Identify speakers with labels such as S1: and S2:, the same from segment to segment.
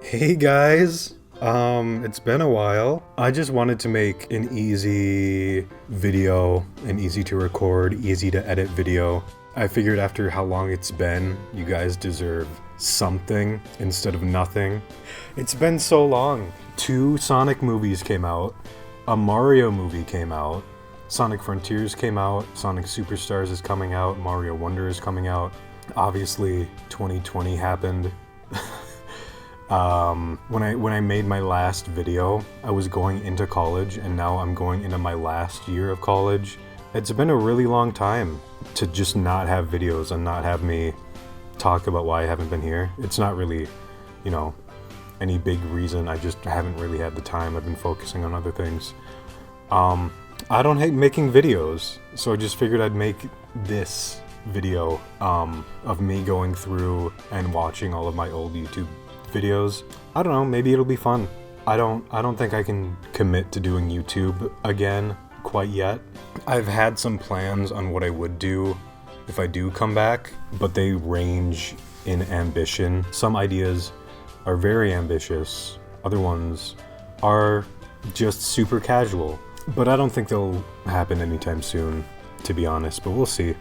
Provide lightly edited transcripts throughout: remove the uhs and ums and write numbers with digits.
S1: Hey guys, it's been a while. I just wanted to make an easy video, an easy to record, easy to edit video. I figured after how long it's been, you guys deserve something instead of nothing. It's been so long. 2 Sonic movies came out, a Mario movie came out, Sonic Frontiers came out, Sonic Superstars is coming out, Mario Wonder is coming out. Obviously, 2020 happened. When I made my last video, I was going into college, and now I'm going into my last year of college. It's been a really long time to just not have videos and not have me talk about why I haven't been here. It's not really, you know, any big reason. I just haven't really had the time. I've been focusing on other things. I don't hate making videos, so I just figured I'd make this video of me going through and watching all of my old YouTube videos. I don't know, maybe it'll be fun. I don't think I can commit to doing YouTube again quite yet. I've had some plans on what I would do if I do come back, but they range in ambition. Some ideas are very ambitious, other ones are just super casual. But I don't think they'll happen anytime soon, to be honest, but we'll see.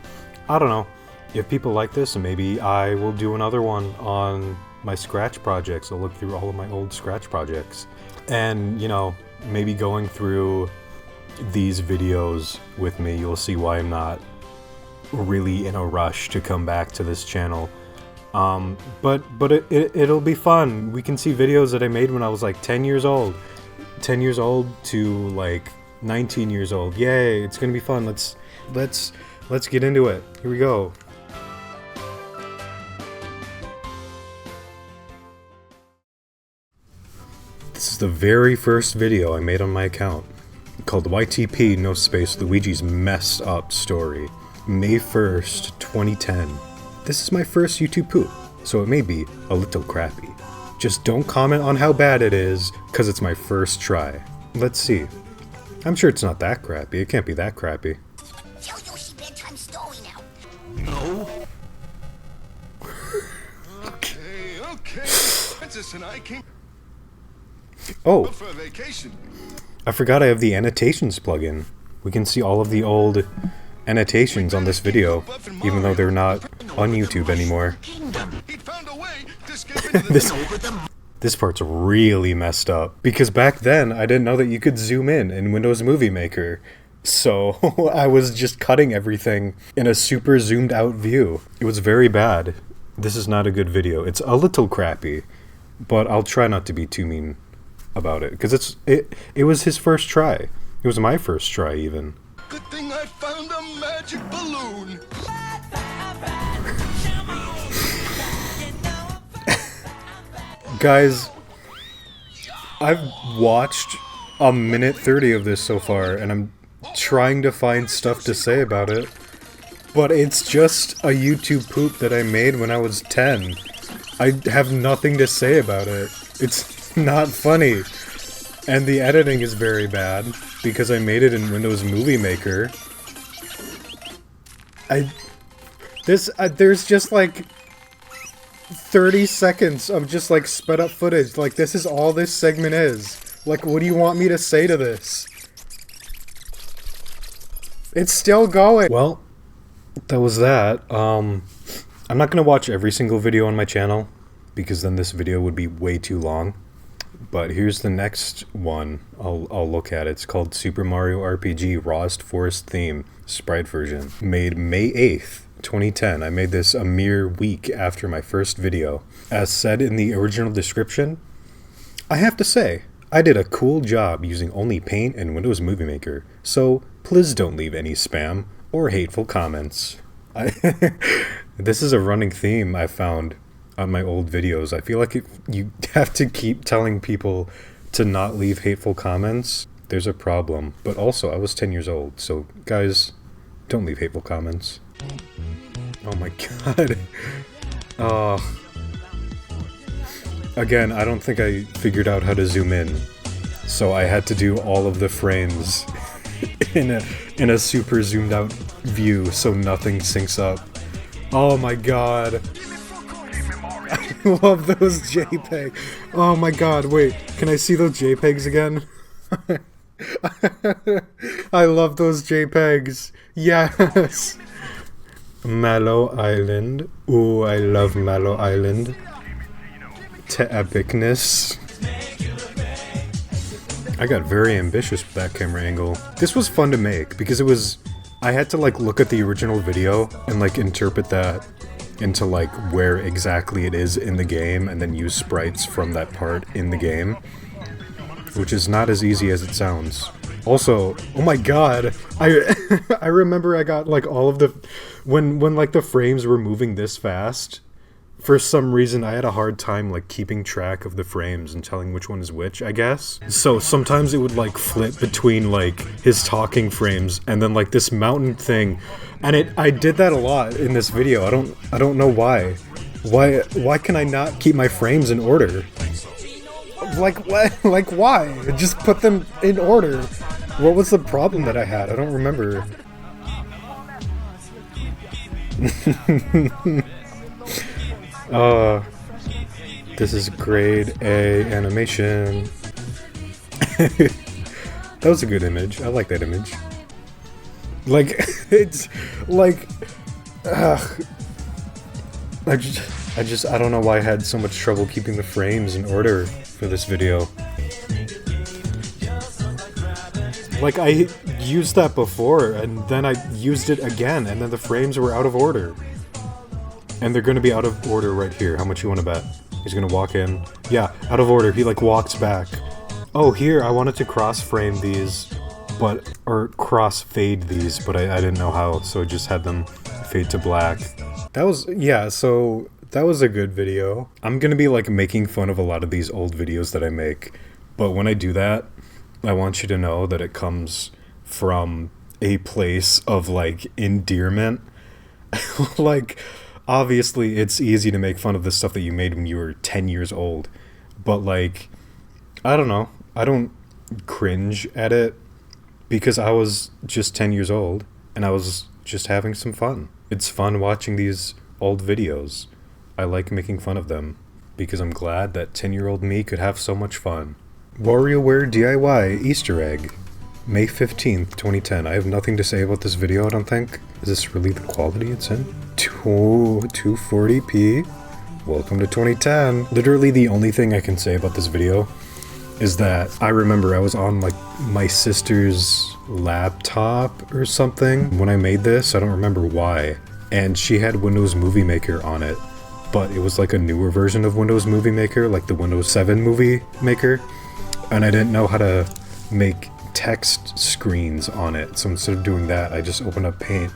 S1: I don't know. If people like this, maybe I will do another one on my Scratch projects. I'll look through all of my old Scratch projects. And, you know, maybe going through these videos with me, you'll see why I'm not really in a rush to come back to this channel. But it'll be fun. We can see videos that I made when I was like 10 years old. 10 years old to like 19 years old. Yay, it's gonna be fun. Let's get into it. Here we go. This is the very first video I made on my account, called YTP no space Luigi's messed up story. May 1st, 2010. This is my first YouTube poop, so it may be a little crappy. Just don't comment on how bad it is, cause it's my first try. Let's see. I'm sure it's not that crappy. It can't be that crappy.
S2: Tell Yoshi bedtime story now.
S3: No.
S4: Okay. Princess and I came
S1: Oh,
S4: for a vacation.
S1: I forgot I have the annotations plugin. We can see all of the old annotations on this video, even though they're not on YouTube anymore.
S4: He found a way to escape into the
S1: This part's really messed up, because back then I didn't know that you could zoom in Windows Movie Maker. So I was just cutting everything in a super zoomed out view. It was very bad. This is not a good video. It's a little crappy, but I'll try not to be too mean about it, because it was his first try. It was my first try even.
S4: Good thing I found a magic balloon.
S1: Guys, I've watched a minute 30 of this so far, and I'm trying to find stuff to say about it, but it's just a YouTube poop that I made when I was 10. I have nothing to say about it. It's not funny. And the editing is very bad, because I made it in Windows Movie Maker. There's just like 30 seconds of just like sped up footage. Like, this is all this segment is. Like, what do you want me to say to this? It's still going. Well, that was that. I'm not gonna watch every single video on my channel, because then this video would be way too long. But here's the next one I'll look at. It's called Super Mario RPG Rawest Forest Theme Sprite version. Made May 8th, 2010. I made this a mere week after my first video. As said in the original description, I have to say, I did a cool job using only Paint and Windows Movie Maker, so please don't leave any spam or hateful comments. This is a running theme I found on my old videos. I feel like you have to keep telling people to not leave hateful comments, there's a problem. But also, I was 10 years old, so guys, don't leave hateful comments. Oh my god. Oh. Again, I don't think I figured out how to zoom in, so I had to do all of the frames in a super zoomed out view so nothing syncs up. Oh my god. love those JPEG. Oh my god, wait, can I see those JPEGs again? I love those JPEGs. Yes. Mallow Island. Ooh, I love Mallow Island. To epicness. I got very ambitious with that camera angle. This was fun to make because it was... I had to like look at the original video and like interpret that into like where exactly it is in the game and then use sprites from that part in the game. Which is not as easy as it sounds. Also, oh my god, I remember I got like all of the... When like the frames were moving this fast, for some reason I had a hard time like keeping track of the frames and telling which one is which, I guess. So sometimes it would like flip between like his talking frames and then like this mountain thing. And I did that a lot in this video. I don't know why. Why can I not keep my frames in order? Like what? Like why? Just put them in order. What was the problem that I had? I don't remember. This is grade A animation. That was a good image. I like that image. Like, it's like, I don't know why I had so much trouble keeping the frames in order for this video. Like, I used that before, and then I used it again, and then the frames were out of order. And they're gonna be out of order right here. How much you wanna bet? He's gonna walk in. Yeah, out of order. He, like, walks back. Oh, here, I wanted to cross-frame these, or cross-fade these, but I didn't know how, so I just had them fade to black. That was, yeah, so that was a good video. I'm gonna be, like, making fun of a lot of these old videos that I make, but when I do that, I want you to know that it comes from a place of, like, endearment. Like, obviously, it's easy to make fun of the stuff that you made when you were 10 years old, but, like, I don't know. I don't cringe at it because I was just 10 years old and I was just having some fun. It's fun watching these old videos. I like making fun of them because I'm glad that 10-year-old me could have so much fun. WarioWare DIY Easter egg. May 15th, 2010. I have nothing to say about this video, I don't think. Is this really the quality it's in? 240p? Welcome to 2010. Literally the only thing I can say about this video is that I remember I was on like my sister's laptop or something when I made this. I don't remember why. And she had Windows Movie Maker on it, but it was like a newer version of Windows Movie Maker, like the Windows 7 Movie Maker. And I didn't know how to make text screens on it, so instead of doing that, I just opened up Paint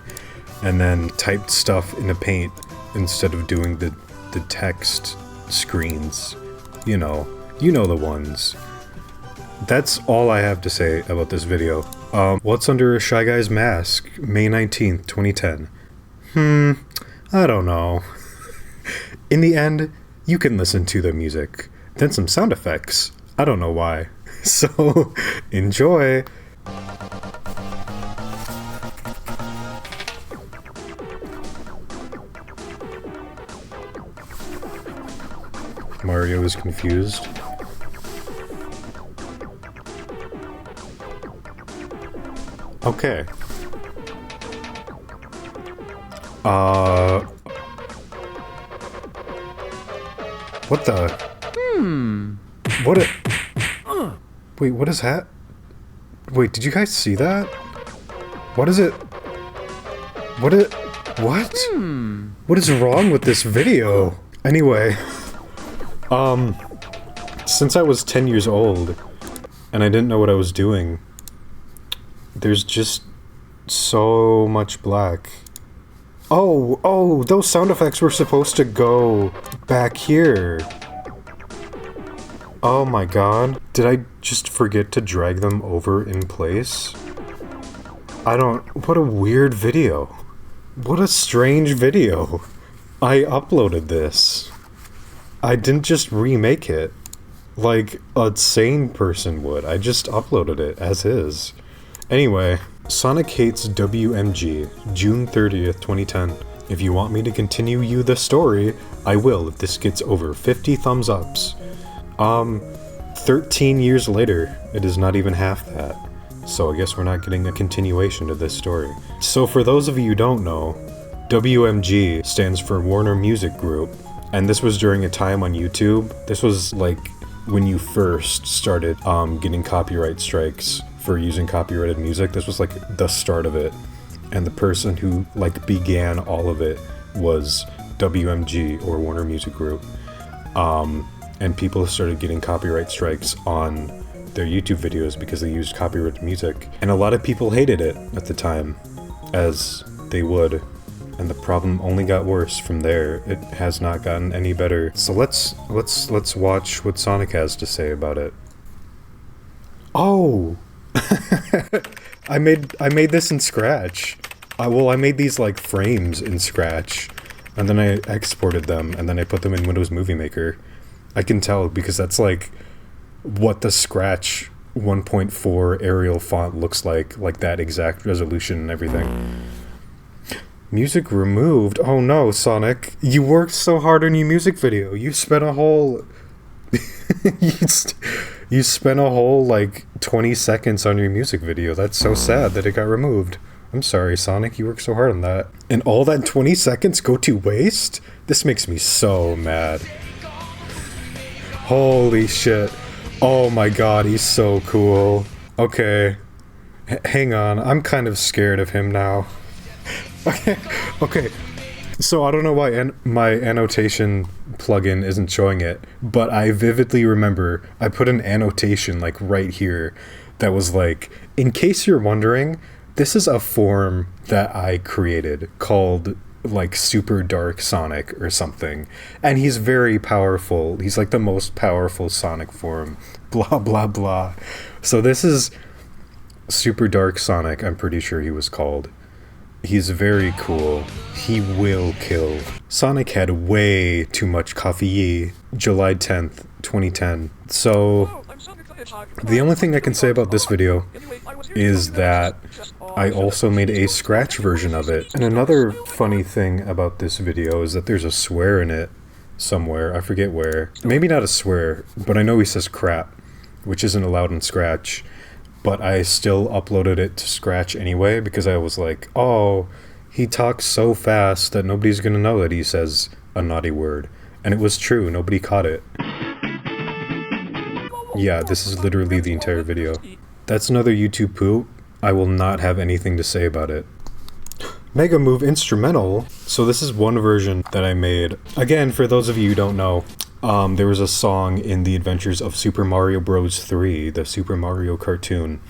S1: and then typed stuff into Paint instead of doing the text screens. You know the ones. That's all I have to say about this video. What's under a Shyguy's mask? May 19th, 2010. I don't know. In the end, you can listen to the music, then some sound effects. I don't know why. So, enjoy! Mario is confused. Okay. What the? What a... Wait, what is that? Wait, did you guys see that? What is it? What? What is wrong with this video? Anyway, since I was 10 years old, and I didn't know what I was doing, there's just so much black. Oh, those sound effects were supposed to go back here. Oh my god. Did I just forget to drag them over in place? What a weird video. What a strange video. I uploaded this. I didn't just remake it like a sane person would. I just uploaded it as is. Anyway, Sonic Hates WMG, June 30th, 2010. If you want me to continue you the story, I will if this gets over 50 thumbs ups. 13 years later, it is not even half that. So I guess we're not getting a continuation to this story. So for those of you who don't know, WMG stands for Warner Music Group, and this was during a time on YouTube. This was like when you first started getting copyright strikes for using copyrighted music. This was like the start of it, and the person who like began all of it was WMG, or Warner Music Group, and people started getting copyright strikes on their YouTube videos because they used copyrighted music, and a lot of people hated it at the time, as they would, and the problem only got worse from there. It has not gotten any better. So let's watch what Sonic has to say about it. Oh, I made this in Scratch. I made these like frames in Scratch, and then I exported them, and then I put them in Windows Movie Maker. I can tell because that's like what the Scratch 1.4 Arial font looks like that exact resolution and everything. Music removed? Oh no, Sonic. You worked so hard on your music video. You spent a whole... you spent a whole, like, 20 seconds on your music video. That's so sad that it got removed. I'm sorry, Sonic. You worked so hard on that. And all that 20 seconds go to waste? This makes me so mad. Holy shit. Oh my god, he's so cool. Okay. Hang on. I'm kind of scared of him now. Okay. So I don't know why my annotation plugin isn't showing it, but I vividly remember I put an annotation like right here that was like, in case you're wondering, this is a form that I created called like Super Dark Sonic or something, and he's very powerful. He's like the most powerful Sonic form, blah blah blah. So this is Super Dark Sonic, I'm pretty sure he was called. He's very cool. He will kill. Sonic had way too much coffee. July 10th, 2010. So, the only thing I can say about this video is that I also made a Scratch version of it. And another funny thing about this video is that there's a swear in it somewhere. I forget where. Maybe not a swear, but I know he says crap, which isn't allowed in Scratch. But I still uploaded it to Scratch anyway, because I was like, oh, he talks so fast that nobody's gonna know that he says a naughty word. And it was true, nobody caught it. Yeah, this is literally the entire video. That's another YouTube poop. I will not have anything to say about it. Mega Move instrumental. So this is one version that I made. Again, for those of you who don't know, there was a song in The Adventures of Super Mario Bros. 3, the Super Mario cartoon,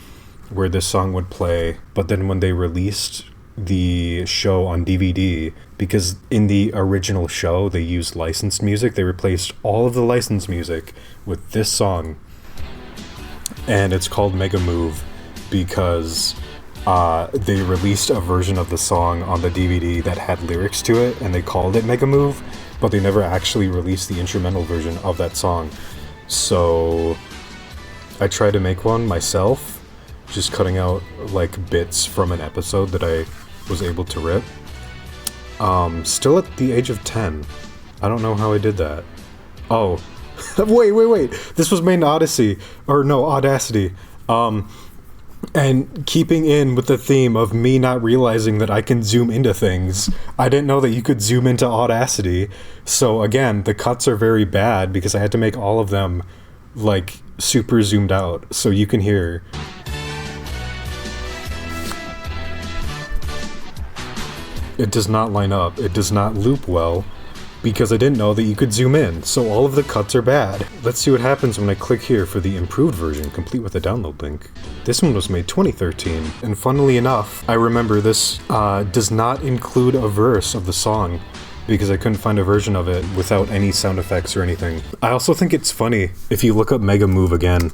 S1: where this song would play, but then when they released the show on DVD, because in the original show they used licensed music, they replaced all of the licensed music with this song, and it's called Mega Move because they released a version of the song on the DVD that had lyrics to it, and they called it Mega Move, but they never actually released the instrumental version of that song. So I tried to make one myself, just cutting out like bits from an episode that I was able to rip. Still at the age of 10. I don't know how I did that. Oh, wait. This was made in Odyssey, or no, Audacity. And keeping in with the theme of me not realizing that I can zoom into things, I didn't know that you could zoom into Audacity. So again, the cuts are very bad because I had to make all of them like super zoomed out so you can hear. It does not line up. It does not loop well because I didn't know that you could zoom in. So all of the cuts are bad. Let's see what happens when I click here for the improved version, complete with a download link. This one was made 2013, and funnily enough, I remember this does not include a verse of the song because I couldn't find a version of it without any sound effects or anything. I also think it's funny, if you look up Mega Move again,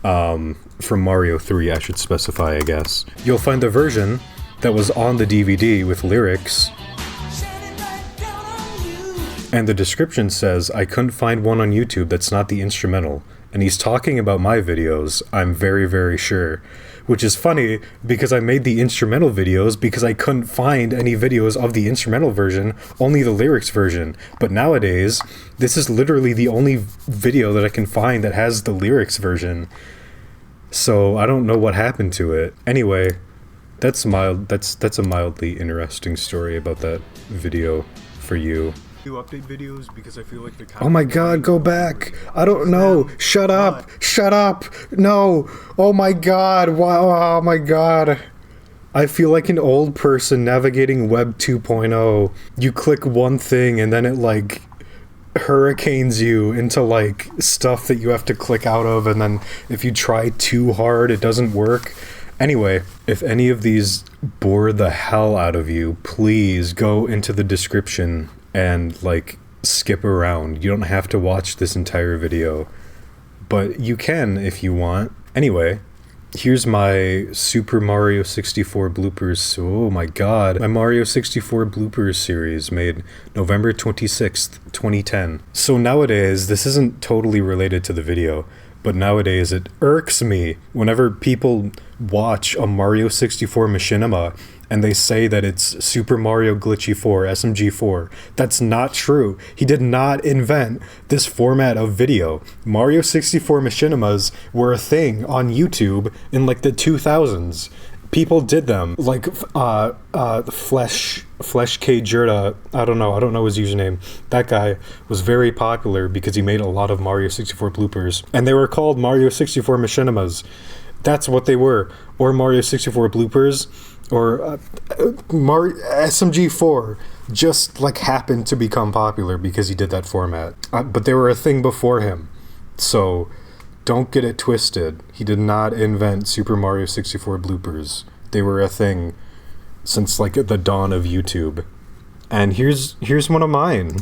S1: from Mario 3, I should specify, I guess, you'll find the version that was on the DVD with lyrics, and the description says, I couldn't find one on YouTube that's not the instrumental. And he's talking about my videos, I'm very, very sure. which is funny because I made the instrumental videos because I couldn't find any videos of the instrumental version, only the lyrics version. But nowadays, this is literally the only video that I can find that has the lyrics version. So I don't know what happened to it. Anyway, that's a mildly interesting story about that video for you. Update videos because I feel like they're oh my god, go back. I don't know. Shut up. Shut up. No. Oh my god. Wow. Oh my god. I feel like an old person navigating Web 2.0. You click one thing and then it like hurricanes you into like stuff that you have to click out of, and then if you try too hard it doesn't work. Anyway, if any of these bore the hell out of you, please go into the description and like skip around. You don't have to watch this entire video, but you can if you want. Anyway, here's my Super Mario 64 bloopers. Oh my god. My Mario 64 bloopers series made November 26th, 2010. So nowadays, this isn't totally related to the video, but nowadays it irks me whenever people watch a Mario 64 machinima and they say that it's Super Mario Glitchy 4, SMG4. That's not true. He did not invent this format of video. Mario 64 machinimas were a thing on YouTube in like the 2000s. People did them. Like, Flesh K Jerda, I don't know his username. That guy was very popular because he made a lot of Mario 64 bloopers. And they were called Mario 64 machinimas. That's what they were. Or Mario 64 bloopers. Or SMG4 just like happened to become popular because he did that format. But they were a thing before him. So don't get it twisted. He did not invent Super Mario 64 bloopers. They were a thing since like the dawn of YouTube. And here's one of mine.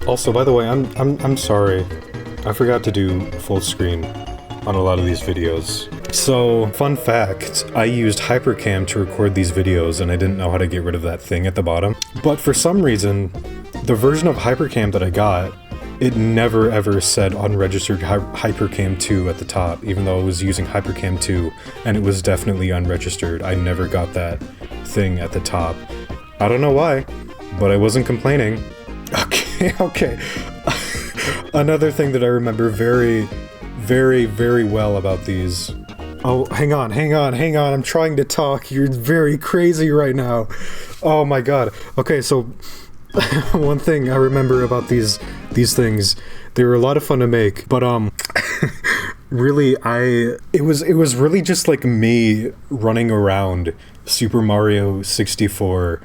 S1: Also, by the way, I'm sorry. I forgot to do full screen on a lot of these videos. So, fun fact, I used Hypercam to record these videos and I didn't know how to get rid of that thing at the bottom. But for some reason, the version of Hypercam that I got, it never ever said unregistered Hypercam 2 at the top, even though I was using Hypercam 2 and it was definitely unregistered. I never got that thing at the top. I don't know why, but I wasn't complaining. Okay. Another thing that I remember very well about these. Oh, hang on, I'm trying to talk. You're very crazy right now. Oh my god. Okay, so one thing I remember about these things, they were a lot of fun to make, but really it was really just like me running around Super Mario 64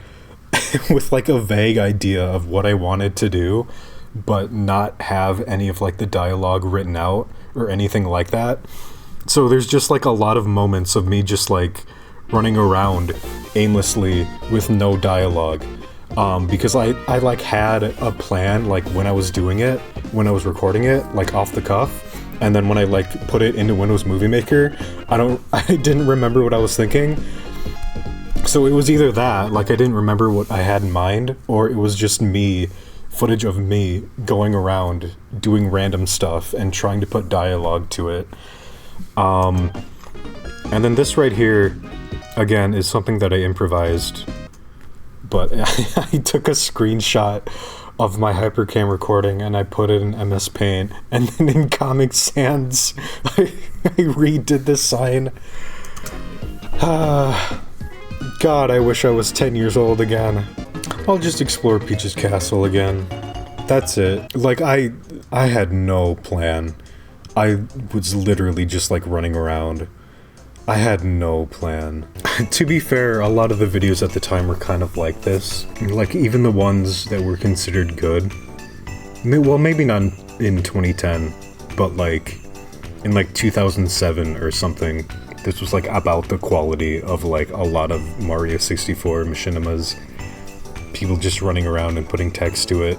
S1: with like a vague idea of what I wanted to do, but not have any of like the dialogue written out or anything like that. So there's just like a lot of moments of me just like running around aimlessly with no dialogue. Because I like had a plan like when I was doing it, when I was recording it, like off the cuff, and then when I like put it into Windows Movie Maker, I didn't remember what I was thinking. So it was either that, like I didn't remember what I had in mind, or it was just footage of me going around doing random stuff and trying to put dialogue to it. And then this right here, again, is something that I improvised, but I took a screenshot of my Hypercam recording and I put it in MS Paint, and then in Comic Sans, I redid the sign. God, I wish I was 10 years old again. I'll just explore Peach's castle again. That's it. Like, I had no plan. I was literally just, like, running around. I had no plan. To be fair, a lot of the videos at the time were kind of like this. Like, even the ones that were considered good. Well, maybe not in 2010, but, like, in, like, 2007 or something. This was, like, about the quality of, like, a lot of Mario 64 machinimas. People just running around and putting text to it.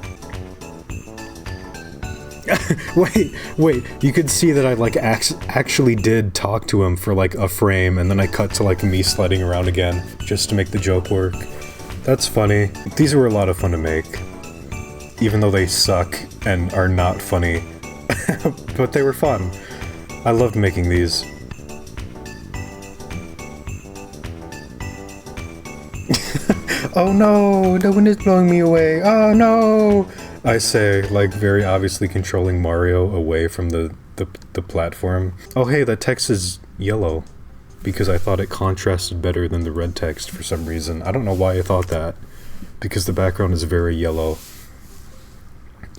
S1: wait, you could see that I, like, actually did talk to him for, like, a frame, and then I cut to, like, me sliding around again, just to make the joke work. That's funny. These were a lot of fun to make. Even though they suck and are not funny. but they were fun. I loved making these. Oh no, the wind is blowing me away. Oh no! I say, like, very obviously controlling Mario away from the platform. Oh hey, that text is yellow. Because I thought it contrasted better than the red text for some reason. I don't know why I thought that. Because the background is very yellow.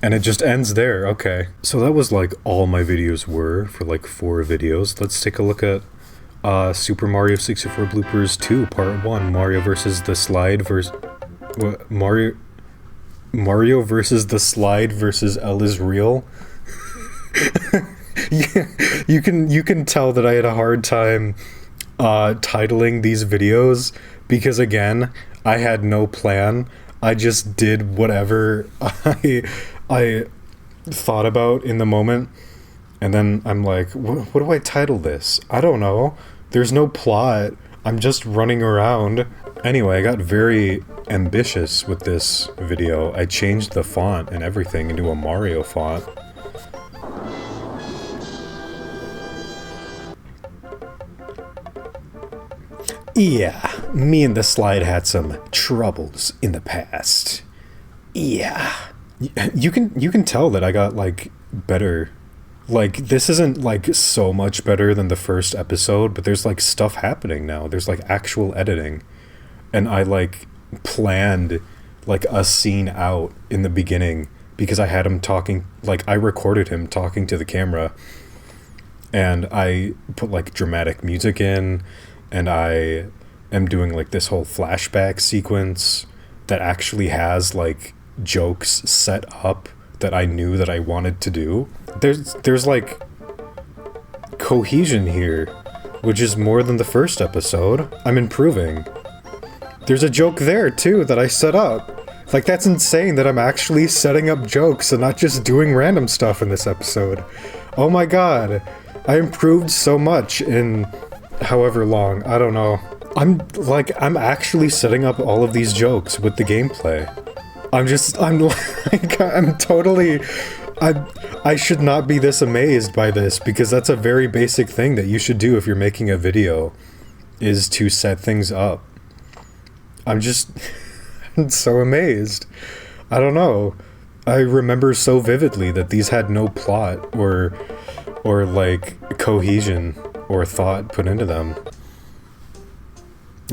S1: And it just ends there, okay. So that was like all my videos were for like 4 videos. Let's take a look at Super Mario 64 Bloopers 2, Part 1. Mario versus the slide versus... What? Mario versus the slide versus L is real? Yeah, you can tell that I had a hard time titling these videos because, again, I had no plan. I just did whatever I thought about in the moment, and then I'm like, what do I title this? I don't know. There's no plot. I'm just running around. Anyway, I got very ambitious with this video. I changed the font and everything into a Mario font. Yeah, me and the slide had some troubles in the past. Yeah. You can tell that I got, like, better. Like, this isn't, like, so much better than the first episode, but there's, like, stuff happening now. There's, like, actual editing. And I, like, planned, like, a scene out in the beginning because I had him talking, like, I recorded him talking to the camera. And I put, like, dramatic music in, and I am doing, like, this whole flashback sequence that actually has, like, jokes set up that I knew that I wanted to do. There's like cohesion here, which is more than the first episode. I'm improving. There's a joke there too that I set up. Like, that's insane that I'm actually setting up jokes and not just doing random stuff in this episode. Oh my god. I improved so much in however long. I don't know. I'm actually setting up all of these jokes with the gameplay. I'm totally... I should not be this amazed by this, because that's a very basic thing that you should do if you're making a video, is to set things up. I'm just... I'm so amazed. I don't know. I remember so vividly that these had no plot or like, cohesion or thought put into them.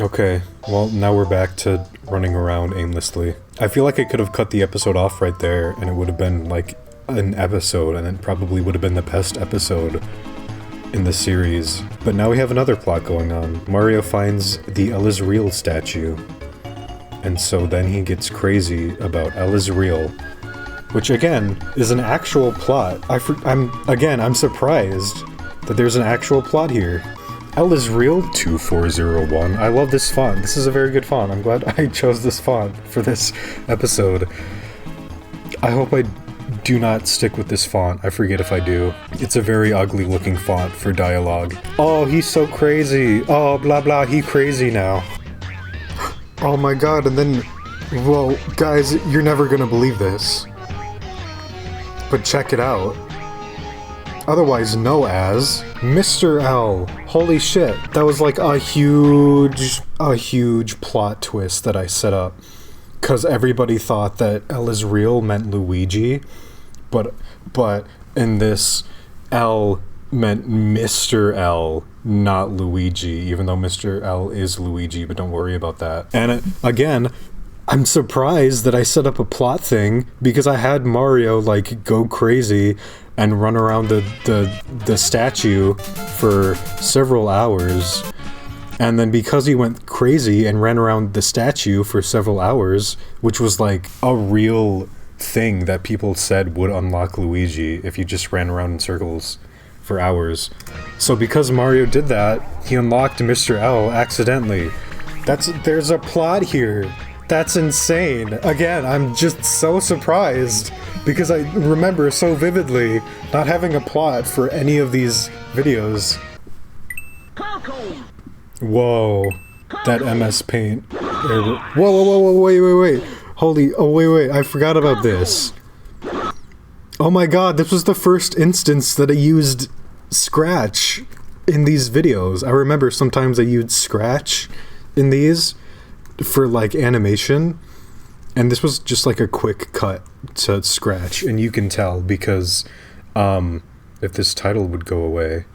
S1: Okay, well, now we're back to running around aimlessly. I feel like I could have cut the episode off right there, and it would have been, like, an episode, and it probably would have been the best episode in the series. But now we have another plot going on. Mario finds the L is real statue, and so then he gets crazy about L is real, which, again, is an actual plot. I'm surprised that there's an actual plot here. L is real 2401. I love this font. This is a very good font. I'm glad I chose this font for this episode. I hope I do not stick with this font. I forget if I do. It's a very ugly looking font for dialogue. Oh, he's so crazy. Oh, blah blah, he crazy now. Oh my god, and then... Well, guys, you're never gonna believe this. But check it out. Otherwise known as Mr. L. Holy shit, that was like a huge plot twist that I set up. Cause everybody thought that L is real meant Luigi, but in this, L meant Mr. L, not Luigi, even though Mr. L is Luigi, but don't worry about that. And again, I'm surprised that I set up a plot thing, because I had Mario, like, go crazy and run around the statue for several hours, and then because he went crazy and ran around the statue for several hours, which was like a real thing that people said would unlock Luigi if you just ran around in circles for hours. So because Mario did that, he unlocked Mr. L accidentally. There's a plot here. That's insane. Again, I'm just so surprised because I remember so vividly not having a plot for any of these videos. Whoa, that MS Paint. Whoa, wait. Holy, oh wait, I forgot about this. Oh my god, this was the first instance that I used Scratch in these videos. I remember sometimes I used Scratch in these for like animation, and this was just like a quick cut to Scratch, and you can tell because if this title would go away.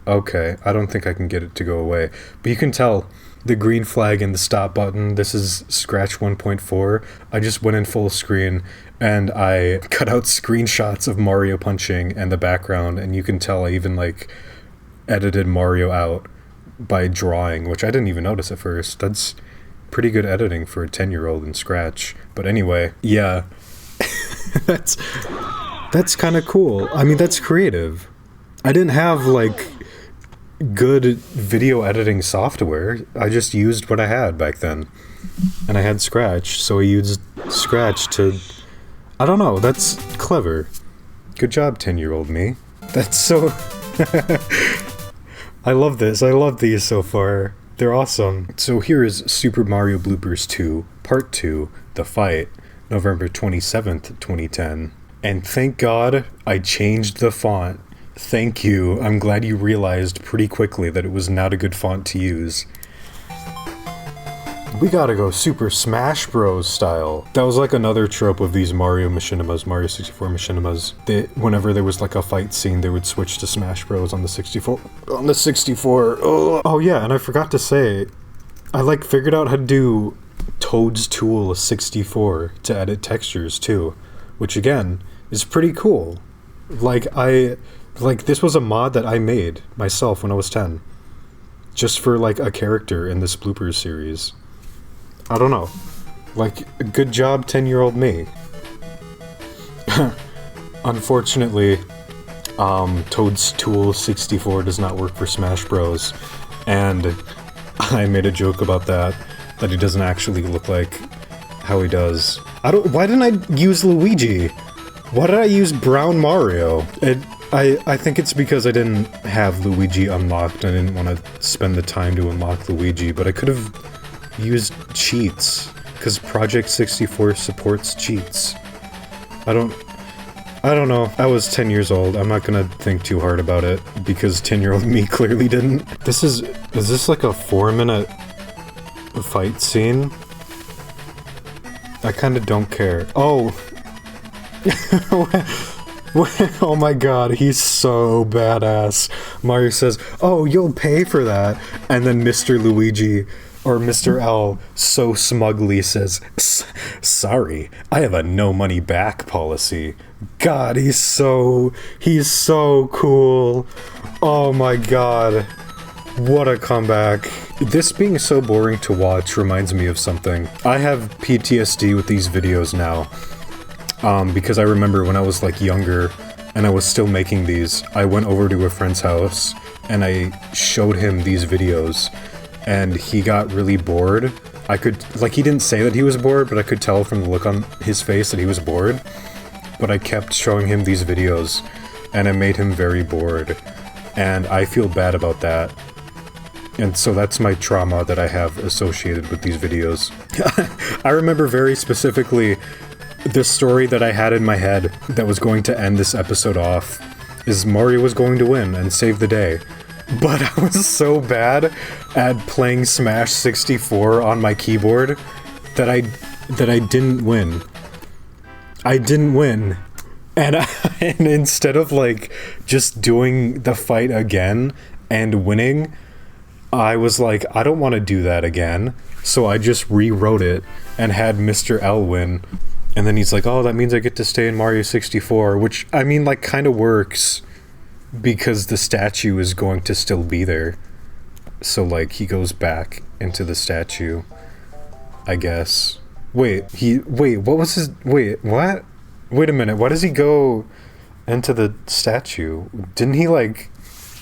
S1: Okay, I don't think I can get it to go away, but you can tell the green flag and the stop button. This is Scratch 1.4. I just went in full screen and I cut out screenshots of Mario punching and the background, and you can tell I even like edited Mario out by drawing, which I didn't even notice at first. That's pretty good editing for a 10-year-old in Scratch. But anyway, yeah. that's kind of cool. I mean, that's creative. I didn't have like good video editing software. I just used what I had back then, and I had Scratch, so I used Scratch to, I don't know, that's clever. Good job, 10-year-old me. That's so I love this. I love these so far. They're awesome. So here is Super Mario Bloopers 2 Part 2 The Fight, November 27th, 2010. And thank God I changed the font. Thank you. I'm glad you realized pretty quickly that it was not a good font to use. We gotta go Super Smash Bros. Style. That was like another trope of these Mario machinimas, Mario 64 machinimas. Whenever there was like a fight scene, they would switch to Smash Bros. on the 64. On the 64. Oh yeah, and I forgot to say, I like figured out how to do Toad's Tool 64 to edit textures too, which again is pretty cool. Like, this was a mod that I made myself when I was 10. Just for, like, a character in this Bloopers series. I don't know. Like, good job, 10-year-old me. Unfortunately, Toad's Tool 64 does not work for Smash Bros. And I made a joke about that he doesn't actually look like how he does. Why didn't I use Luigi? Why did I use Brown Mario? I think it's because I didn't have Luigi unlocked. I didn't want to spend the time to unlock Luigi, but I could have used cheats, because Project 64 supports cheats. I don't know. I was 10 years old. I'm not gonna think too hard about it, because 10-year-old me clearly didn't. Is this like a 4-minute fight scene? I kinda don't care. Oh! Oh my god, he's so badass. Mario says, "Oh, you'll pay for that." And then Mr. Luigi, or Mr. L, so smugly says, "Sorry, I have a no money back policy." God, he's so cool. Oh my god. What a comeback. This being so boring to watch reminds me of something. I have PTSD with these videos now. Because I remember when I was like younger and I was still making these, I went over to a friend's house and I showed him these videos and he got really bored. He didn't say that he was bored, but I could tell from the look on his face that he was bored. But I kept showing him these videos and it made him very bored. And I feel bad about that. And so that's my trauma that I have associated with these videos. I remember very specifically the story that I had in my head that was going to end this episode off is Mario was going to win and save the day. But I was so bad at playing Smash 64 on my keyboard that I didn't win. I didn't win. And instead of like just doing the fight again and winning, I was like, I don't want to do that again. So I just rewrote it and had Mr. L win. And then he's like, "Oh, that means I get to stay in Mario 64," which, I mean, like, kind of works, because the statue is going to still be there. So, like, he goes back into the statue, I guess. Wait, what was his... Wait, what? Wait a minute, why does he go into the statue? Didn't he, like...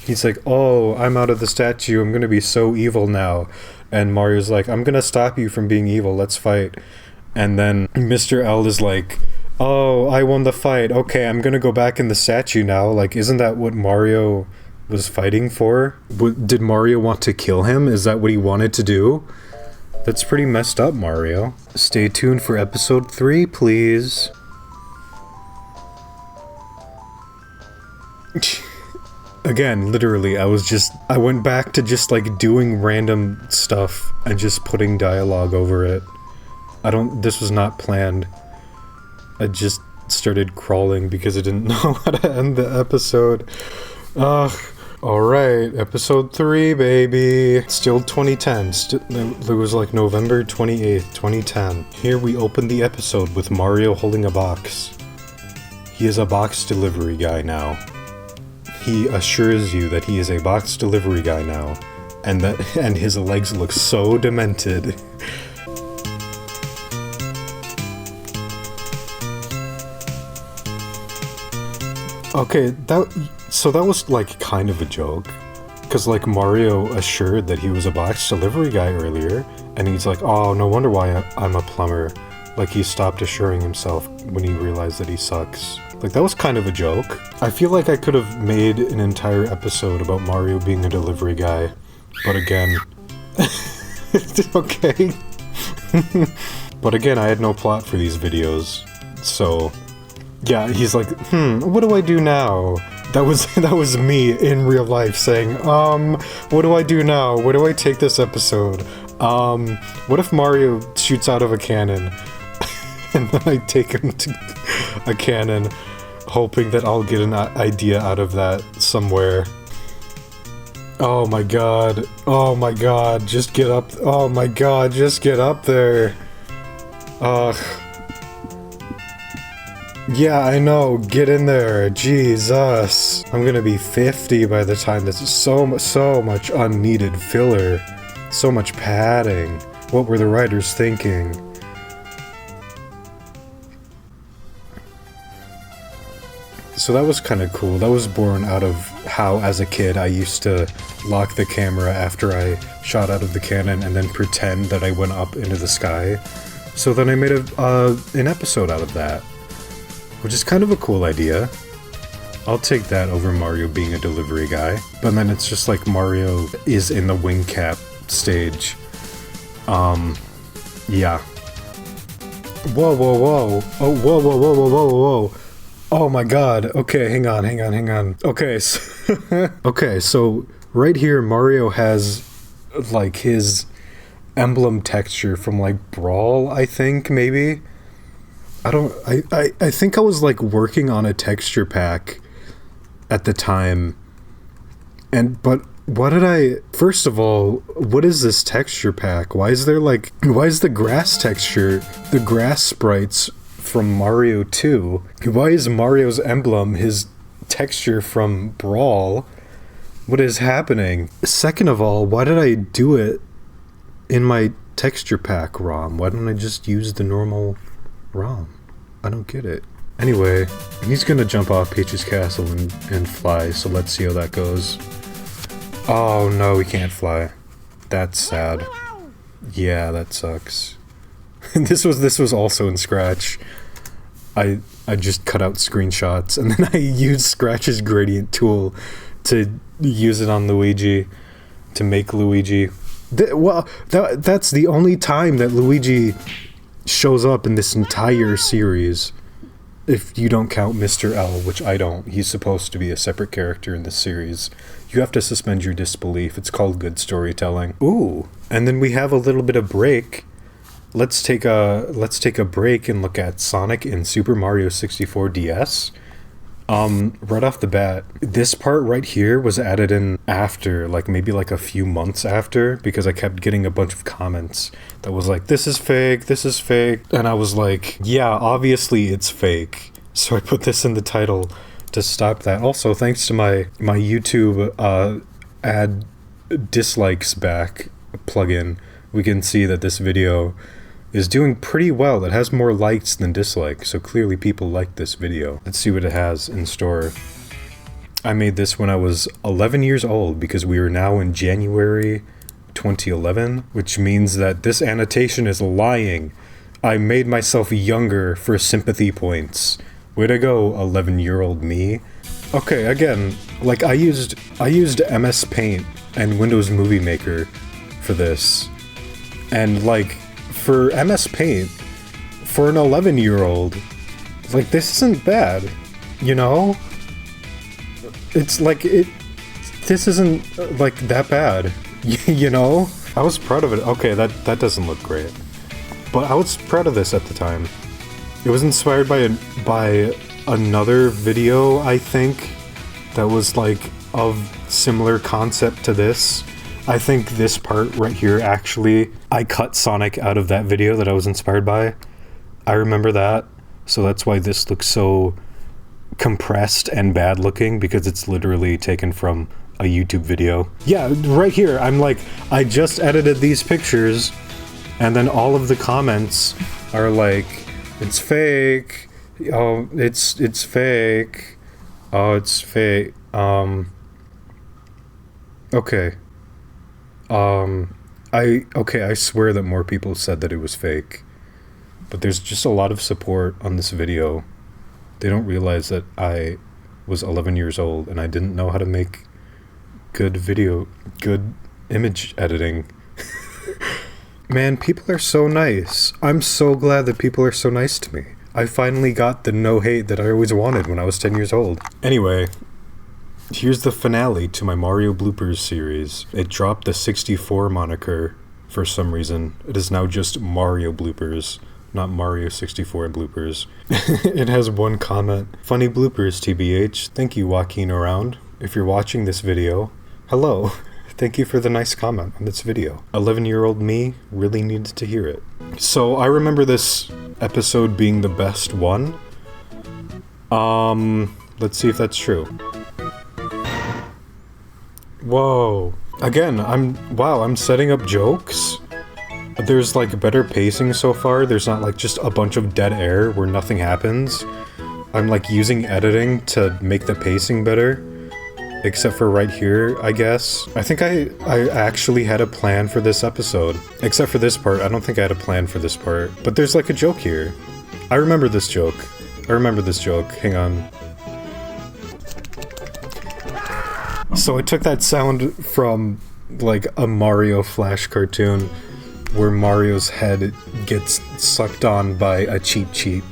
S1: He's like, "Oh, I'm out of the statue, I'm gonna be so evil now." And Mario's like, "I'm gonna stop you from being evil, let's fight." And then Mr. L is like, "Oh, I won the fight. Okay, I'm gonna go back in the statue now." Like, isn't that what Mario was fighting for? Did Mario want to kill him? Is that what he wanted to do? That's pretty messed up, Mario. Stay tuned for episode 3, please. Again, literally, I went back to just, like, doing random stuff and just putting dialogue over it. This was not planned. I just started crawling because I didn't know how to end the episode. Ugh. Alright, episode 3, baby. Still 2010. It was like November 28th, 2010. Here we open the episode with Mario holding a box. He is a box delivery guy now. He assures you that he is a box delivery guy now, and his legs look so demented. Okay, so that was like kind of a joke, because like Mario assured that he was a box delivery guy earlier, and he's like, oh, no wonder why I'm a plumber. Like he stopped assuring himself when he realized that he sucks. Like that was kind of a joke. I feel like I could have made an entire episode about Mario being a delivery guy, but again, okay. But again, I had no plot for these videos, so yeah, he's like, what do I do now? That was me in real life saying, what do I do now? Where do I take this episode? What if Mario shoots out of a cannon? And then I take him to a cannon, hoping that I'll get an idea out of that somewhere. Oh my god, just get up, oh my god, just get up there. Ugh. Yeah, I know, get in there, Jesus. I'm gonna be 50 by the time this is so much unneeded filler. So much padding. What were the writers thinking? So that was kind of cool. That was born out of how, as a kid, I used to lock the camera after I shot out of the cannon and then pretend that I went up into the sky. So then I made an episode out of that. Which is kind of a cool idea. I'll take that over Mario being a delivery guy. But then it's just like Mario is in the wing cap stage. Yeah. Whoa. Oh, whoa. Oh my god. Okay, hang on. Okay, so right here Mario has like his emblem texture from like Brawl, I think, maybe? I think I was like working on a texture pack at the time. But first of all, what is this texture pack? Why is the grass texture, the grass sprites from Mario 2? Why is Mario's emblem his texture from Brawl? What is happening? Second of all, why did I do it in my texture pack ROM? Why don't I just use the normal ROM? I don't get it. Anyway, he's gonna jump off Peach's castle and fly, so let's see how that goes. Oh no, he can't fly. That's sad. Yeah, that sucks. This was also in Scratch. I just cut out screenshots and then I used Scratch's gradient tool to use it on Luigi, to make Luigi. That's the only time that Luigi shows up in this entire series, if you don't count Mr. L, which I don't. He's supposed to be a separate character in this series. You have to suspend your disbelief. It's called good storytelling. Ooh, and then we have a little bit of break. Let's take a break and look at Sonic in Super Mario 64 DS. Right off the bat, this part right here was added in after, like maybe like a few months after, because I kept getting a bunch of comments that was like, this is fake, and I was like, yeah, obviously it's fake. So I put this in the title to stop that. Also, thanks to my YouTube add dislikes back plugin, we can see that this video is doing pretty well. It has more likes than dislikes, so clearly people like this video. Let's see what it has in store. I made this when I was 11 years old, because we are now in January 2011, which means that this annotation is lying. I made myself younger for sympathy points. Way to go, 11-year-old me. Okay, again, like I used MS Paint and Windows Movie Maker for this, and like, for MS Paint, for an 11-year-old, like, this isn't bad, you know? it's like, this isn't, like, that bad, you know? I was proud of it. Okay, that doesn't look great. But I was proud of this at the time. It was inspired by another video, I think, that was, like, of similar concept to this. I think this part right here, actually, I cut Sonic out of that video that I was inspired by. I remember that, so that's why this looks so compressed and bad looking, because it's literally taken from a YouTube video. Yeah, right here, I'm like, I just edited these pictures, and then all of the comments are like, it's fake, oh, it's fake, oh, it's fake, okay. I swear that more people said that it was fake. But there's just a lot of support on this video. They don't realize that I was 11 years old and I didn't know how to make good image editing. Man, people are so nice. I'm so glad that people are so nice to me. I finally got the no hate that I always wanted when I was 10 years old. Anyway, here's the finale to my Mario Bloopers series. It dropped the 64 moniker for some reason. It is now just Mario Bloopers, not Mario 64 Bloopers. It has one comment. Funny bloopers, TBH. Thank you, Joaquin Around. If you're watching this video, hello. Thank you for the nice comment on this video. 11-year-old me really needed to hear it. So I remember this episode being the best one. Let's see if that's true. Whoa. Again, I'm setting up jokes. There's like better pacing so far. There's not like just a bunch of dead air where nothing happens. I'm like using editing to make the pacing better. Except for right here, I guess. I think I actually had a plan for this episode. Except for this part, I don't think I had a plan for this part. But there's like a joke here. I remember this joke. Hang on. So I took that sound from like a Mario Flash cartoon where Mario's head gets sucked on by a Cheep Cheep.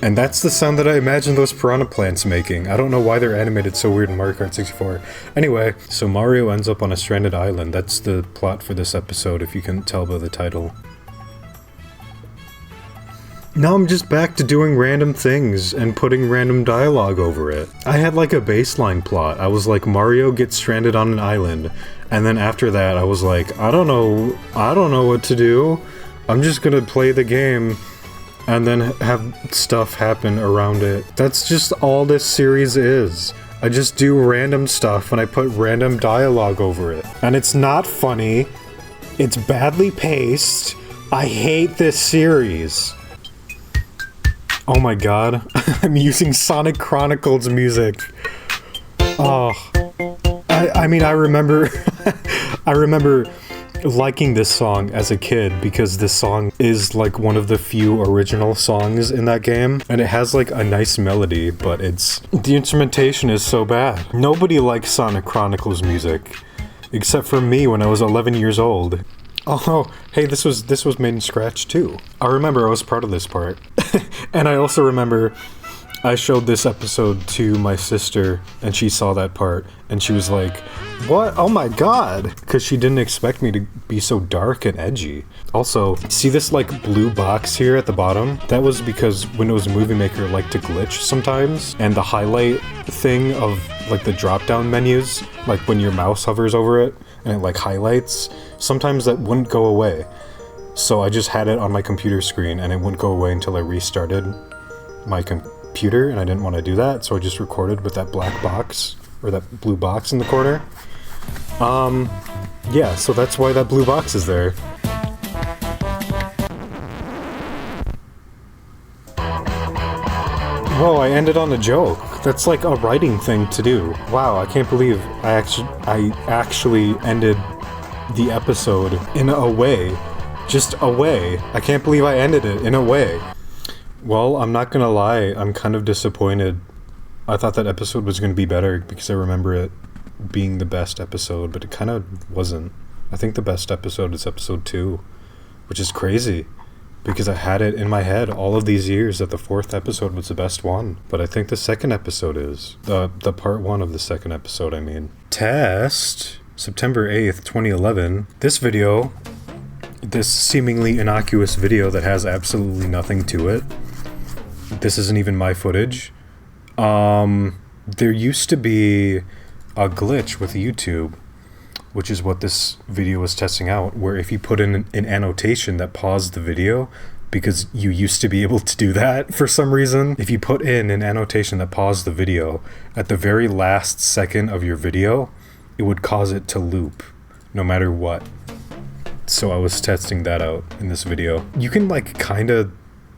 S1: And that's the sound that I imagine those piranha plants making. I don't know why they're animated so weird in Mario Kart 64. Anyway, so Mario ends up on a stranded island. That's the plot for this episode, if you can tell by the title. Now I'm just back to doing random things and putting random dialogue over it. I had like a baseline plot. I was like, Mario gets stranded on an island. And then after that, I was like, I don't know what to do. I'm just gonna play the game and then have stuff happen around it. That's just all this series is. I just do random stuff and I put random dialogue over it. And it's not funny. It's badly paced. I hate this series. Oh my god. I'm using Sonic Chronicles music. Oh. I mean, I remember... I remember liking this song as a kid because this song is like one of the few original songs in that game, and it has like a nice melody, but the instrumentation is so bad. Nobody likes Sonic Chronicles music except for me when I was 11 years old. Oh, hey, this was made in Scratch too. I remember I was proud of this part. And I also remember I showed this episode to my sister, and she saw that part, and she was like, what? Oh my god! Because she didn't expect me to be so dark and edgy. Also, see this like blue box here at the bottom? That was because Windows Movie Maker liked to glitch sometimes, and the highlight thing of like the drop-down menus, like when your mouse hovers over it, and it like highlights, sometimes that wouldn't go away. So I just had it on my computer screen, and it wouldn't go away until I restarted my computer, and I didn't want to do that, so I just recorded with that black box, or that blue box in the corner. Yeah, so that's why that blue box is there. Whoa, I ended on a joke. That's like a writing thing to do. Wow, I can't believe I actually ended the episode in a way. Just a way. I can't believe I ended it in a way. Well, I'm not gonna lie, I'm kind of disappointed. I thought that episode was gonna be better because I remember it being the best episode, but it kind of wasn't. I think the best episode is episode 2, which is crazy. because I had it in my head all of these years that the 4th episode was the best one. But I think the 2nd episode is. The part 1 of the 2nd episode, I mean. Test, September 8th, 2011. This video, this seemingly innocuous video that has absolutely nothing to it. This isn't even my footage. There used to be a glitch with YouTube, which is what this video was testing out, where if you put in an annotation that paused the video, because you used to be able to do that for some reason, if you put in an annotation that paused the video, at the very last second of your video, it would cause it to loop, no matter what. So I was testing that out in this video. You can, like, kind of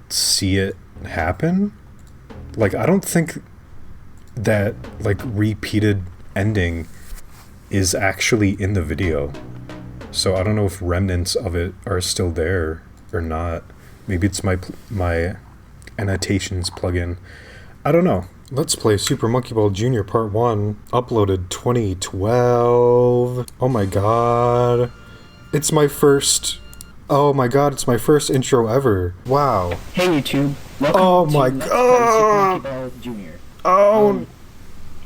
S1: see it happen. Like, I don't think that, like, repeated ending is actually in the video. So I don't know if remnants of it are still there or not. Maybe it's my annotations plugin. I don't know. Let's Play Super Monkey Ball Jr. Part 1, uploaded 2012. Oh my god. It's my first... Oh my god, it's my first intro ever. Wow.
S3: Hey YouTube, welcome
S1: Oh
S3: to
S1: my
S3: Let's
S1: god.
S3: Play Super Monkey Ball Jr.
S1: Oh,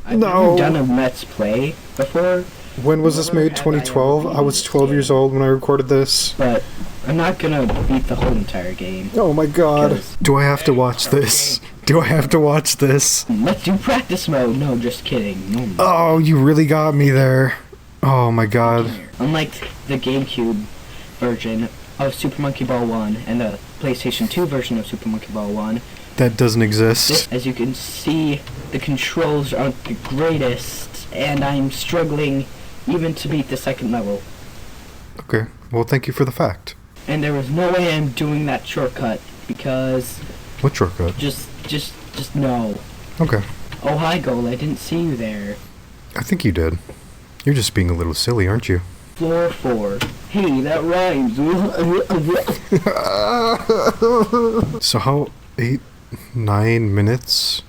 S3: I've
S1: no.
S3: never done a Let's Play before,
S1: when was this made? 2012? I was 12 years old when I recorded this.
S3: but I'm not gonna beat the whole entire game.
S1: Oh my god. Do I have to watch this? Do I have to watch this?
S3: Let's do practice mode. No, just kidding. No.
S1: Oh, you really got me there. Oh my god.
S3: Unlike the GameCube version of Super Monkey Ball 1 and the PlayStation 2 version of Super Monkey Ball 1,
S1: That doesn't exist.
S3: as you can see, the controls aren't the greatest, and I'm struggling even to beat the second level.
S1: Okay, well thank you for the fact.
S3: And there was no way I'm doing that shortcut, because
S1: What shortcut?
S3: just no.
S1: Okay.
S3: Oh, hi, Goal, I didn't see you there.
S1: I think you did. You're just being a little silly, aren't you?
S3: Floor 4. Hey, that rhymes.
S1: So how... 9 minutes?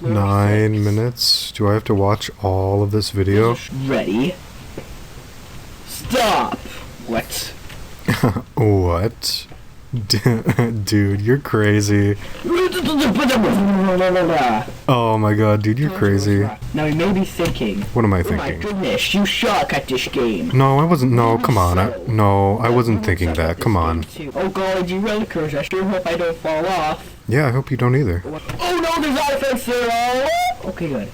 S1: 9 minutes? Do I have to watch all of this video?
S3: Ready? Stop! What?
S1: What? Dude, you're crazy. Oh my god, dude, you're crazy.
S3: Now you may be thinking,
S1: What am I
S3: oh my
S1: thinking?
S3: goodness, you suck at this game.
S1: No, I wasn't. No, come on. No, I wasn't thinking that. Come on.
S3: Oh god, you relicers, I sure hope I don't fall off.
S1: Yeah, I hope you don't either.
S3: Oh no, there's offense there! Oh! Okay, good.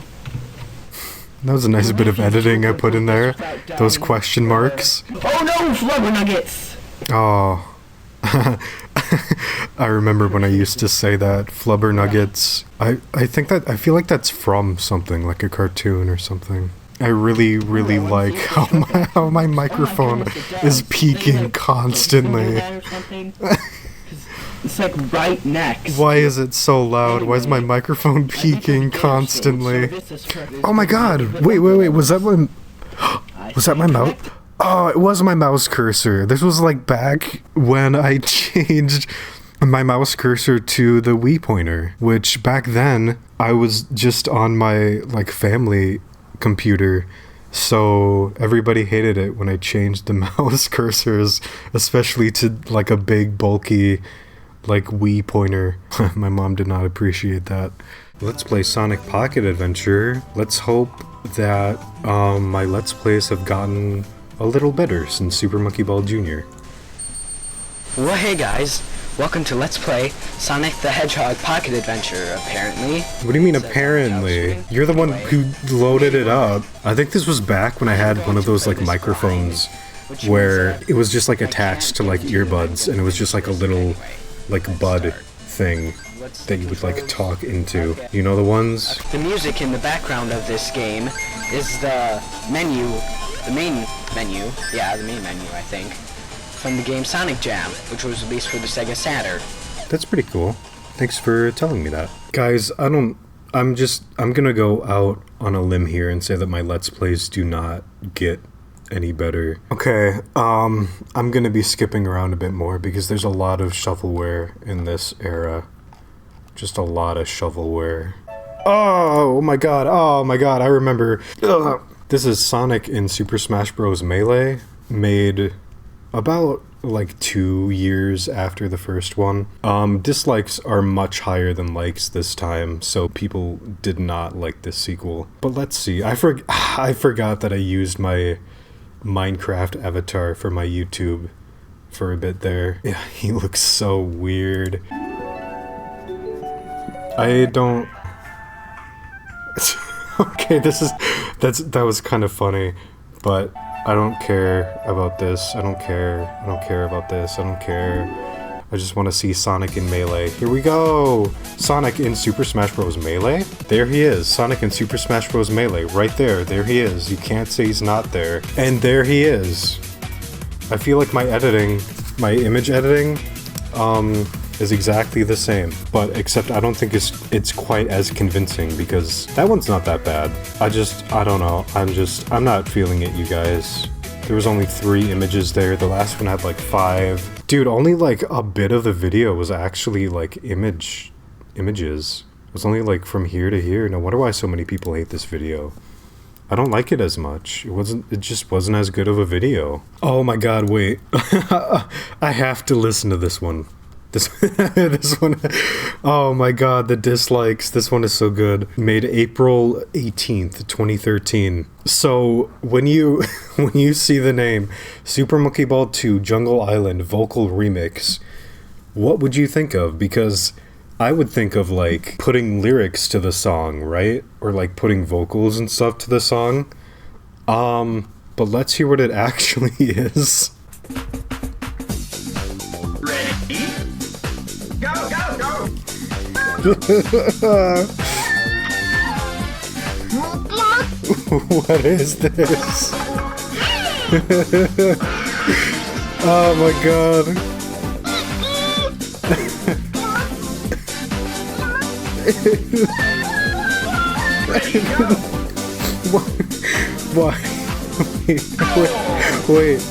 S1: That was a nice bit of editing I put in there. Those question marks.
S3: Oh no, flubber nuggets!
S1: Oh. I remember when I used to say that. Flubber nuggets. I feel like that's from something, like a cartoon or something. I really like how my microphone is peaking constantly.
S3: It's like right next.
S1: Why is it so loud? Why is my microphone peaking constantly? Oh my god! Wait, was that my... Was that my mouse? Oh, it was my mouse cursor. This was like back when I changed my mouse cursor to the Wii pointer, which back then I was just on my like family computer, so everybody hated it when I changed the mouse cursors, especially to like a big bulky like Wii pointer. My mom did not appreciate that. Let's Play Sonic Pocket Adventure. Let's hope that my Let's Plays have gotten a little better since Super Monkey Ball Jr.
S5: Well, hey guys, welcome to Let's Play Sonic the Hedgehog Pocket Adventure, apparently.
S1: What do you mean apparently? You're the one who loaded it up. I think this was back when I had one of those like microphones where it was just like attached to like earbuds, and it was just like a little like bud thing that you would like talk into. You know the ones?
S5: The music in the background of this game is the menu, the main menu, I think, from the game Sonic Jam, which was released for the Sega Saturn.
S1: That's pretty cool. Thanks for telling me that. Guys, I'm gonna go out on a limb here and say that my Let's Plays do not get any better. Okay, I'm gonna be skipping around a bit more because there's a lot of shovelware in this era. Just a lot of shovelware. Oh my god, I remember. Ugh. This is Sonic in Super Smash Bros. Melee, made about like 2 years after the first one. Dislikes are much higher than likes this time, so people did not like this sequel. But let's see, I forgot that I used my Minecraft avatar for my YouTube for a bit there. Yeah, he looks so weird. I don't... Okay, that was kind of funny, but I don't care about this. I don't care about this. I don't care. I just want to see Sonic in Melee. Here we go! Sonic in Super Smash Bros. Melee? There he is. Sonic in Super Smash Bros. Melee. Right there. There he is. You can't say he's not there. And there he is. I feel like my image editing, is exactly the same, but except I don't think it's quite as convincing because that one's not that bad. I don't know. I'm not feeling it, you guys. There was only 3 images there. The last one had like 5. Dude, only like a bit of the video was actually like images. It was only like from here to here. No wonder why so many people hate this video. I don't like it as much. It just wasn't as good of a video. Oh my god, wait. I have to listen to this one. This one, oh my god, the dislikes. This one is so good. Made April 18th, 2013. So when you see the name Super Monkey Ball 2 Jungle Island Vocal Remix, what would you think of? Because I would think of like putting lyrics to the song, right? Or like putting vocals and stuff to the song. But let's hear what it actually is. What is this? Oh my god. Why? Wait.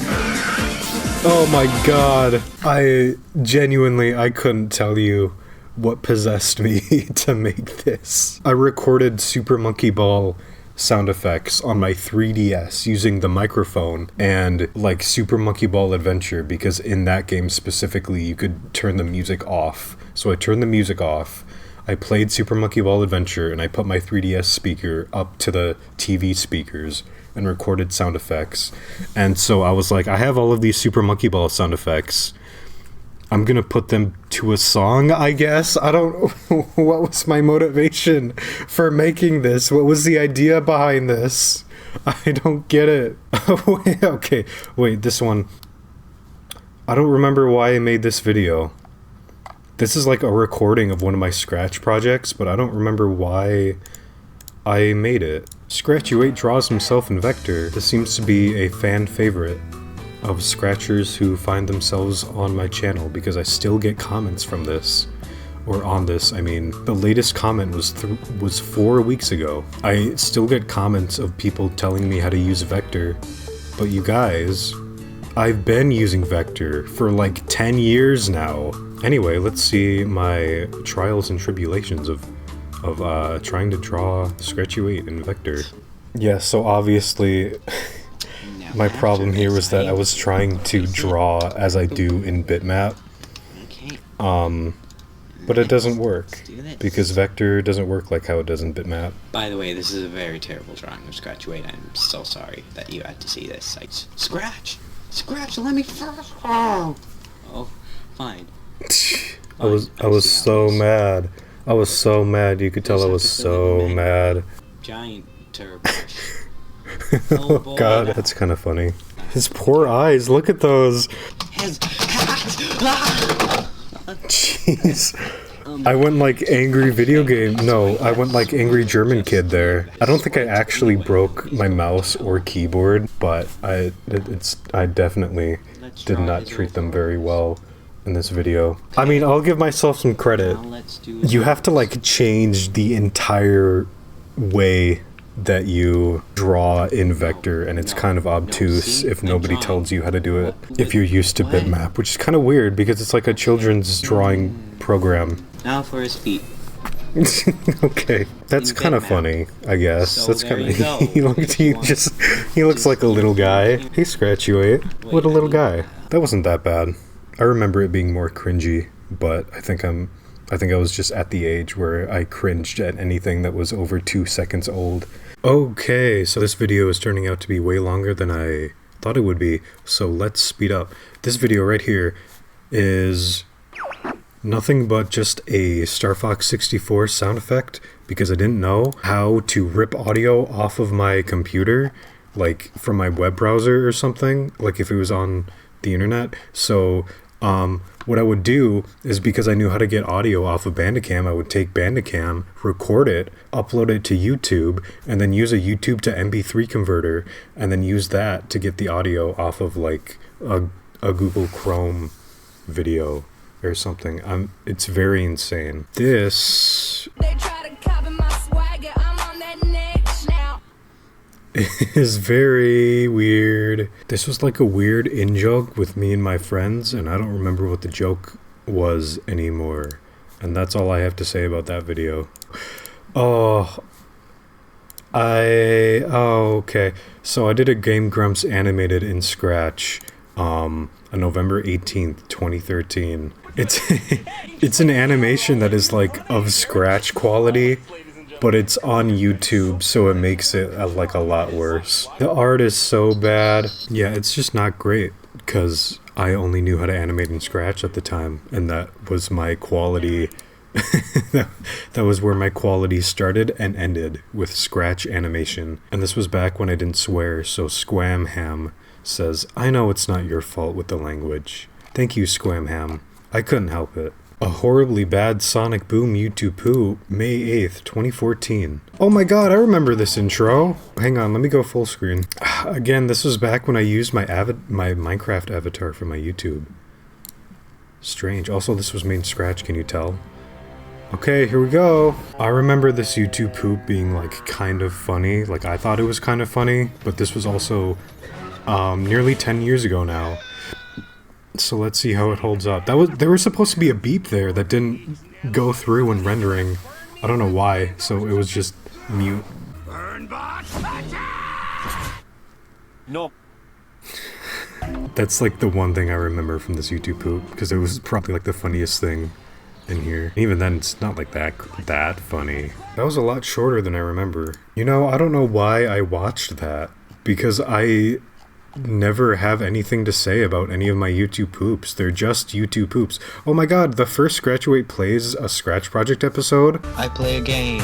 S1: Oh my god. I couldn't tell you what possessed me to make this. I recorded Super Monkey Ball sound effects on my 3DS using the microphone and like Super Monkey Ball Adventure, because in that game specifically you could turn the music off. So I turned the music off, I played Super Monkey Ball Adventure, and I put my 3DS speaker up to the TV speakers and recorded sound effects. And so I was like, I have all of these Super Monkey Ball sound effects. I'm gonna put them to a song, I guess. I don't... What was my motivation for making this? What was the idea behind this? I don't get it. Wait, this one. I don't remember why I made this video. This is like a recording of one of my Scratch projects, but I don't remember why I made it. Scratch8 draws himself in Vector. This seems to be a fan favorite of Scratchers who find themselves on my channel, because I still get comments from this. Or on this, I mean. The latest comment was 4 weeks ago. I still get comments of people telling me how to use Vector. But you guys, I've been using Vector for like 10 years now. Anyway, let's see my trials and tribulations of trying to draw Scratch8 in Vector. Yeah, so obviously... My problem here was that I was trying to draw as I do in bitmap, but it doesn't work, because Vector doesn't work like how it does in bitmap.
S6: By the way, this is a very terrible drawing of Scratch8. I'm so sorry that you had to see this. Scratch, let me first. Oh, fine.
S1: I was so mad. I was so mad. You could tell I was so mad.
S6: Giant turbo.
S1: Oh god, that's kind of funny. His poor eyes, look at those. Jeez. I went like angry video game. No, I went like angry German kid there. I don't think I actually broke my mouse or keyboard, but I definitely did not treat them very well in this video. I mean, I'll give myself some credit. You have to like change the entire way that you draw in Vector, and it's kind of obtuse if nobody tells you how to do it if you're used to bitmap, which is kind of weird because it's like a children's drawing program.
S6: Now for his feet.
S1: Okay, that's kind of funny, I guess.
S6: So
S1: that's kind of
S6: he
S1: he looks like a little guy. Hey, Scratch8, what a little guy. That wasn't that bad. I remember it being more cringy, but I think I was just at the age where I cringed at anything that was over 2 seconds old. Okay, so this video is turning out to be way longer than I thought it would be, so let's speed up. This video right here is nothing but just a Star Fox 64 sound effect, because I didn't know how to rip audio off of my computer, like from my web browser or something, like if it was on the internet. So what I would do is, because I knew how to get audio off of Bandicam, I would take Bandicam, record it, upload it to YouTube, and then use a YouTube to MP3 converter, and then use that to get the audio off of like a Google Chrome video or something. It's very insane. This
S7: They try to copy my swagger, I'm on that next now.
S1: is very weird. This was like a weird in-joke with me and my friends, and I don't remember what the joke was anymore. And that's all I have to say about that video. Okay. So I did a Game Grumps Animated in Scratch on November 18th, 2013. It's an animation that is like of Scratch quality, but it's on YouTube, so it makes it like a lot worse. The art is so bad. Yeah, it's just not great, because I only knew how to animate in Scratch at the time, and that was my quality. that was where my quality started and ended, with Scratch animation. And this was back when I didn't swear, so Squamham says, "I know it's not your fault with the language." Thank you, Squamham. I couldn't help it. A horribly bad Sonic Boom YouTube poo, May 8th, 2014. Oh my god, I remember this intro. Hang on, let me go full screen. Again, this was back when I used my Minecraft avatar for my YouTube. Strange. Also, this was made in Scratch, can you tell? Okay, here we go. I remember this YouTube poop being like kind of funny. Like, I thought it was kind of funny, but this was also nearly 10 years ago now. So let's see how it holds up. There was supposed to be a beep there that didn't go through when rendering. I don't know why, so it was just mute.
S8: No.
S1: That's like the one thing I remember from this YouTube poop, because it was probably like the funniest thing in here. Even then, it's not like that funny. That was a lot shorter than I remember. You know, I don't know why I watched that, because I never have anything to say about any of my YouTube poops. They're just YouTube poops. Oh my god, the first Scratchaway Plays a Scratch Project episode?
S6: I play a game.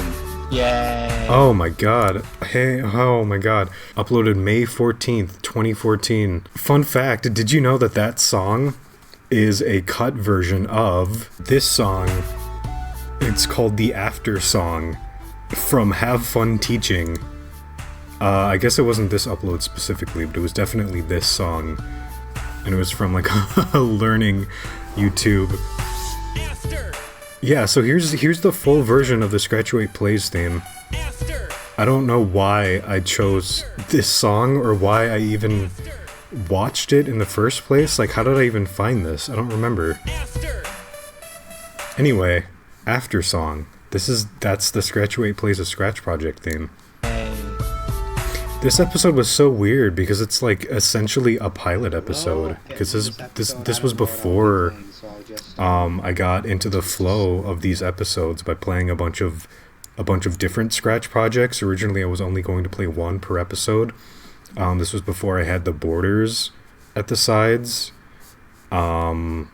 S6: Yay!
S1: Oh my god. Hey, oh my god. Uploaded May 14th, 2014. Fun fact, did you know that that song is a cut version of this song? It's called the After Song from Have Fun Teaching. I guess it wasn't this upload specifically, but it was definitely this song. And it was from like a learning YouTube. Yeah, so here's the full version of the Scratchaway Plays theme. I don't know why I chose this song or why I even watched it in the first place. Like, how did I even find this? I don't remember. Anyway, After Song. That's the Scratchaway Plays a Scratch Project theme. This episode was so weird because it's like essentially a pilot episode, because this was before I got into the flow of these episodes by playing a bunch of different Scratch projects. Originally I was only going to play one per episode. This was before I had the borders at the sides. Yeah,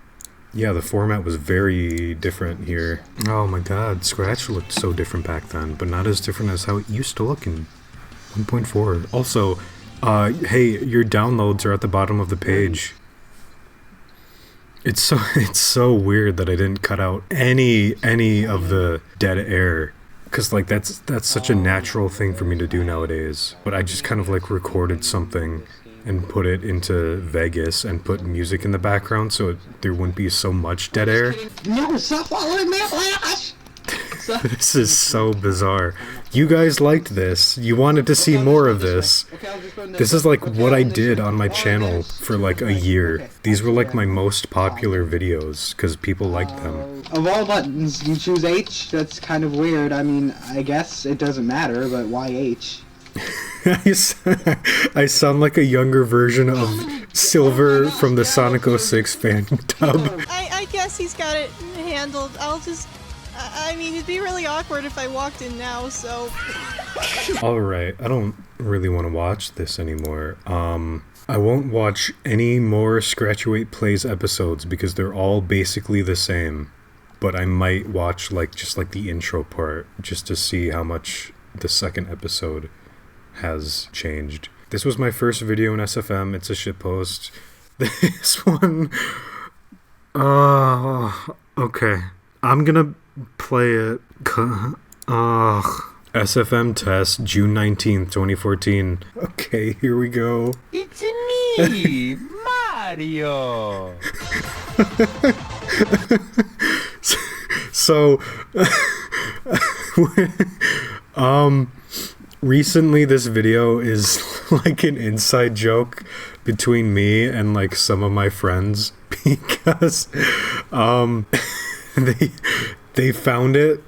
S1: the format was very different here. Oh my god, Scratch looked so different back then, but not as different as how it used to look in 1.4. Also, hey, your downloads are at the bottom of the page. It's so weird that I didn't cut out any of the dead air, because like that's such a natural thing for me to do nowadays. But I just kind of like recorded something and put it into Vegas and put music in the background so there wouldn't be so much dead air.
S6: No, stop following me, Flash!
S1: This is so bizarre. You guys liked this. You wanted to see more of this. This is like what I did on my channel for like a year. These were like my most popular videos because people liked them.
S5: Of all buttons, you choose H? That's kind of weird. I mean, I guess it doesn't matter, but why H?
S1: I sound like a younger version of Silver from the Sonic 06 fan tub.
S9: I guess he's got it handled. I mean, it'd be really awkward if I walked in now, so...
S1: Alright, I don't really want to watch this anymore. I won't watch any more Scratch-Await Plays episodes because they're all basically the same. But I might watch, just the intro part, just to see how much the second episode has changed. This was my first video in SFM, it's a shitpost. This one... okay. I'm gonna play it. SFM Test, June 19th, 2014. Okay, here we go.
S8: It's me, Mario.
S1: So, recently this video is like an inside joke between me and like some of my friends because, they found it.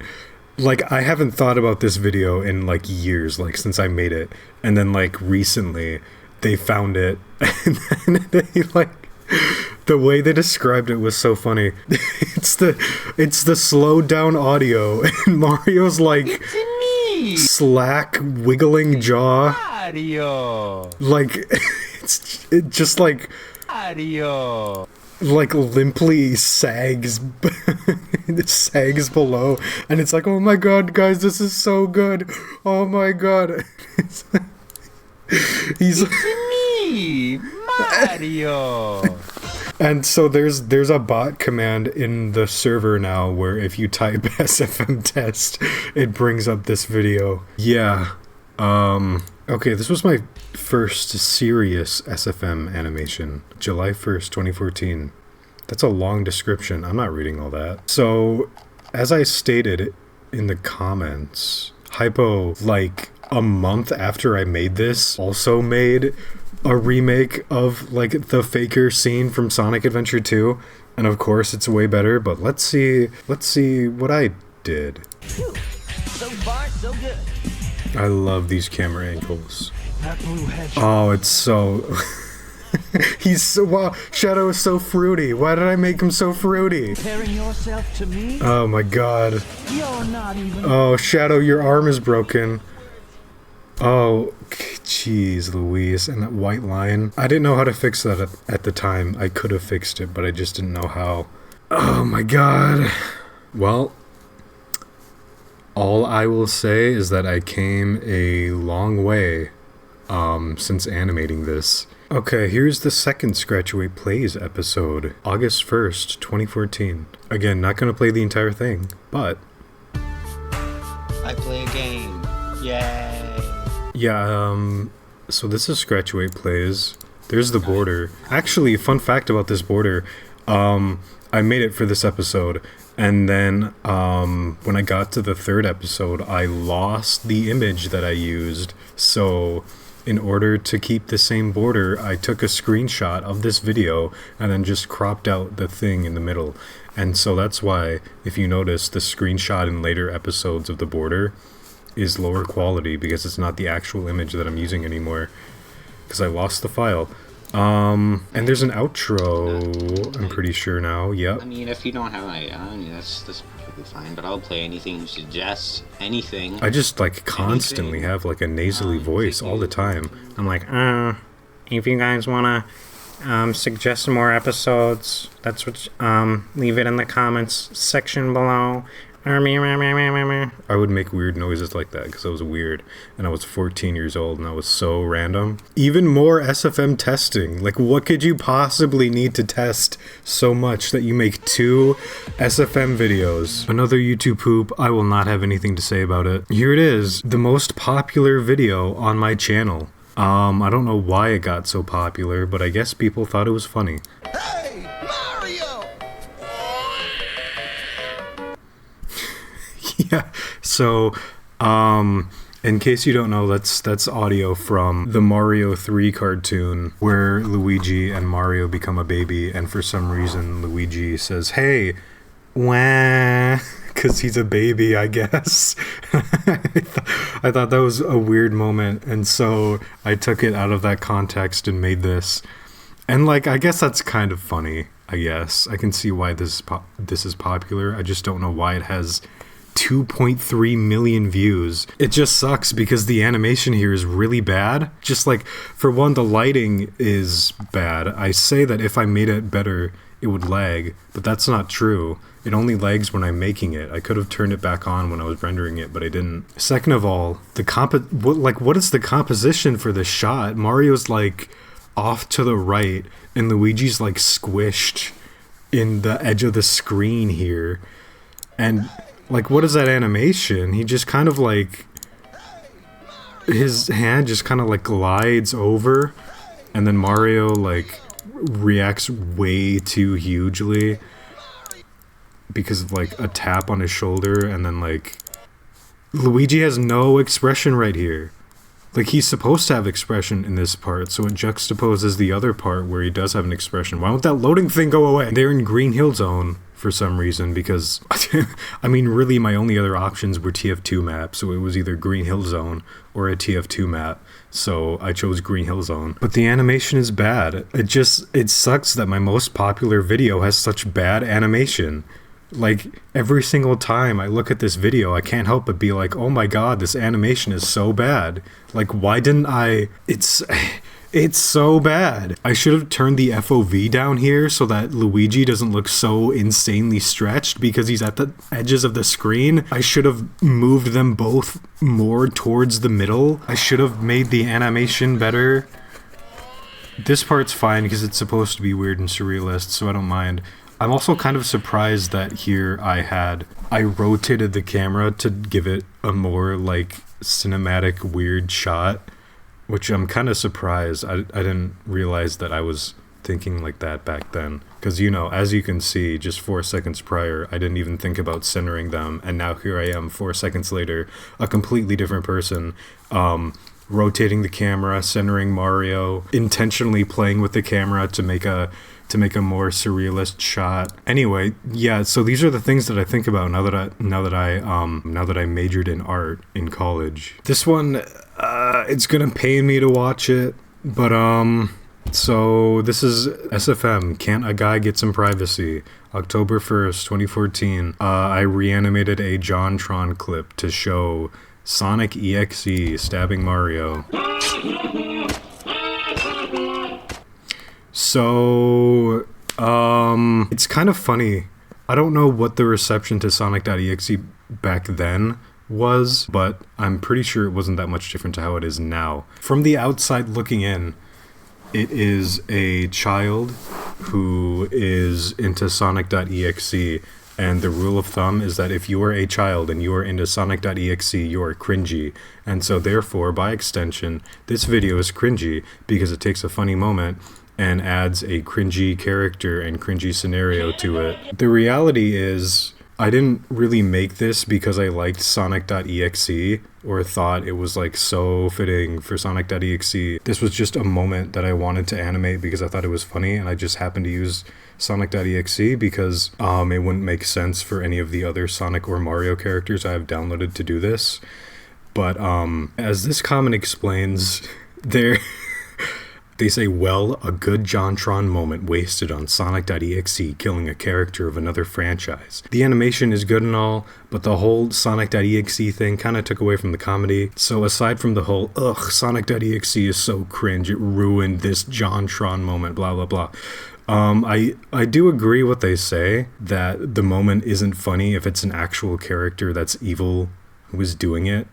S1: Like, I haven't thought about this video in like years, like since I made it, and then like recently they found it, and then they like, the way they described it was so funny. It's the slowed down audio, and Mario's like slack wiggling jaw.
S8: Mario.
S1: Like it just like
S8: Mario.
S1: Like limply sags sags below, and it's like, oh my god, guys, this is so good, oh my god. He's
S8: me, Mario.
S1: And so there's a bot command in the server now where if you type SFM Test, it brings up this video. Yeah. Okay, this was my first serious SFM animation. July 1st, 2014. That's a long description. I'm not reading all that. So, as I stated in the comments, Hypo, like a month after I made this, also made a remake of like the Faker scene from Sonic Adventure 2. And of course it's way better, but let's see what I did.
S8: Phew. So far, so good.
S1: I love these camera angles. Oh, it's so... He's so... Wow, Shadow is so fruity. Why did I make him so fruity?
S8: Comparing yourself to me?
S1: Oh my god.
S8: You're not even...
S1: Oh, Shadow, your arm is broken. Oh, jeez, Louise. And that white line. I didn't know how to fix that at the time. I could have fixed it, but I just didn't know how. Oh my god. Well... all I will say is that I came a long way since animating this. Okay, here's the second Scratch-Away Plays episode, August 1st, 2014. Again, not gonna play the entire thing, but...
S6: I play a game. Yay!
S1: Yeah, so this is Scratch-Away Plays. There's the border. Actually, fun fact about this border, I made it for this episode. And then, when I got to the third episode, I lost the image that I used. So, in order to keep the same border, I took a screenshot of this video and then just cropped out the thing in the middle. And so that's why, if you notice, the screenshot in later episodes of the border is lower quality because it's not the actual image that I'm using anymore. Because I lost the file. And there's an outro, I'm pretty sure now, yep.
S6: I mean, if you don't have an idea, that's perfectly fine, but I'll play anything you suggest, anything.
S1: I just, like, constantly have, like, a nasally voice all the time. I'm like, if you guys wanna, suggest more episodes, that's what, leave it in the comments section below. I would make weird noises like that because I was weird and I was 14 years old and I was so random. Even more SFM testing. Like, what could you possibly need to test so much that you make 2 SFM videos? Another YouTube poop. I will not have anything to say about it. Here it is, the most popular video on my channel. I don't know why it got so popular, but I guess people thought it was funny.
S4: Hey, Mario!
S1: Yeah, so, in case you don't know, that's audio from the Mario 3 cartoon where Luigi and Mario become a baby, and for some reason Luigi says, hey, wah, because he's a baby, I guess. I thought that was a weird moment, and so I took it out of that context and made this. And like, I guess that's kind of funny. I guess I can see why this is popular. I just don't know why it has 2.3 million views. It just sucks because the animation here is really bad. Just like, for one, the lighting is bad. I say that if I made it better, it would lag, but that's not true. It only lags when I'm making it. I could have turned it back on when I was rendering it, but I didn't. Second of all, what is the composition for this shot? Mario's like off to the right, and Luigi's like squished in the edge of the screen here. And like, what is that animation? He just kind of like, his hand just kind of like glides over, and then Mario like reacts way too hugely because of like a tap on his shoulder, and then like Luigi has no expression right here. Like, he's supposed to have expression in this part, so it juxtaposes the other part where he does have an expression. Why won't that loading thing go away? They're in Green Hill Zone for some reason, because I mean, really my only other options were TF2 maps, so it was either Green Hill Zone or a TF2 map, so I chose Green Hill Zone. But the animation is bad. It sucks that my most popular video has such bad animation. Like, every single time I look at this video, I can't help but be like, oh my god, this animation is so bad. Like, why didn't I... It's so bad. I should have turned the FOV down here so that Luigi doesn't look so insanely stretched because he's at the edges of the screen. I should have moved them both more towards the middle. I should have made the animation better. This part's fine because it's supposed to be weird and surrealist, so I don't mind. I'm also kind of surprised that here I rotated the camera to give it a more like cinematic weird shot, which I'm kind of surprised. I didn't realize that I was thinking like that back then, because, you know, as you can see, just 4 seconds prior I didn't even think about centering them, and now here I am 4 seconds later, a completely different person, rotating the camera, centering Mario, intentionally playing with the camera to make a more surrealist shot. Anyway, yeah, so these are the things that I think about now that I majored in art in college. This one, it's gonna pain me to watch it, but so this is SFM, Can't a Guy Get Some Privacy? October 1st, 2014. I reanimated a JonTron clip to show Sonic EXE stabbing Mario. So, it's kind of funny. I don't know what the reception to Sonic.exe back then was, but I'm pretty sure it wasn't that much different to how it is now. From the outside looking in, it is a child who is into Sonic.exe, and the rule of thumb is that if you are a child and you are into Sonic.exe, you are cringy. And so therefore, by extension, this video is cringy because it takes a funny moment and adds a cringy character and cringy scenario to it. The reality is, I didn't really make this because I liked Sonic.exe or thought it was like so fitting for Sonic.exe. This was just a moment that I wanted to animate because I thought it was funny, and I just happened to use Sonic.exe because it wouldn't make sense for any of the other Sonic or Mario characters I have downloaded to do this. But as this comment explains, they say, well, a good JonTron moment wasted on Sonic.exe killing a character of another franchise. The animation is good and all, but the whole Sonic.exe thing kind of took away from the comedy. So aside from the whole, ugh, Sonic.exe is so cringe, it ruined this JonTron moment, blah, blah, blah. I do agree what they say, that the moment isn't funny if it's an actual character that's evil who is doing it.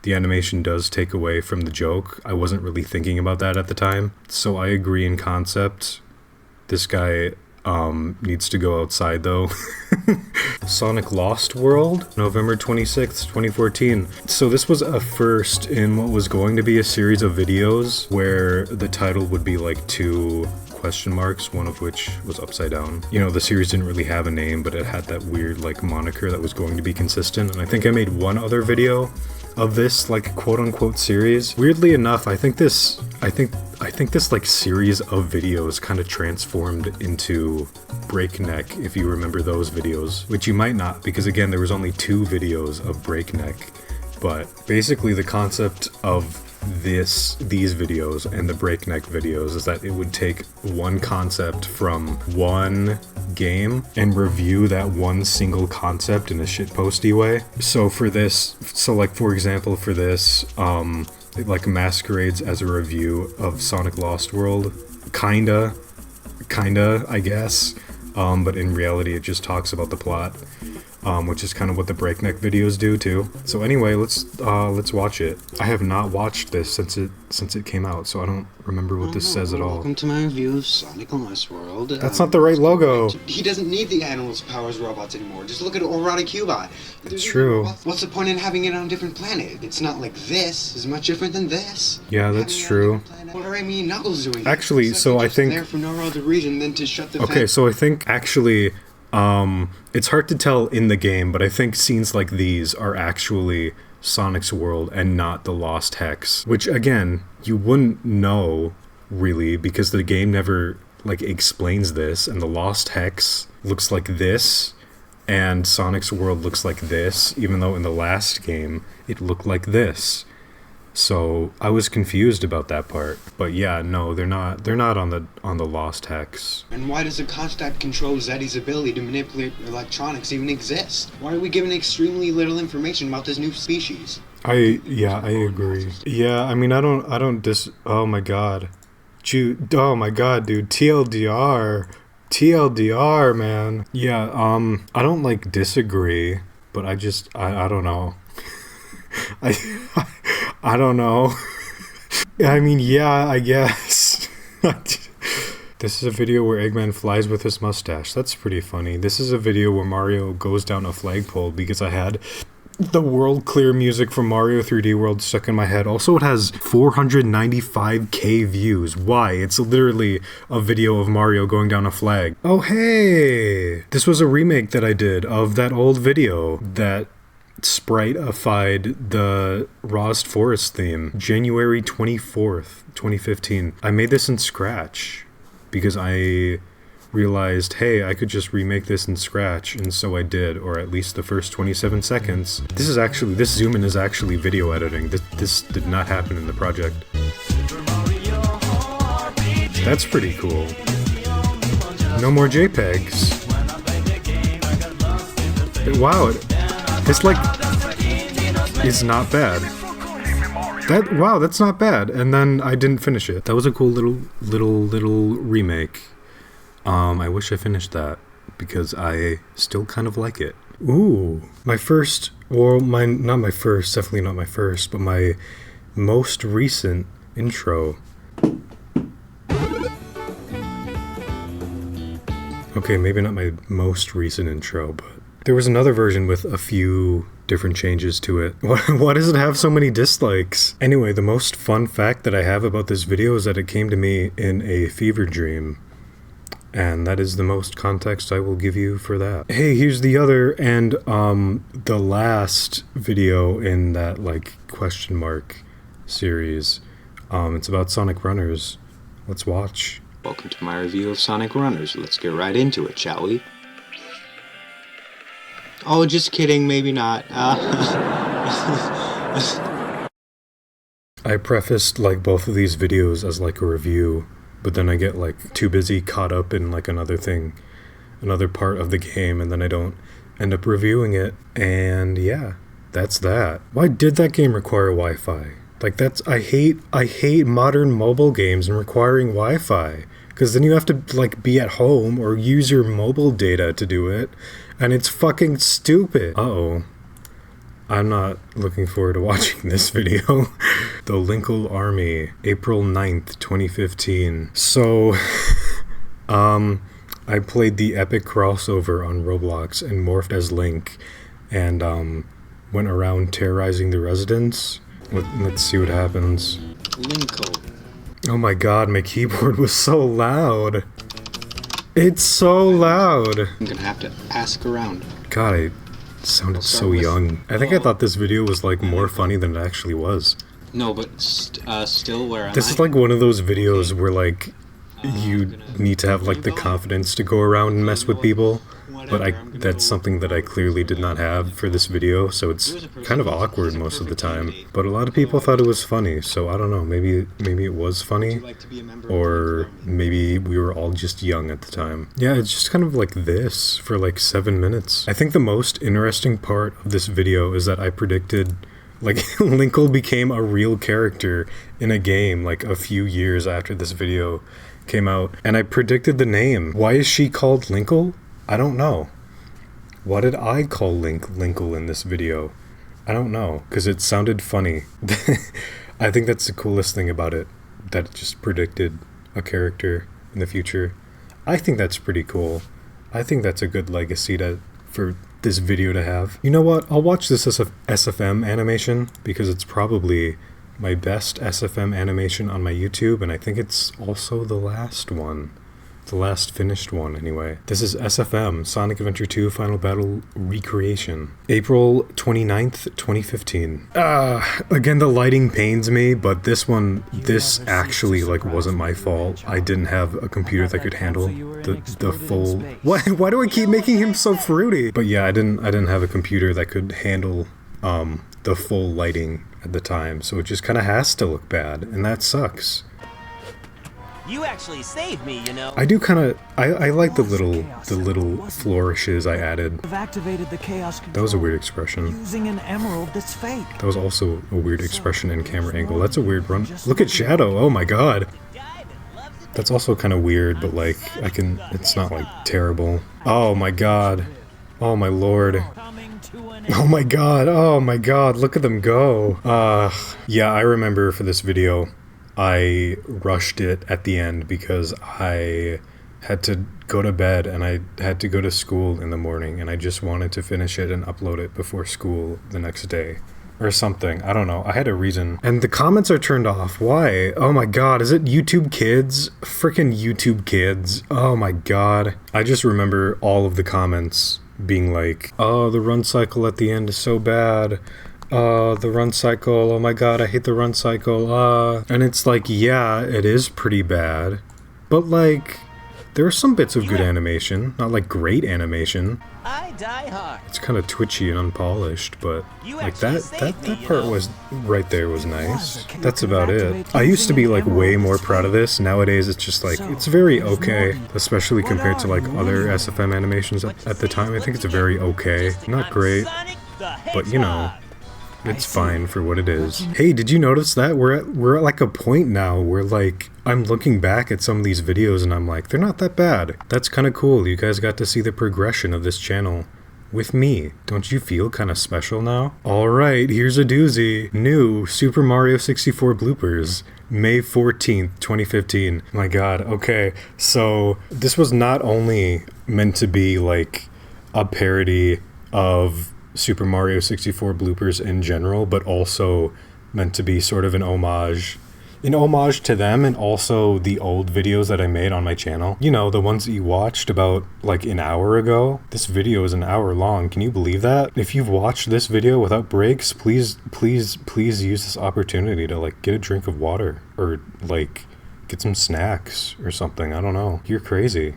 S1: The animation does take away from the joke. I wasn't really thinking about that at the time. So I agree in concept. This guy needs to go outside though. Sonic Lost World, November 26th, 2014. So this was a first in what was going to be a series of videos where the title would be like 2 question marks, one of which was upside down. You know, the series didn't really have a name, but it had that weird like moniker that was going to be consistent. And I think I made one other video of this like quote-unquote series. Weirdly enough, I think this like series of videos kind of transformed into Breakneck, if you remember those videos, which you might not, because again there was only 2 videos of Breakneck. But basically the concept of these videos and the Breakneck videos is that it would take one concept from one game and review that one single concept in a shitposty way. So for this, like for example for this, it like masquerades as a review of Sonic Lost World, kinda, I guess, but in reality it just talks about the plot. Which is kind of what the Breakneck videos do too. So anyway, let's watch it. I have not watched this since it came out, so I don't remember what this says at all.
S6: Welcome to my review of Sonic Lost World.
S1: That's not the right logo.
S6: He doesn't need the animals, powers, robots anymore. Just look at Orada Cubi.
S1: It's true.
S6: What's the point in having it on a different planet? It's not like this. It's much different than this.
S1: Yeah, that's true.
S6: What are Amy and Knuckles doing?
S1: Actually, so I think
S6: there for no other reason than to shut the.
S1: Okay, so I think actually. It's hard to tell in the game, but I think scenes like these are actually Sonic's world and not the Lost Hex. Which, again, you wouldn't know, really, because the game never, like, explains this, and the Lost Hex looks like this, and Sonic's world looks like this, even though in the last game, it looked like this. So I was confused about that part, but yeah, no, they're not on the Lost Hex.
S6: And why does the constant control Zeddy's ability to manipulate electronics even exist? Why are we given extremely little information about this new species?
S1: I agree. Yeah, I mean, oh my god, dude, TLDR, man. Yeah, I don't like disagree, but I don't know. I don't know. I mean, yeah, I guess. This is a video where Eggman flies with his mustache. That's pretty funny. This is a video where Mario goes down a flagpole because I had the world clear music from Mario 3D World stuck in my head. Also, it has 495k views. Why? It's literally a video of Mario going down a flag. Oh, hey! This was a remake that I did of that old video that Sprite-ified the Rawest Forest theme, January 24th, 2015. I made this in Scratch because I realized, hey, I could just remake this in Scratch, and so I did, or at least the first 27 seconds. This zoom in is actually video editing. This did not happen in the project. That's pretty cool. No more JPEGs. Wow, it's like, it's not bad. Wow, that's not bad. And then I didn't finish it. That was a cool little remake. I wish I finished that because I still kind of like it. Ooh, not my first, definitely not my first, but my most recent intro. Okay, maybe not my most recent intro, but there was another version with a few different changes to it. Why does it have so many dislikes? Anyway, the most fun fact that I have about this video is that it came to me in a fever dream. And that is the most context I will give you for that. Hey, here's the other and the last video in that like question mark series. It's about Sonic Runners. Let's watch.
S6: Welcome to my review of Sonic Runners. Let's get right into it, shall we? Oh, just kidding, maybe not.
S1: I prefaced like both of these videos as like a review, but then I get like too busy caught up in like another part of the game, and then I don't end up reviewing it. And yeah, that's that. Why did that game require Wi-Fi? Like I hate modern mobile games and requiring Wi-Fi, because then you have to like be at home or use your mobile data to do it, and it's fucking stupid. Uh-oh. I'm not looking forward to watching this video. The Linkle Army, April 9th, 2015. So, I played the epic crossover on Roblox and morphed as Link, and went around terrorizing the residents. Let's see what happens.
S6: Linkle.
S1: Oh my god, my keyboard was so loud. It's so loud.
S6: I'm gonna have to ask around.
S1: God, I sounded so young. I think I thought this video was like more funny than it actually was.
S6: No, but still, where am I?
S1: This is like one of those videos where like you need to have like the confidence to go around and mess with people. but that's something that I clearly did not have for this video, so it's kind of awkward most of the time. But a lot of people thought it was funny, so I don't know, maybe it was funny, or maybe we were all just young at the time. Yeah, it's just kind of like this for like 7 minutes. I think the most interesting part of this video is that I predicted like Linkle became a real character in a game like a few years after this video came out, and I predicted the name. Why is she called Linkle? I don't know. Why did I call Linkle in this video? I don't know, because it sounded funny. I think that's the coolest thing about it, that it just predicted a character in the future. I think that's pretty cool. I think that's a good legacy for this video to have. You know what? I'll watch this as a SFM animation because it's probably my best SFM animation on my YouTube, and I think it's also the last one. The last finished one, anyway. This is SFM, Sonic Adventure 2 Final Battle Recreation. April 29th, 2015. Again, the lighting pains me, but this actually, like, wasn't my fault. I didn't have a computer that could handle the full... Why do I keep making him so fruity? But yeah, I didn't have a computer that could handle, the full lighting at the time, so it just kind of has to look bad, and that sucks.
S8: You actually saved me, you know.
S1: I do kind of... I like the little flourishes I added.
S8: I've activated the chaos control.
S1: That was a weird expression.
S8: Using an emerald that's fake.
S1: That was also a weird expression in camera angle. That's a weird run. Look at Shadow. Oh my god. That's also kind of weird, but like it's not like terrible. Oh my god. Oh my lord. Oh my god. Oh my god. Look at them go. Yeah, I remember for this video I rushed it at the end because I had to go to bed and I had to go to school in the morning, and I just wanted to finish it and upload it before school the next day or something. I don't know. I had a reason. And the comments are turned off. Why? Oh my god, is it YouTube Kids? Frickin' YouTube Kids. Oh my god. I just remember all of the comments being like, oh, the run cycle at the end is so bad. The run cycle, oh my god, I hate the run cycle, and it's like, yeah, it is pretty bad, but like, there are some bits of good animation, not like great animation.
S8: I die hard.
S1: It's kind of twitchy and unpolished, but like that part was, right there was nice. That's about it. I used to be like way more proud of this. Nowadays it's just like, it's very okay, especially compared to like other SFM animations at the time. I think it's very okay. Not great, but you know, it's fine for what it is. Hey, did you notice that? We're at like a point now where like, I'm looking back at some of these videos and I'm like, they're not that bad. That's kind of cool. You guys got to see the progression of this channel with me. Don't you feel kind of special now? Alright, here's a doozy. New Super Mario 64 bloopers. May 14th, 2015. My god, okay. So, this was not only meant to be like a parody of Super Mario 64 bloopers in general, but also meant to be sort of an homage to them and also the old videos that I made on my channel. You know, the ones that you watched about like an hour ago. This video is an hour long. Can you believe that? If you've watched this video without breaks, please use this opportunity to like get a drink of water or like get some snacks or something. I don't know. You're crazy.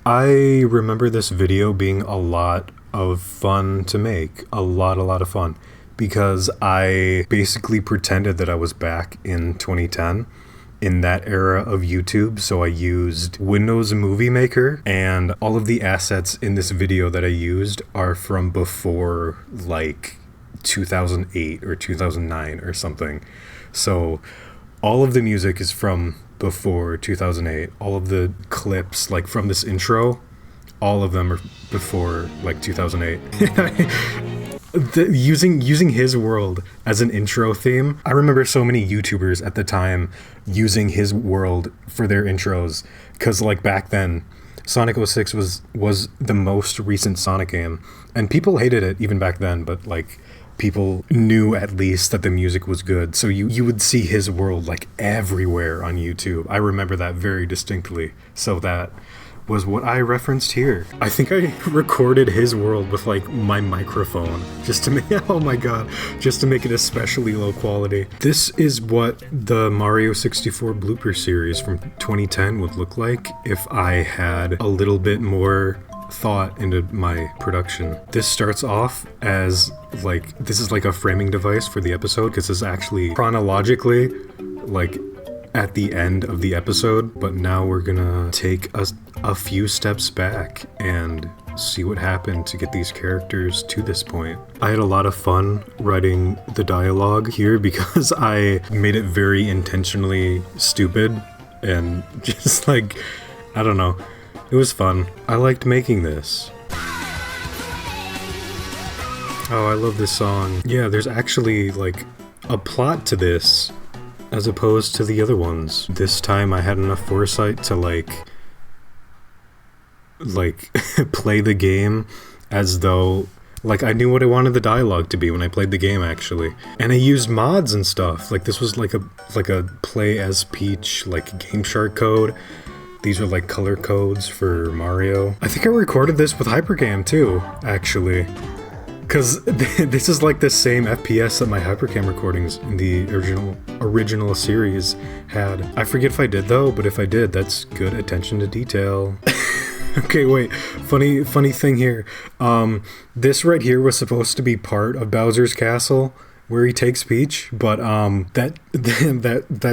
S1: I remember this video being a lot of fun to make, a lot of fun, because I basically pretended that I was back in 2010 in that era of YouTube. So I used Windows Movie Maker, and all of the assets in this video that I used are from before like 2008 or 2009 or something. So all of the music is from before 2008. All of the clips like from this intro, all of them are before like 2008. Using his world as an intro theme. I remember so many YouTubers at the time using his world for their intros, because like back then Sonic 06 was the most recent Sonic game, and people hated it even back then, but like people knew at least that the music was good, so you would see his world like everywhere on YouTube. I remember that very distinctly. So that was what I referenced here. I think I recorded his world with like my microphone just to make, oh my god, just to make it especially low quality. This is what the Mario 64 blooper series from 2010 would look like if I had a little bit more thought into my production. This starts off as like, this is like a framing device for the episode because this is actually chronologically like at the end of the episode, but now we're gonna take a few steps back and see what happened to get these characters to this point. I had a lot of fun writing the dialogue here because I made it very intentionally stupid and just like, I don't know, it was fun. I liked making this. Oh, I love this song. Yeah, there's actually like a plot to this as opposed to the other ones. This time I had enough foresight to like play the game as though like I knew what I wanted the dialogue to be when I played the game actually. And I used mods and stuff. Like this was like a play as Peach like Game Shark code. These are like color codes for Mario. I think I recorded this with Hypercam too, actually. Because this is like the same FPS that my Hypercam recordings in the original series had. I forget if I did though, but if I did, that's good attention to detail. Okay, wait, funny thing here. This right here was supposed to be part of Bowser's Castle, where he takes Peach, but I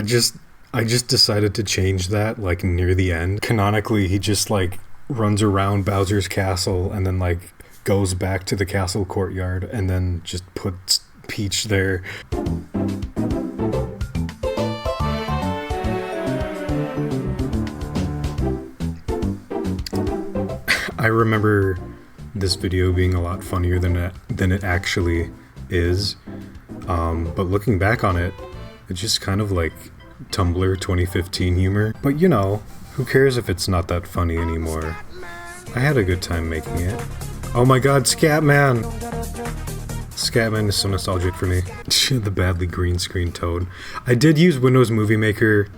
S1: just decided to change that like near the end. Canonically, he just like runs around Bowser's Castle and then like goes back to the castle courtyard and then just puts Peach there. I remember this video being a lot funnier than it actually is, but looking back on it, it's just kind of like Tumblr 2015 humor. But you know, who cares if it's not that funny anymore? I had a good time making it. Oh my god, Scatman! Scatman is so nostalgic for me. The badly green screen Toad. I did use Windows Movie Maker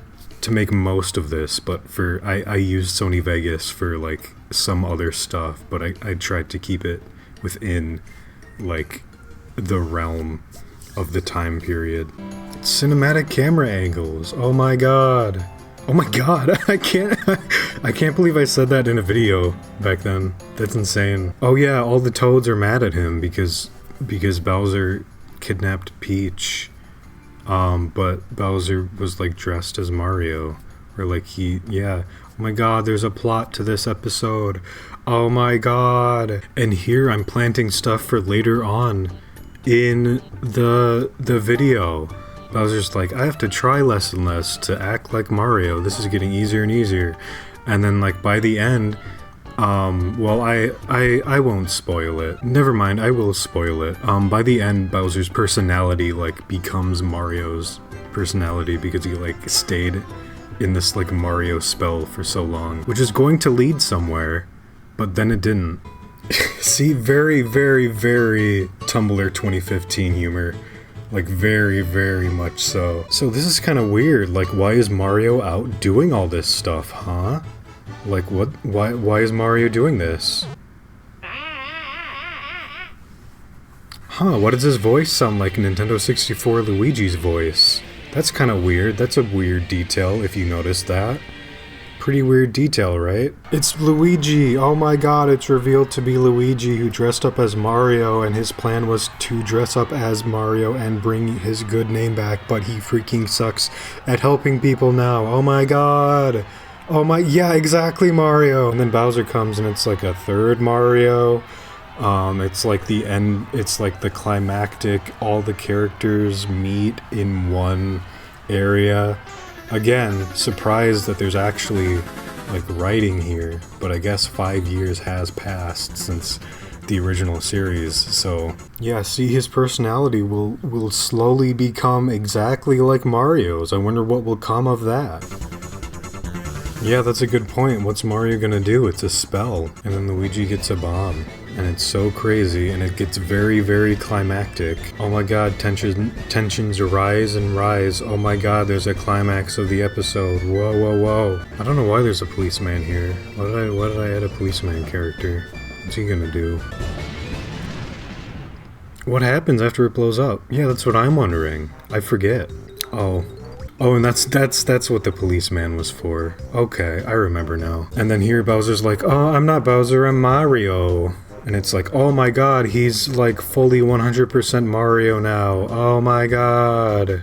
S1: to make most of this, but I used Sony Vegas for like some other stuff, but I tried to keep it within like the realm of the time period. Cinematic camera angles. Oh my god. Oh my god, I can't believe I said that in a video back then. That's insane. Oh yeah, all the Toads are mad at him because Bowser kidnapped Peach. But Bowser was like dressed as Mario. Or like oh my god, there's a plot to this episode. Oh my god. And here I'm planting stuff for later on in the video. Bowser's like, I have to try less and less to act like Mario. This is getting easier and easier. And then like by the end, well I won't spoil it. Never mind, I will spoil it. By the end, Bowser's personality like becomes Mario's personality because he like stayed in this like Mario spell for so long, which is going to lead somewhere, but then it didn't. See, very, very, very Tumblr 2015 humor. Like very, very much so. So this is kind of weird. Like, why is Mario out doing all this stuff, huh? Like, what? Why is Mario doing this? Huh, why does his voice sound like Nintendo 64 Luigi's voice? That's kind of weird. That's a weird detail, if you notice that. Pretty weird detail, right? It's Luigi! Oh my god, it's revealed to be Luigi who dressed up as Mario, and his plan was to dress up as Mario and bring his good name back, but he freaking sucks at helping people now. Oh my god! Oh my, yeah, exactly, Mario! And then Bowser comes and it's like a third Mario. It's like the end, it's like the climactic, all the characters meet in one area. Again, surprised that there's actually like writing here, but I guess 5 years has passed since the original series, so yeah, see, his personality will slowly become exactly like Mario's. I wonder what will come of that. Yeah, that's a good point. What's Mario gonna do? It's a spell, and then Luigi gets a bomb. And it's so crazy, and it gets very, very climactic. Oh my god, tensions rise and rise. Oh my god, there's a climax of the episode. Whoa, whoa, whoa. I don't know why there's a policeman here. Why did I add a policeman character? What's he gonna do? What happens after it blows up? Yeah, that's what I'm wondering. I forget. Oh, and that's what the policeman was for. Okay, I remember now. And then here Bowser's like, oh, I'm not Bowser, I'm Mario. And it's like, oh my god, he's like fully 100% Mario now. Oh my god.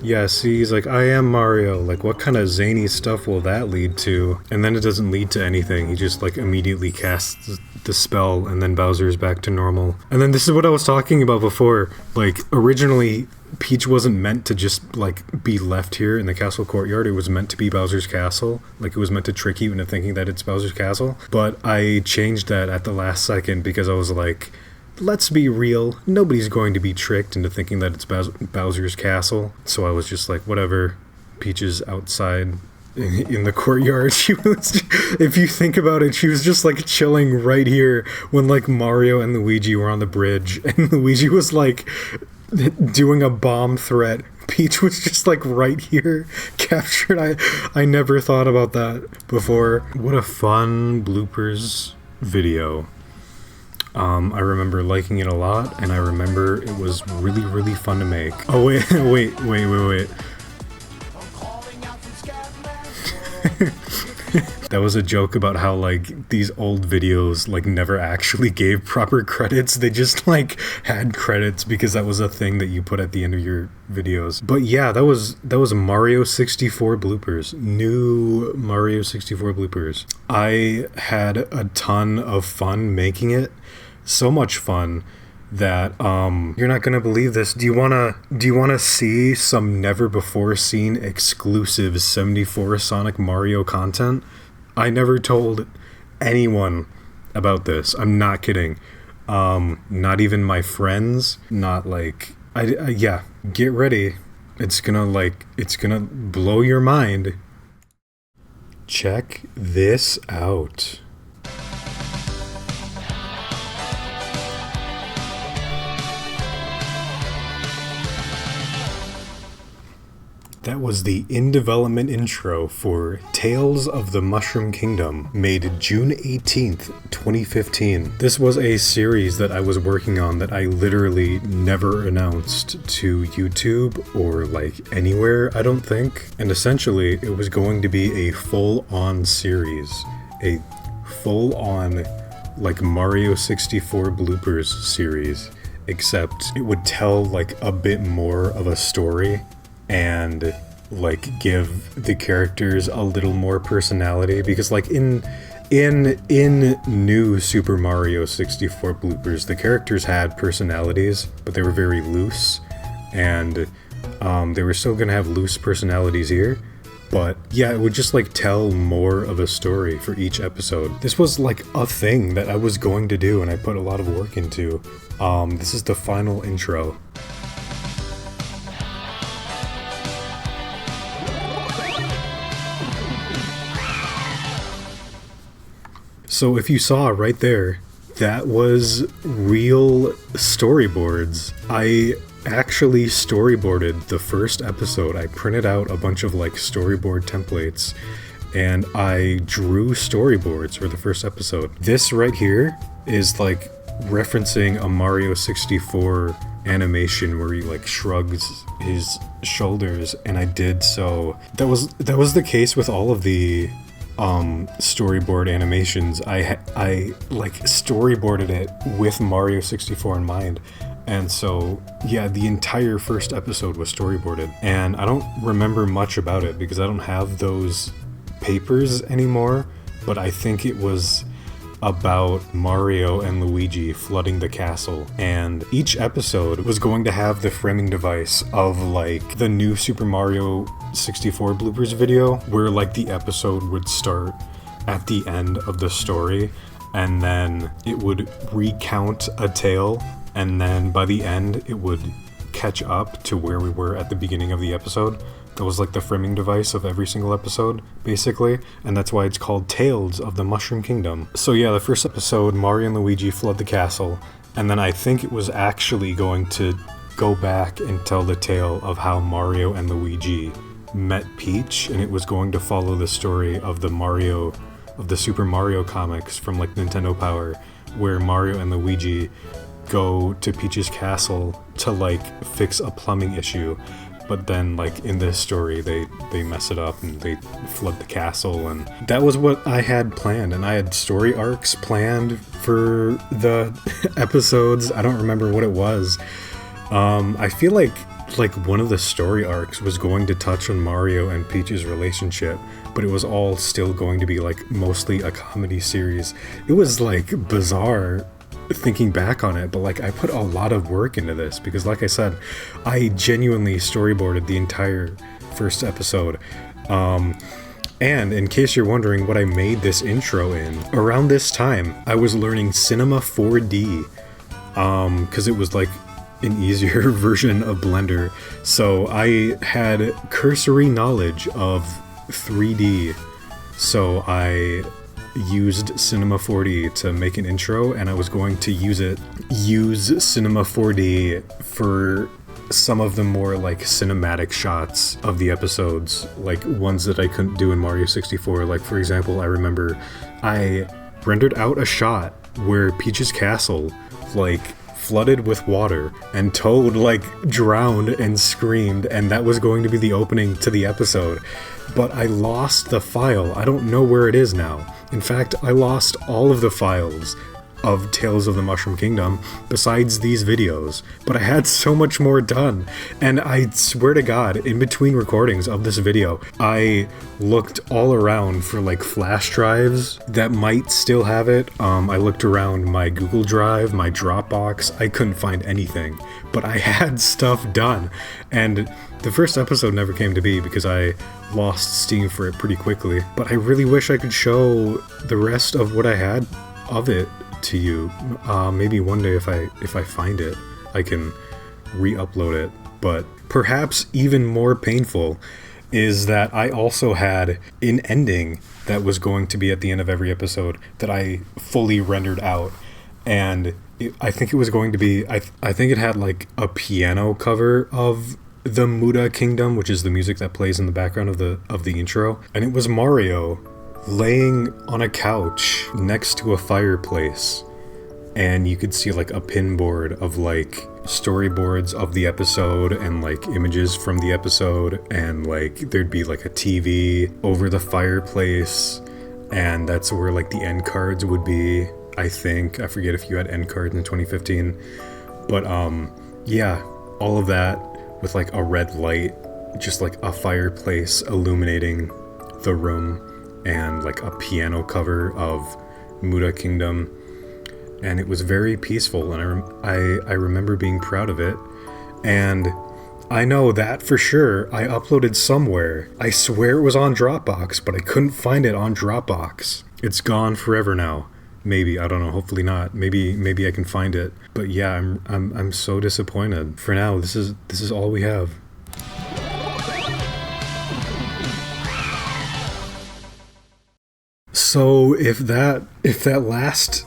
S1: Yeah, see, he's like, I am Mario. Like, what kind of zany stuff will that lead to? And then it doesn't lead to anything. He just like immediately casts the spell, and then Bowser's back to normal. And then this is what I was talking about before. Like, originally, Peach wasn't meant to just, like, be left here in the castle courtyard. It was meant to be Bowser's castle. Like, it was meant to trick you into thinking that it's Bowser's castle. But I changed that at the last second because I was like, let's be real. Nobody's going to be tricked into thinking that it's Bowser's castle. So I was just like, whatever. Peach is outside in the courtyard. She was, if you think about it, she was just like chilling right here when like Mario and Luigi were on the bridge, and Luigi was like doing a bomb threat. Peach was just like right here, captured. I never thought about that before. What a fun bloopers video. I remember liking it a lot, and I remember it was really, really fun to make. Oh wait. That was a joke about how, like, these old videos, like, never actually gave proper credits. They just, like, had credits because that was a thing that you put at the end of your videos. But yeah, that was Mario 64 bloopers. New Mario 64 bloopers. I had a ton of fun making it. So much fun that you're not gonna believe this. Do you wanna see some never before seen exclusive 74 Sonic Mario content? I never told anyone about this. I'm not kidding. Not even my friends. Not like yeah. Get ready. It's gonna blow your mind. Check this out. That was the in-development intro for Tales of the Mushroom Kingdom, made June 18th, 2015. This was a series that I was working on that I literally never announced to YouTube or like anywhere, I don't think. And essentially, it was going to be a full-on series. A full-on, like, Mario 64 bloopers series. Except it would tell, like, a bit more of a story and like give the characters a little more personality, because like in new Super Mario 64 bloopers, the characters had personalities, but they were very loose, and they were still gonna have loose personalities here, but yeah, it would just like tell more of a story for each episode. This was like a thing that I was going to do, and I put a lot of work into. This is the final intro. So if you saw right there, that was real storyboards. I actually storyboarded the first episode. I printed out a bunch of like storyboard templates, and I drew storyboards for the first episode. This right here is like referencing a Mario 64 animation where he like shrugs his shoulders, and I did so. That was the case with all of the storyboard animations. I like storyboarded it with Mario 64 in mind, and so yeah, the entire first episode was storyboarded, and I don't remember much about it because I don't have those papers anymore, but I think it was about Mario and Luigi flooding the castle, and each episode was going to have the framing device of like the new Super Mario 64 bloopers video, where like the episode would start at the end of the story, and then it would recount a tale, and then by the end it would catch up to where we were at the beginning of the episode. That was like the framing device of every single episode, basically, and that's why it's called Tales of the Mushroom Kingdom. So yeah, the first episode, Mario and Luigi flood the castle, and then I think it was actually going to go back and tell the tale of how Mario and Luigi met Peach, and it was going to follow the story of the Super Mario comics from like Nintendo Power, where Mario and Luigi go to Peach's castle to like fix a plumbing issue, but then like in this story they mess it up and they flood the castle, and that was what I had planned, and I had story arcs planned for the episodes. I don't remember what it was. I feel like one of the story arcs was going to touch on Mario and Peach's relationship, but it was all still going to be like mostly a comedy series. It was like bizarre thinking back on it, but like I put a lot of work into this because, like I said, I genuinely storyboarded the entire first episode. And in case you're wondering what I made this intro in, around this time I was learning Cinema 4D, because it was like an easier version of Blender, so I had cursory knowledge of 3D, so I used Cinema 4D to make an intro, and I was going to use Cinema 4D for some of the more like cinematic shots of the episodes, like ones that I couldn't do in Mario 64. Like, for example, I remember I rendered out a shot where Peach's castle like flooded with water and Toad like drowned and screamed, and that was going to be the opening to the episode, but I lost the file. I don't know where it is now. In fact, I lost all of the files of Tales of the Mushroom Kingdom besides these videos, but I had so much more done, and I swear to God, in between recordings of this video, I looked all around for like flash drives that might still have it. I looked around my Google Drive, my Dropbox. I couldn't find anything, but I had stuff done, and the first episode never came to be because I lost steam for it pretty quickly, but I really wish I could show the rest of what I had of it to you. Maybe one day if I find it, I can re-upload it. But perhaps even more painful is that I also had an ending that was going to be at the end of every episode that I fully rendered out, and I think it was going to be, I think it had like a piano cover of the Muda Kingdom, which is the music that plays in the background of the intro, and it was Mario laying on a couch next to a fireplace, and you could see like a pinboard of like storyboards of the episode and like images from the episode, and like there'd be like a TV over the fireplace, and that's where like the end cards would be. I forget if you had end cards in 2015, but yeah, all of that with like a red light, just like a fireplace illuminating the room, and like a piano cover of Muda Kingdom, and it was very peaceful, and I remember being proud of it, and I know that for sure I uploaded somewhere. I swear it was on Dropbox, but I couldn't find it on Dropbox. It's gone forever now. Maybe, I don't know, hopefully not. Maybe I can find it. But yeah, I'm so disappointed. For now, this is all we have. So if that last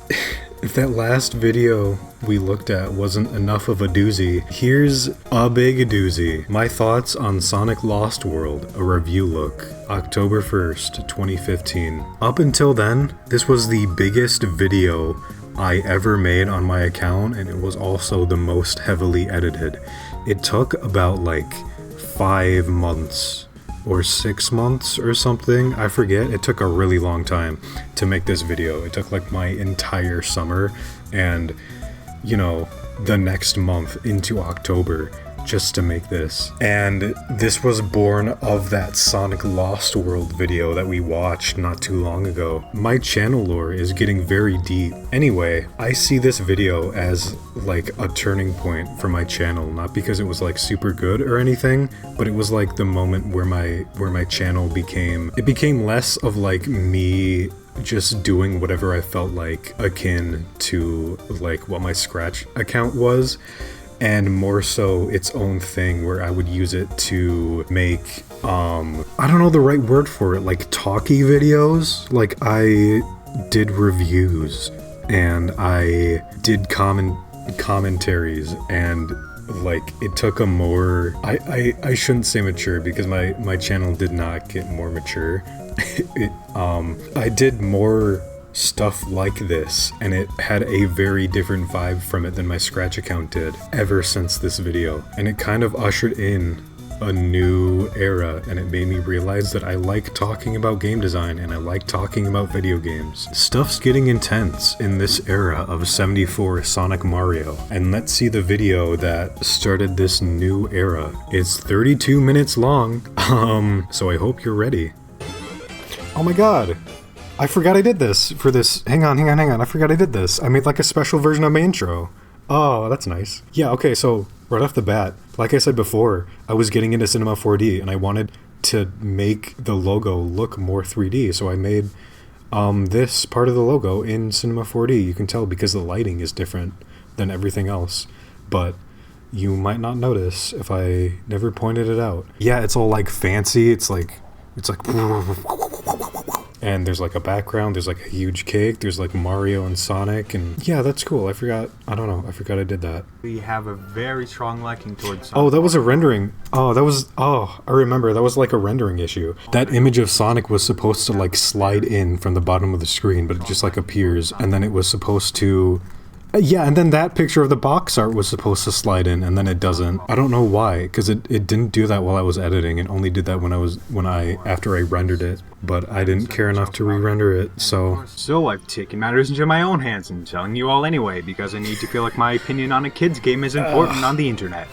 S1: video we looked at wasn't enough of a doozy, here's a big doozy. My thoughts on Sonic Lost World, a review look, October 1st, 2015. Up until then, this was the biggest video I ever made on my account, and it was also the most heavily edited. It took about like 5 months or 6 months or something, I forget. It took a really long time to make this video. It took like my entire summer and, you know, the next month into October just to make this. And this was born of that Sonic Lost World video that we watched not too long ago. My channel lore is getting very deep. Anyway, I see this video as like a turning point for my channel, not because it was like super good or anything, but it was like the moment where my channel became less of like me just doing whatever I felt like, akin to like what my Scratch account was, and more so its own thing where I would use it to make, I don't know the right word for it, like talkie videos. Like I did reviews and I did commentaries, and like it took a more, I shouldn't say mature because my channel did not get more mature. I did more stuff like this, and it had a very different vibe from it than my Scratch account did ever since this video, and it kind of ushered in a new era, and it made me realize that I like talking about game design and I like talking about video games. Stuff's getting intense in this era of 74 Sonic Mario, and let's see the video that started this new era. It's 32 minutes long, so I hope you're ready. Oh my god! I forgot I did this for this. Hang on. I forgot I did this. I made like a special version of my intro. Oh, that's nice. Yeah, okay, so right off the bat, like I said before, I was getting into Cinema 4D and I wanted to make the logo look more 3D, so I made this part of the logo in Cinema 4D. You can tell because the lighting is different than everything else, but you might not notice if I never pointed it out. Yeah, it's all like fancy, it's like and there's like a background, there's like a huge cake, there's like Mario and Sonic, and yeah, that's cool. I forgot I did that.
S10: We have a very strong liking towards Sonic.
S1: Oh, that was a rendering. I remember, that was like a rendering issue. That image of Sonic was supposed to like slide in from the bottom of the screen, but it just like appears, and then it was supposed to... Yeah, and then that picture of the box art was supposed to slide in, and then it doesn't. I don't know why, because it didn't do that while I was editing. It only did that after I rendered it, but I didn't care enough to re-render it, so...
S10: So I've taken matters into my own hands and telling you all anyway, because I need to feel like my opinion on a kid's game is important on the internet.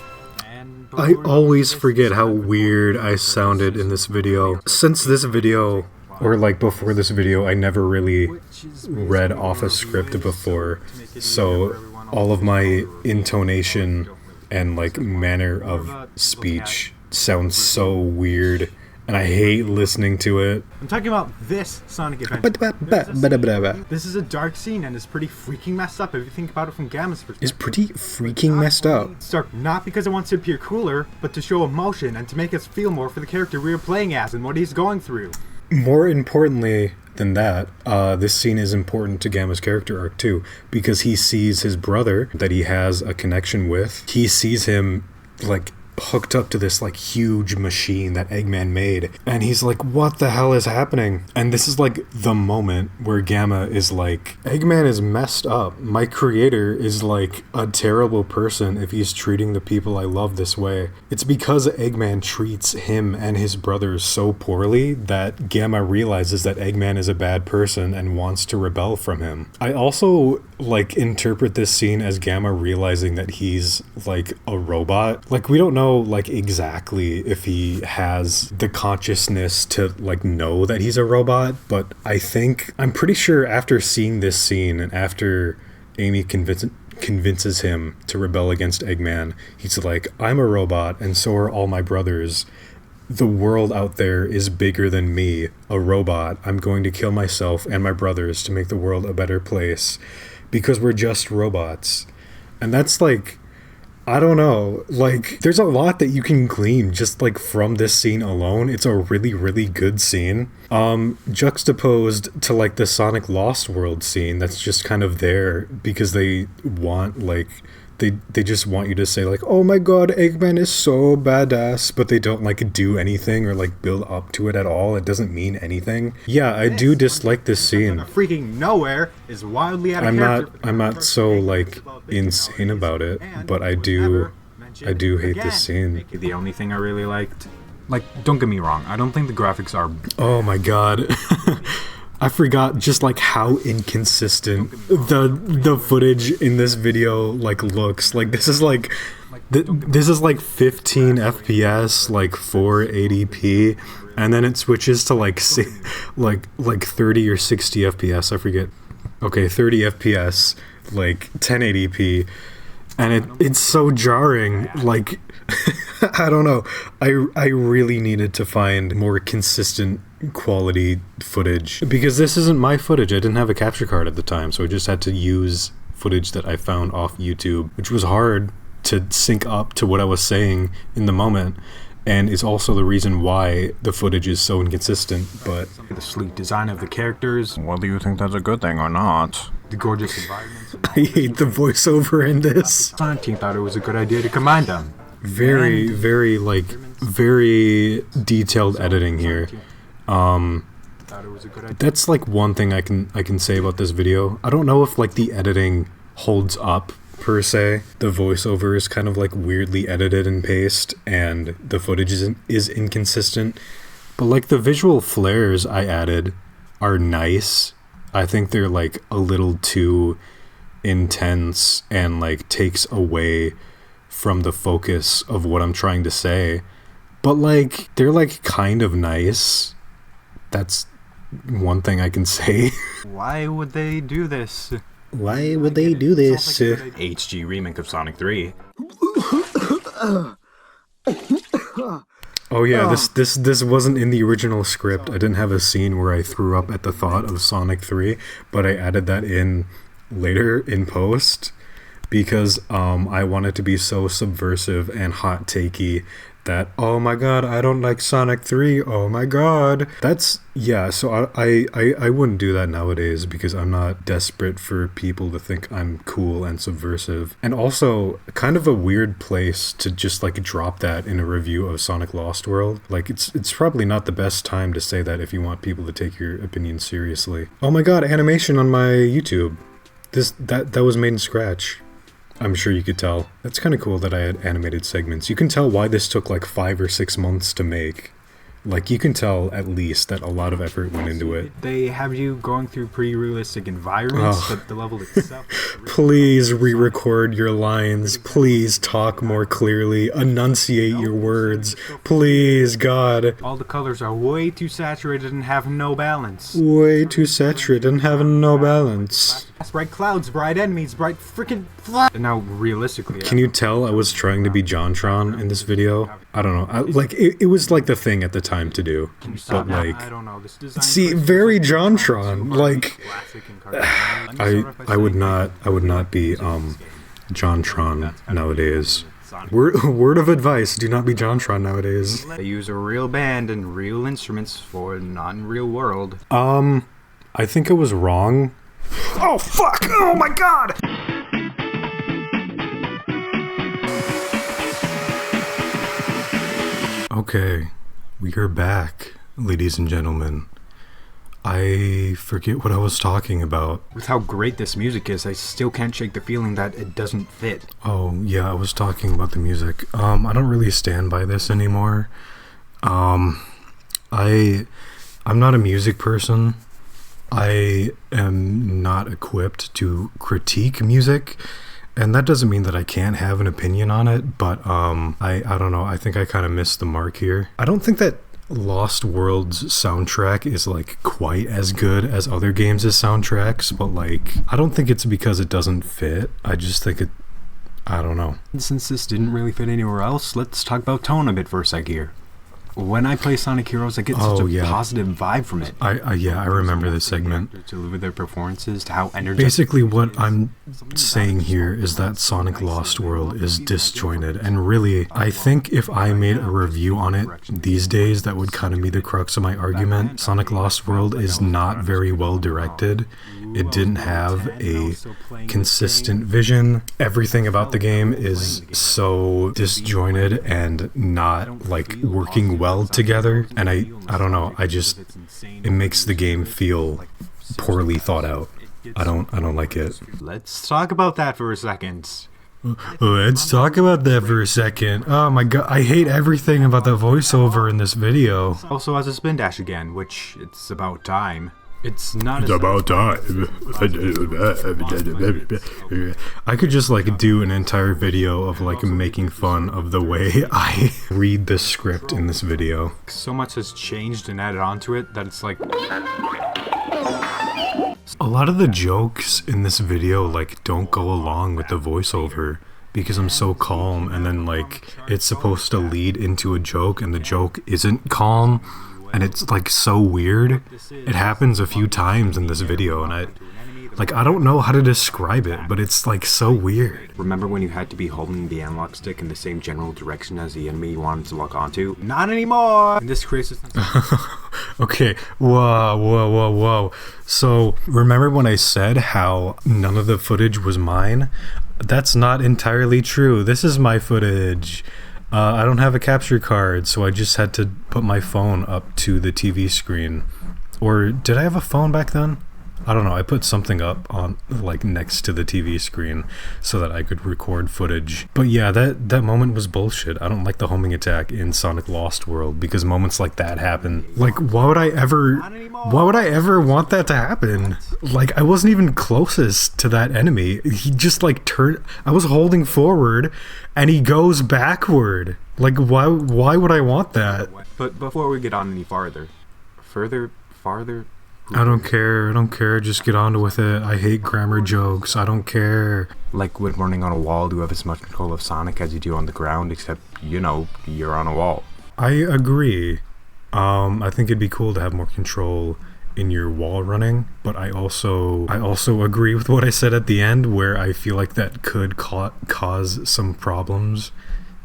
S1: I always forget how weird I sounded in this video. Since this video... Or like before this video, I never really read off a script before, so all of my intonation and like manner of speech sounds so weird, and I hate listening to it.
S10: I'm talking about this Sonic adventure. This is a dark scene and it's pretty freaking messed up if you think about it from Gamma's perspective.
S1: It's pretty freaking messed up.
S10: It's dark not because it wants to appear cooler, but to show emotion and to make us feel more for the character we are playing as and what he's going through.
S1: More importantly than that, this scene is important to Gamma's character arc too, because he sees his brother that he has a connection with. He sees him like hooked up to this like huge machine that Eggman made, and he's like, what the hell is happening? And this is like the moment where Gamma is like, Eggman is messed up. My creator is like a terrible person if he's treating the people I love this way. It's because Eggman treats him and his brothers so poorly that Gamma realizes that Eggman is a bad person and wants to rebel from him. I also like interpret this scene as Gamma realizing that he's like a robot. Like, we don't know like exactly if he has the consciousness to like know that he's a robot, but I'm pretty sure after seeing this scene and after Amy convinces him to rebel against Eggman, he's like, I'm a robot and so are all my brothers. The world out there is bigger than me, a robot. I'm going to kill myself and my brothers to make the world a better place because we're just robots. And that's like, I don't know, like, there's a lot that you can glean just like from this scene alone. It's a really, really good scene. Juxtaposed to like the Sonic Lost World scene that's just kind of there because they want like, they just want you to say like, oh my god, Eggman is so badass, but they don't like do anything or like build up to it at all. It doesn't mean anything. Yeah, I do dislike this scene.
S10: Freaking nowhere is wildly out of character.
S1: I'm not so like insane about it, but I do hate this scene.
S10: The only thing I really liked, like, don't get me wrong, I don't think the graphics are...
S1: Oh my god. I forgot just like how inconsistent the footage in this video like looks. Like this is like 15 FPS, like 480p, and then it switches to like 30 or 60 FPS. I forget. Okay, 30 FPS, like 1080p, and it's so jarring. Like I don't know. I really needed to find more consistent quality footage because this isn't my footage. I didn't have a capture card at the time, so I just had to use footage that I found off YouTube, which was hard to sync up to what I was saying in the moment, and is also the reason why the footage is so inconsistent. But
S10: The sleek design of the characters,
S11: Whether you think that's a good thing or not.
S10: the gorgeous environments.
S1: I hate the voiceover in this.
S10: Sonic Team thought it was a good idea to combine them.
S1: Very, very, like, very detailed editing here. That's like one thing I can say about this video. I don't know if like the editing holds up per se. The voiceover is kind of like weirdly edited and paced, and the footage is inconsistent. But like the visual flares I added are nice. I think they're like a little too intense and like takes away from the focus of what I'm trying to say. But like they're like kind of nice. That's one thing I can say.
S10: Why would they do this?
S1: Why would they do this?
S10: HG remake of Sonic 3.
S1: Oh yeah, this wasn't in the original script. I didn't have a scene where I threw up at the thought of Sonic 3, but I added that in later in post because I want it to be so subversive and hot takey that, oh my god, I don't like Sonic 3, oh my god. That's, yeah, so I wouldn't do that nowadays because I'm not desperate for people to think I'm cool and subversive. And also, kind of a weird place to just like drop that in a review of Sonic Lost World. Like, it's probably not the best time to say that if you want people to take your opinion seriously. Oh my god, animation on my YouTube. That was made in Scratch. I'm sure you could tell. That's kind of cool that I had animated segments. You can tell why this took like 5 or 6 months to make. Like, you can tell at least that a lot of effort went into it.
S10: They have you going through pretty realistic environments, but the level itself...
S1: Please re-record your lines. Please talk more clearly. Enunciate your words. Please, God.
S10: All the colors are way too saturated and have no balance.
S1: Way too saturated and have no balance.
S10: Bright clouds, bright enemies, bright freaking fly. And now, realistically...
S1: Can you tell I was trying to be JonTron in this video? I don't know. Like, it was like the thing at the time to do. But like...
S10: I don't know, this design...
S1: See, very JonTron. Like... I would not be, JonTron nowadays. Word of advice, do not be JonTron nowadays.
S10: They use a real band and real instruments for not in real world.
S1: I think I was wrong. Oh, fuck! Oh my god! Okay, we are back, ladies and gentlemen. I forget what I was talking about.
S10: With how great this music is, I still can't shake the feeling that it doesn't fit.
S1: Oh, yeah, I was talking about the music. I don't really stand by this anymore. I'm not a music person. I am not equipped to critique music, and that doesn't mean that I can't have an opinion on it, but I don't know, I think I kind of missed the mark here. I don't think that Lost World's soundtrack is like quite as good as other games' soundtracks, but like, I don't think it's because it doesn't fit. I just think I don't know.
S10: Since this didn't really fit anywhere else, let's talk about tone a bit for a sec here. When I play Sonic Heroes, I get such a positive vibe from it.
S1: I remember this segment.
S10: To deliver their performances, to how energetic...
S1: Basically, what I'm saying here is that Sonic Lost World is disjointed, and really, I think if I made a review on it these days, that would kind of be the crux of my argument. Sonic Lost World is not very well directed. It didn't have a consistent vision. Everything about the game is so disjointed and not like working well together, and I don't know, it makes the game feel poorly thought out. I don't like it.
S10: Let's talk about that for a second.
S1: Let's talk about that for a second. Oh my god, I hate everything about the voiceover in this video.
S10: Also has a spin dash again, which it's about time. It's not
S1: about time. I could just like do an entire video of like making fun of the way I read the script in this video.
S10: So much has changed and added onto it that it's like...
S1: A lot of the jokes in this video like don't go along with the voiceover because I'm so calm, and then like it's supposed to lead into a joke and the joke isn't calm. And it's like so weird. It happens a few times in this video, and Like, I don't know how to describe it, but it's like so weird.
S10: Remember when you had to be holding the analog stick in the same general direction as the enemy you wanted to lock onto? Not anymore! And this creates
S1: Okay, whoa. So, remember when I said how none of the footage was mine? That's not entirely true. This is my footage. I don't have a capture card, so I just had to put my phone up to the TV screen. Or did I have a phone back then? I don't know. I put something up on like next to the TV screen so that I could record footage. But yeah, that moment was bullshit. I don't like the homing attack in Sonic Lost World because moments like that happen. Like, why would I ever want that to happen? Like, I wasn't even closest to that enemy. He just like turned. I was holding forward and he goes backward. Like, why would I want that?
S10: But before we get on any farther.
S1: I don't care, just get on with it. I hate grammar jokes, I don't care.
S10: Like when running on a wall, you have as much control of Sonic as you do on the ground, except, you know, you're on a wall.
S1: I agree. I think it'd be cool to have more control in your wall running, but I also agree with what I said at the end, where I feel like that could cause some problems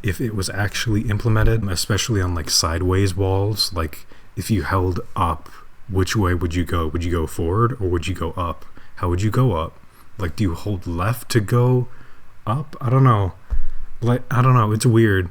S1: if it was actually implemented, especially on like sideways walls. Like if you held up, which way would you go? Would you go forward or would you go up? How would you go up? Like, do you hold left to go up? I don't know. Like, I don't know. It's weird.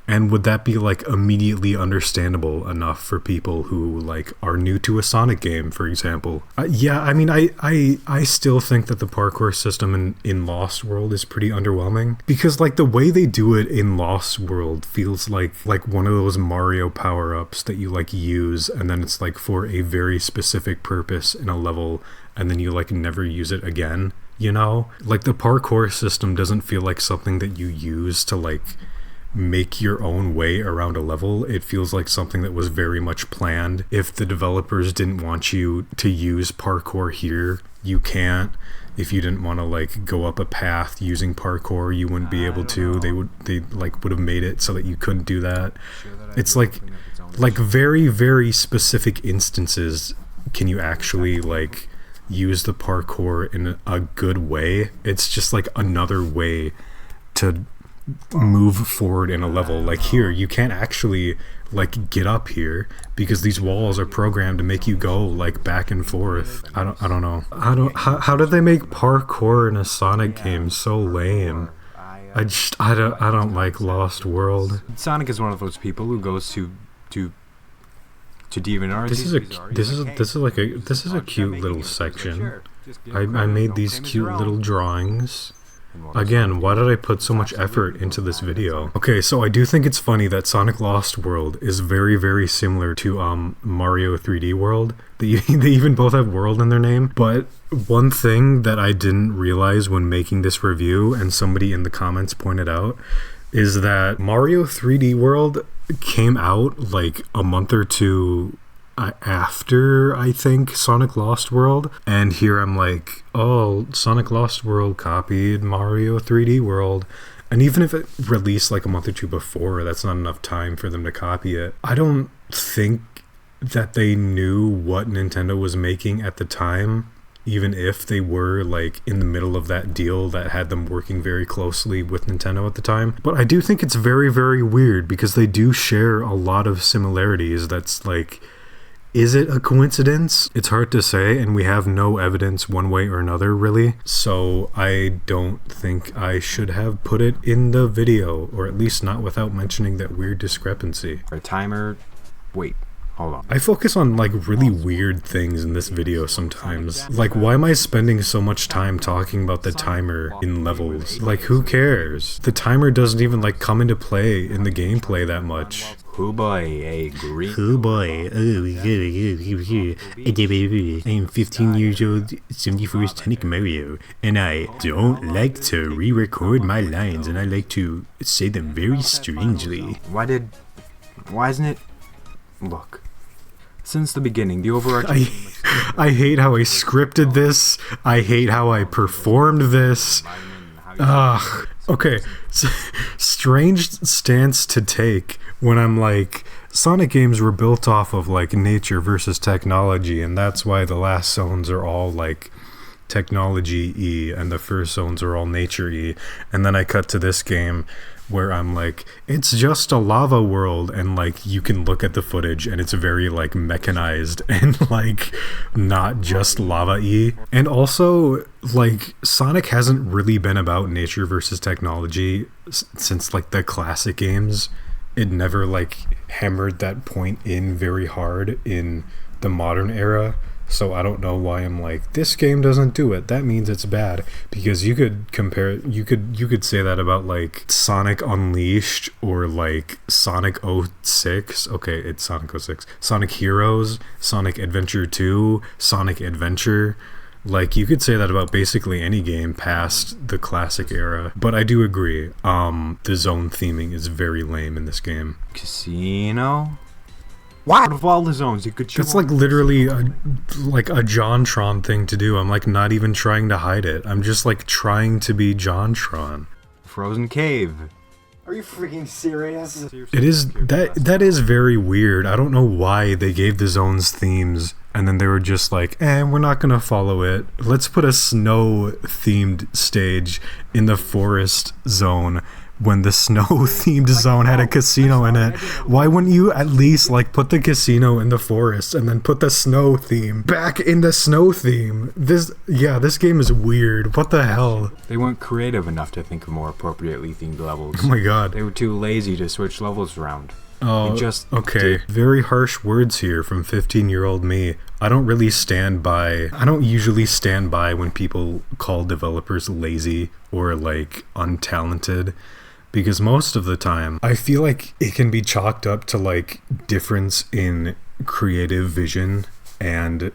S1: And would that be like immediately understandable enough for people who like are new to a Sonic game, for example? Yeah, I mean, I still think that the parkour system in Lost World is pretty underwhelming, because like the way they do it in Lost World feels like one of those Mario power-ups that you like use and then it's like for a very specific purpose in a level and then you like never use it again, you know? Like the parkour system doesn't feel like something that you use to like make your own way around a level. It feels like something that was very much planned. If the developers didn't want you to use parkour here, you can't. If you didn't want to like go up a path using parkour, you wouldn't be able to. They would have made it so that you couldn't do that. It's like very, very specific instances can you actually like use the parkour in a good way. It's just like another way to move forward in a level. Like here, you can't actually like get up here because these walls are programmed to make you go like back and forth. I don't know. How did they make parkour in a Sonic game so lame? I don't like Lost World.
S10: Sonic is one of those people who goes to DeviantArt.
S1: This is a cute little section. I made these cute little drawings. Again, why did I put so much effort into this video? Okay, so I do think it's funny that Sonic Lost World is very, very similar to Mario 3D World. They even both have world in their name. But one thing that I didn't realize when making this review, and somebody in the comments pointed out, is that Mario 3D World came out like a month or two after, I think, Sonic Lost World, and here I'm like, oh, Sonic Lost World copied Mario 3D World. And even if it released like a month or two before, that's not enough time for them to copy it. I don't think that they knew what Nintendo was making at the time, even if they were like in the middle of that deal that had them working very closely with Nintendo at the time. But I do think it's very, very weird because they do share a lot of similarities. That's like, is it a coincidence? It's hard to say, and we have no evidence one way or another, really. So I don't think I should have put it in the video, or at least not without mentioning that weird discrepancy.
S10: Our timer... Wait, hold on.
S1: I focus on like really weird things in this video sometimes. Like, why am I spending so much time talking about the timer in levels? Like, who cares? The timer doesn't even like come into play in the gameplay that much.
S10: Oh boy, I agree.
S1: Oh boy, I am 15 years old, 74th Sonic Mario, and I don't like to re-record my lines, and I like to say them very strangely.
S10: Why isn't it... Look, since the beginning, the overarching...
S1: I hate how I scripted this, I hate how I performed this. Ugh. Okay, strange stance to take when I'm like, Sonic games were built off of like nature versus technology, and that's why the last zones are all like technology E, and the first zones are all nature E. And then I cut to this game where I'm like, it's just a lava world, and like you can look at the footage and it's very like mechanized and like not just lava E. And also like Sonic hasn't really been about nature versus technology since like the classic games. It never like hammered that point in very hard in the modern era. So I don't know why I'm like, this game doesn't do it, that means it's bad. Because you could compare it, you could say that about like Sonic Unleashed or like Sonic 06. Okay, it's Sonic 06. Sonic Heroes, Sonic Adventure 2, Sonic Adventure. Like, you could say that about basically any game past the classic era. But I do agree, the zone theming is very lame in this game.
S10: Casino? What? Out of all the zones you could choose.
S1: That's like literally a JonTron thing to do. I'm like not even trying to hide it. I'm just like trying to be JonTron.
S10: Frozen Cave.
S12: Are you freaking serious?
S1: It is, that is very weird. I don't know why they gave the zones themes and then they were just like, we're not gonna follow it. Let's put a snow themed stage in the forest zone when the snow themed zone had a casino in it. Why wouldn't you at least like put the casino in the forest and then put the snow theme back in the snow theme? This game is weird. What the hell?
S10: They weren't creative enough to think of more appropriately themed levels.
S1: Oh my god.
S10: They were too lazy to switch levels around.
S1: Oh, okay. Very harsh words here from 15-year-old me. I don't usually stand by when people call developers lazy or like untalented. Because most of the time, I feel like it can be chalked up to like difference in creative vision and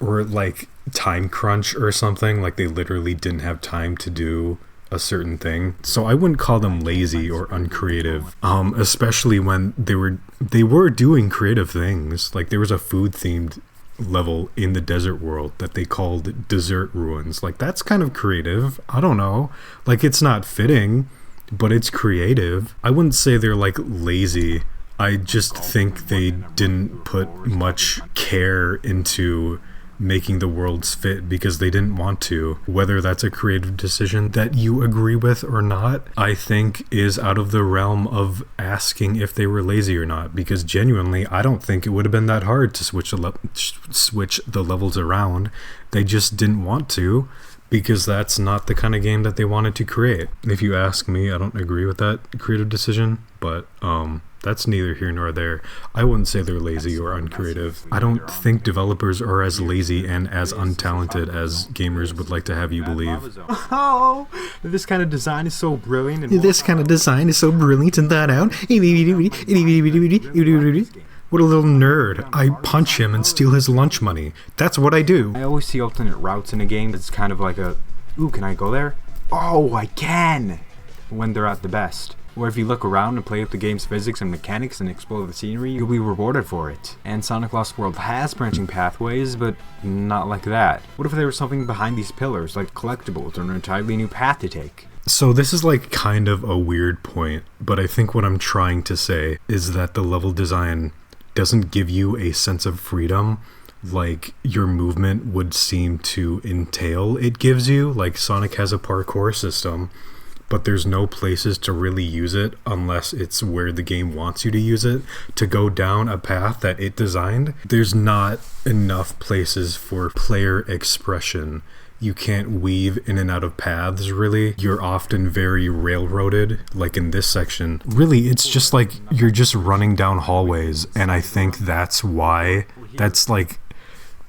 S1: or like time crunch or something. Like they literally didn't have time to do a certain thing. So I wouldn't call them lazy or uncreative, especially when they were doing creative things. Like there was a food themed level in the desert world that they called Desert Ruins. Like that's kind of creative. I don't know. Like it's not fitting, but it's creative. I wouldn't say they're like lazy. I just think they didn't put much care into making the worlds fit because they didn't want to. Whether that's a creative decision that you agree with or not, I think is out of the realm of asking if they were lazy or not, because genuinely I don't think it would have been that hard to switch the levels around. They just didn't want to, because that's not the kind of game that they wanted to create. If you ask me, I don't agree with that creative decision, but that's neither here nor there. I wouldn't say they're lazy or uncreative. I don't think developers are as lazy and as untalented as gamers would like to have you believe.
S10: Oh, this kind of design is so brilliant. And
S1: this kind of design is so brilliant and thought out. What a little nerd. I punch him and steal his lunch money. That's what I do.
S10: I always see alternate routes in a game that's kind of like a, ooh, can I go there? Oh, I can! When they're at the best. Or if you look around and play with the game's physics and mechanics and explore the scenery, you'll be rewarded for it. And Sonic Lost World has branching pathways, but not like that. What if there was something behind these pillars, like collectibles or an entirely new path to take?
S1: So this is like kind of a weird point, but I think what I'm trying to say is that the level design doesn't give you a sense of freedom like your movement would seem to entail it gives you. Like Sonic has a parkour system, but there's no places to really use it unless it's where the game wants you to use it to go down a path that it designed. There's not enough places for player expression. You can't weave in and out of paths, really. You're often very railroaded, like in this section. Really, it's just like you're just running down hallways, and I think that's why. That's like,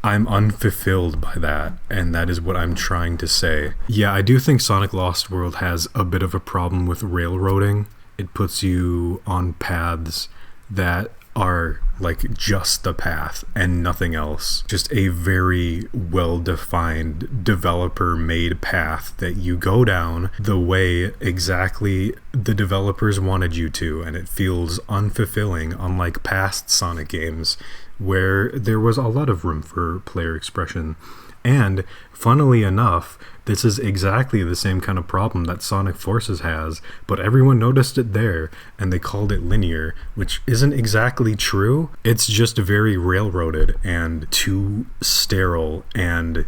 S1: I'm unfulfilled by that, and that is what I'm trying to say. Yeah, I do think Sonic Lost World has a bit of a problem with railroading. It puts you on paths that are like just the path and nothing else. Just a very well-defined developer-made path that you go down the way exactly the developers wanted you to, and it feels unfulfilling, unlike past Sonic games where there was a lot of room for player expression. And funnily enough, this is exactly the same kind of problem that Sonic Forces has, but everyone noticed it there, and they called it linear, which isn't exactly true. It's just very railroaded and too sterile and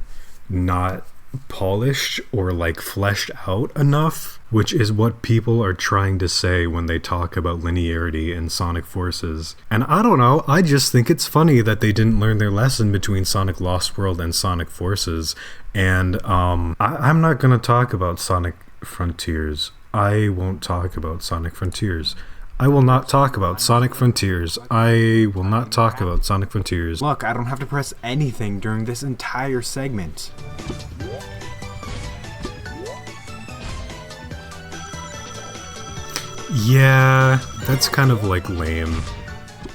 S1: not polished or like fleshed out enough, which is what people are trying to say when they talk about linearity in Sonic Forces. And I don't know, I just think it's funny that they didn't learn their lesson between Sonic Lost World and Sonic Forces. And I'm not gonna talk about Sonic Frontiers. I won't talk about Sonic Frontiers. I will not talk about Sonic Frontiers. I will not talk about Sonic Frontiers.
S10: Look, I don't have to press anything during this entire segment.
S1: Yeah, that's kind of like lame.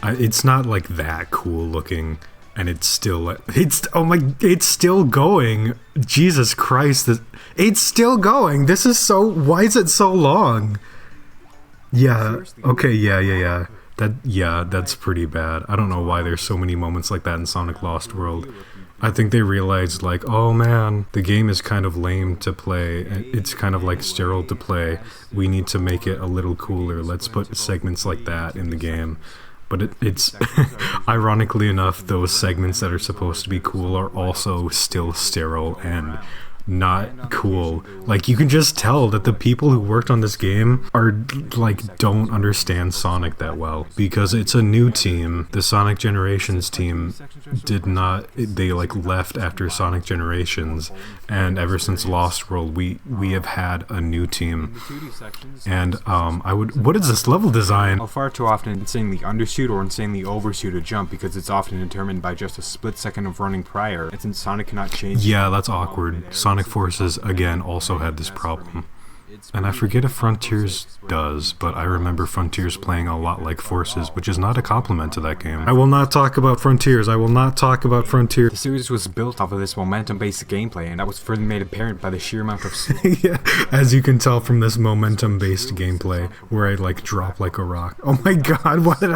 S1: It's not like that cool looking, and it's still it's still going. Jesus Christ, it's still going. This is so. Why is it so long? Yeah. Okay. Yeah. That's pretty bad. I don't know why there's so many moments like that in Sonic Lost World. I think they realized, like, oh man, the game is kind of lame to play. It's kind of like sterile to play. We need to make it a little cooler. Let's put segments like that in the game. But it's ironically enough, those segments that are supposed to be cool are also still sterile and not cool. Like, you can just tell that the people who worked on this game are like don't understand Sonic that well, because it's a new team. The Sonic Generations team did not, they like left after Sonic Generations, and ever since Lost World we have had a new team. And what is this level design?
S10: Far too often insanely undershoot or insanely overshoot a jump, because it's often determined by just a split second of running prior, and since Sonic cannot change.
S1: Yeah, that's awkward. Sonic Forces, again, also had this problem. And I forget if Frontiers does, but I remember Frontiers playing a lot like Forces, which is not a compliment to that game. I will not talk about Frontiers. I will not talk about Frontiers.
S10: The series was built off of this momentum-based gameplay, and that was further made apparent by the sheer amount of...
S1: Yeah, as you can tell from this momentum-based gameplay, where I like drop like a rock. Oh my god, why did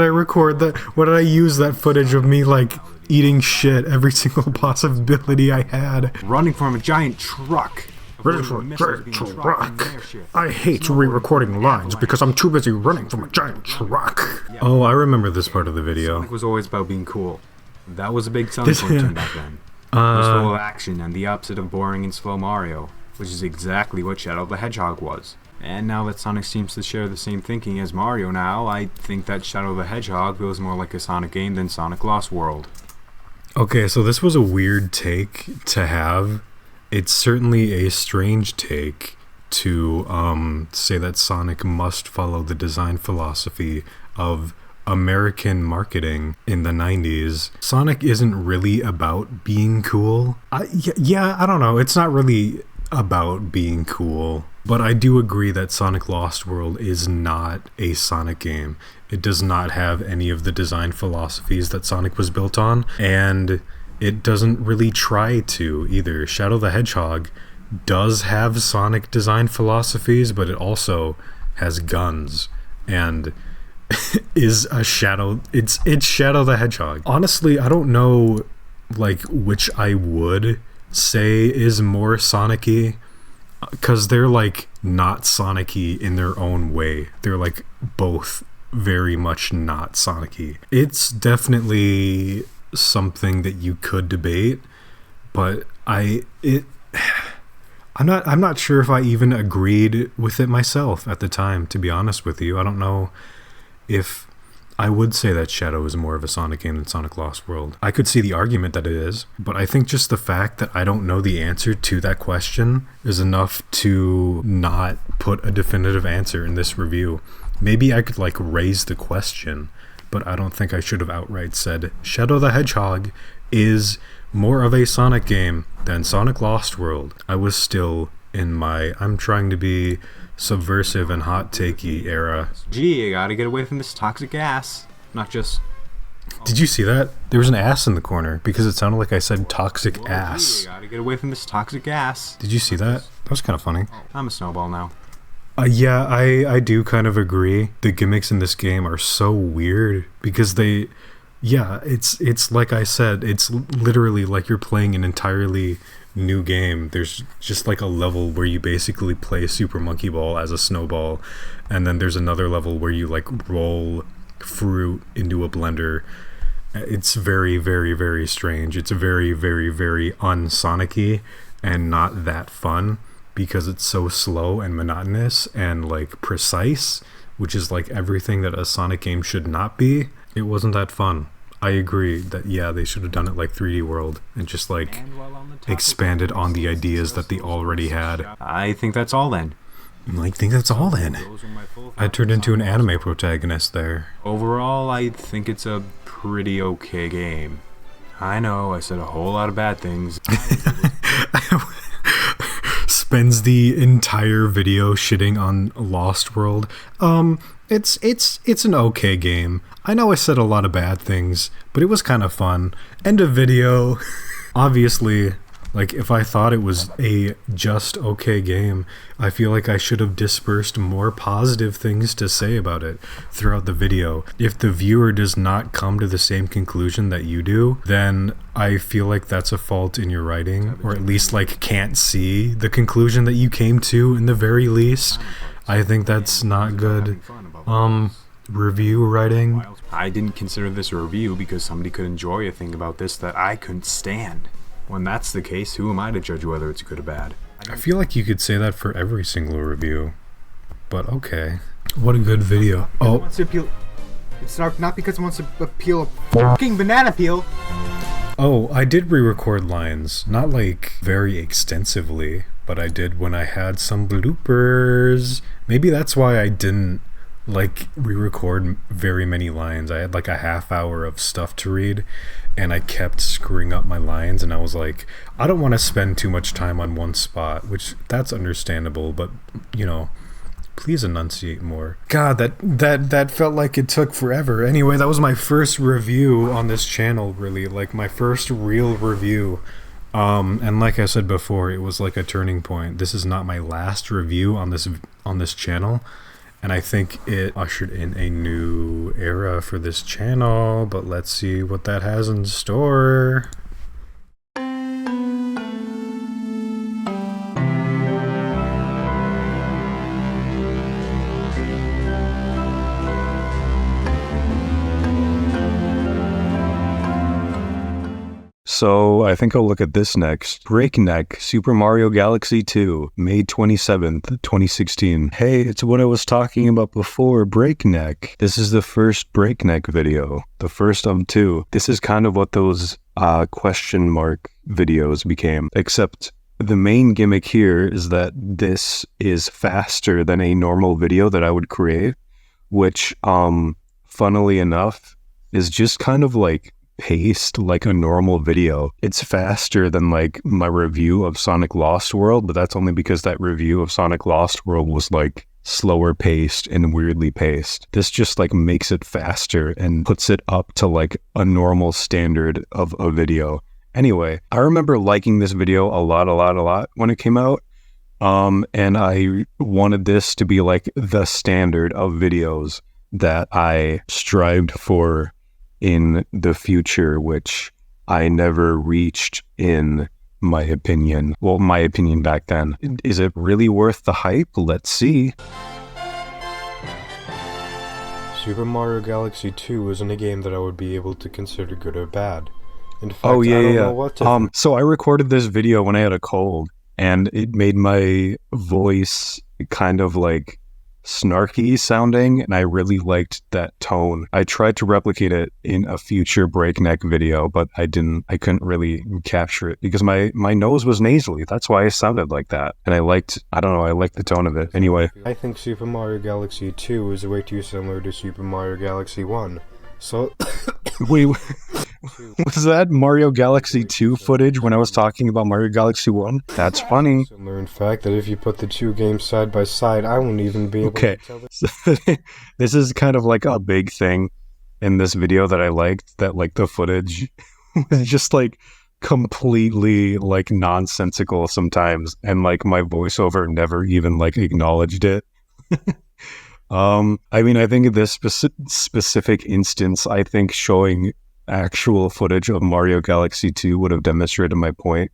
S1: I record that? Why did I use that footage of me like eating shit every single possibility I had?
S10: Running from a giant truck.
S1: Truck. I hate re-recording lines because I'm too busy running from a giant truck. Oh, I remember this part of the video.
S10: Sonic was always about being cool. That was a big selling point back then. It was full of action and the opposite of boring and slow Mario, which is exactly what Shadow the Hedgehog was. And now that Sonic seems to share the same thinking as Mario now, I think that Shadow the Hedgehog feels more like a Sonic game than Sonic Lost World.
S1: Okay, so this was a weird take to have. It's certainly a strange take to say that Sonic must follow the design philosophy of American marketing in the 90s. Sonic isn't really about being cool. I don't know. It's not really about being cool. But I do agree that Sonic Lost World is not a Sonic game. It does not have any of the design philosophies that Sonic was built on, and it doesn't really try to either. Shadow the Hedgehog does have Sonic design philosophies, but it also has guns and is a Shadow. It's Shadow the Hedgehog. Honestly, I don't know like which I would say is more Sonic-y, because they're like not Sonic-y in their own way. They're like both very much not Sonic-y. It's definitely something that you could debate, but I'm not sure if I even agreed with it myself at the time, to be honest with you. I don't know if I would say that Shadow is more of a Sonic game than Sonic Lost World. I could see the argument that it is, but I think just the fact that I don't know the answer to that question is enough to not put a definitive answer in this review. Maybe I could like raise the question, but I don't think I should have outright said Shadow the Hedgehog is more of a Sonic game than Sonic Lost World. I was still in my I'm trying to be subversive and hot takey era.
S10: Gee, you gotta get away from this toxic ass. Not just...
S1: Did you see that? There was an ass in the corner because it sounded like I said toxic ass.
S10: Gee, you gotta get away from this toxic ass.
S1: Did you see that? That was kind of funny.
S10: I'm a snowball now.
S1: Yeah, I do kind of agree. The gimmicks in this game are so weird because they... Yeah, it's like I said, it's literally like you're playing an entirely new game. There's just like a level where you basically play Super Monkey Ball as a snowball, and then there's another level where you like roll fruit into a blender, It's very, very, very strange. It's very, very, very un-Sonic-y and not that fun because it's so slow and monotonous and like precise, which is like everything that a Sonic game should not be. It wasn't that fun. I agree that, yeah, they should have done it like 3D World and just like expanded on the ideas that they already had.
S10: I think that's all then.
S1: I think that's all then. I turned into an anime protagonist there.
S10: Overall, I think it's a pretty okay game. I know, I said a whole lot of bad things.
S1: Spends the entire video shitting on Lost World. It's an okay game. I know I said a lot of bad things, but it was kind of fun. End of video. Obviously, like, if I thought it was a just okay game, I feel like I should have dispersed more positive things to say about it throughout the video. If the viewer does not come to the same conclusion that you do, then I feel like that's a fault in your writing, or at least, like, can't see the conclusion that you came to in the very least. I think that's not good. Review writing.
S10: I didn't consider this a review because somebody could enjoy a thing about this that I couldn't stand. When that's the case, who am I to judge whether it's good or bad?
S1: I feel like you could say that for every single review. But okay. What a good video. Oh.
S12: It's not because it wants to appeal a fucking banana peel.
S1: Oh, I did re-record lines. Not like very extensively, but I did when I had some bloopers. Maybe that's why I didn't like re-record very many lines. I had like a half hour of stuff to read and I kept screwing up my lines, and I was like, I don't want to spend too much time on one spot, which that's understandable, but you know, please enunciate more. God, that felt like it took forever. Anyway, that was my first review on this channel, really, like my first real review. And like I said before, it was like a turning point. This is not my last review on this channel. And I think it ushered in a new era for this channel, but let's see what that has in store.
S11: So I think I'll look at this next. Breakneck, Super Mario Galaxy 2, May 27th, 2016. Hey, it's what I was talking about before, Breakneck. This is the first Breakneck video, the first of two. This is kind of what those question mark videos became, except the main gimmick here is that this is faster than a normal video that I would create, which, funnily enough, is just kind of like paced like a normal video. It's faster than like my review of Sonic Lost World, but that's only because that review of Sonic Lost World was like slower paced and weirdly paced. This just like makes it faster and puts it up to like a normal standard of a video. Anyway, I remember liking this video a lot when it came out. And I wanted this to be like the standard of videos that I strived for in the future, which I never reached, in my opinion. Well, my opinion back then. Is it really worth the hype? Let's see.
S1: Super Mario Galaxy 2 isn't a game that I would be able to consider good or bad. In fact,
S11: oh yeah,
S1: I don't
S11: yeah.
S1: know what to
S11: So I recorded this video when I had a cold, and it made my voice kind of like snarky sounding, and I really liked that tone. I tried to replicate it in a future Breakneck video, but I couldn't really capture it because my nose was nasally. That's why I sounded like that. And I liked the tone of it. Anyway.
S1: I think Super Mario Galaxy 2 is way too similar to Super Mario Galaxy 1. So
S11: Wait, was that Mario Galaxy 2 footage when I was talking about Mario Galaxy 1? That's funny.
S1: Similar in fact that if you put the two games side by side, I won't even be able to tell
S11: so this is kind of like a big thing in this video that I liked, that like the footage was just like completely like nonsensical sometimes, and like my voiceover never even like acknowledged it. I mean, I think in this specific instance, I think showing actual footage of Mario Galaxy 2 would have demonstrated my point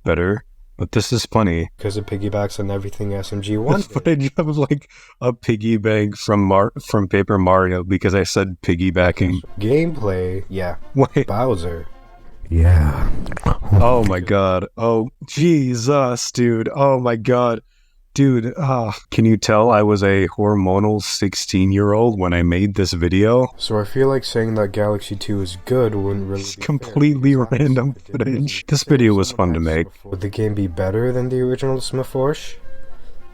S11: better. But this is funny.
S1: Because it piggybacks on everything SMG
S11: The
S1: wanted.
S11: footage of like a piggy bank from Paper Mario because I said piggybacking.
S1: Gameplay, yeah.
S11: Wait.
S1: Bowser. Yeah.
S11: Oh my god. Oh, Jesus, dude. Oh my god. Dude, can you tell I was a hormonal 16-year-old when I made this video?
S1: So I feel like saying that Galaxy 2 is good wouldn't really
S11: It's completely random footage. This video was fun to make.
S1: Would the game be better than the original SMF4?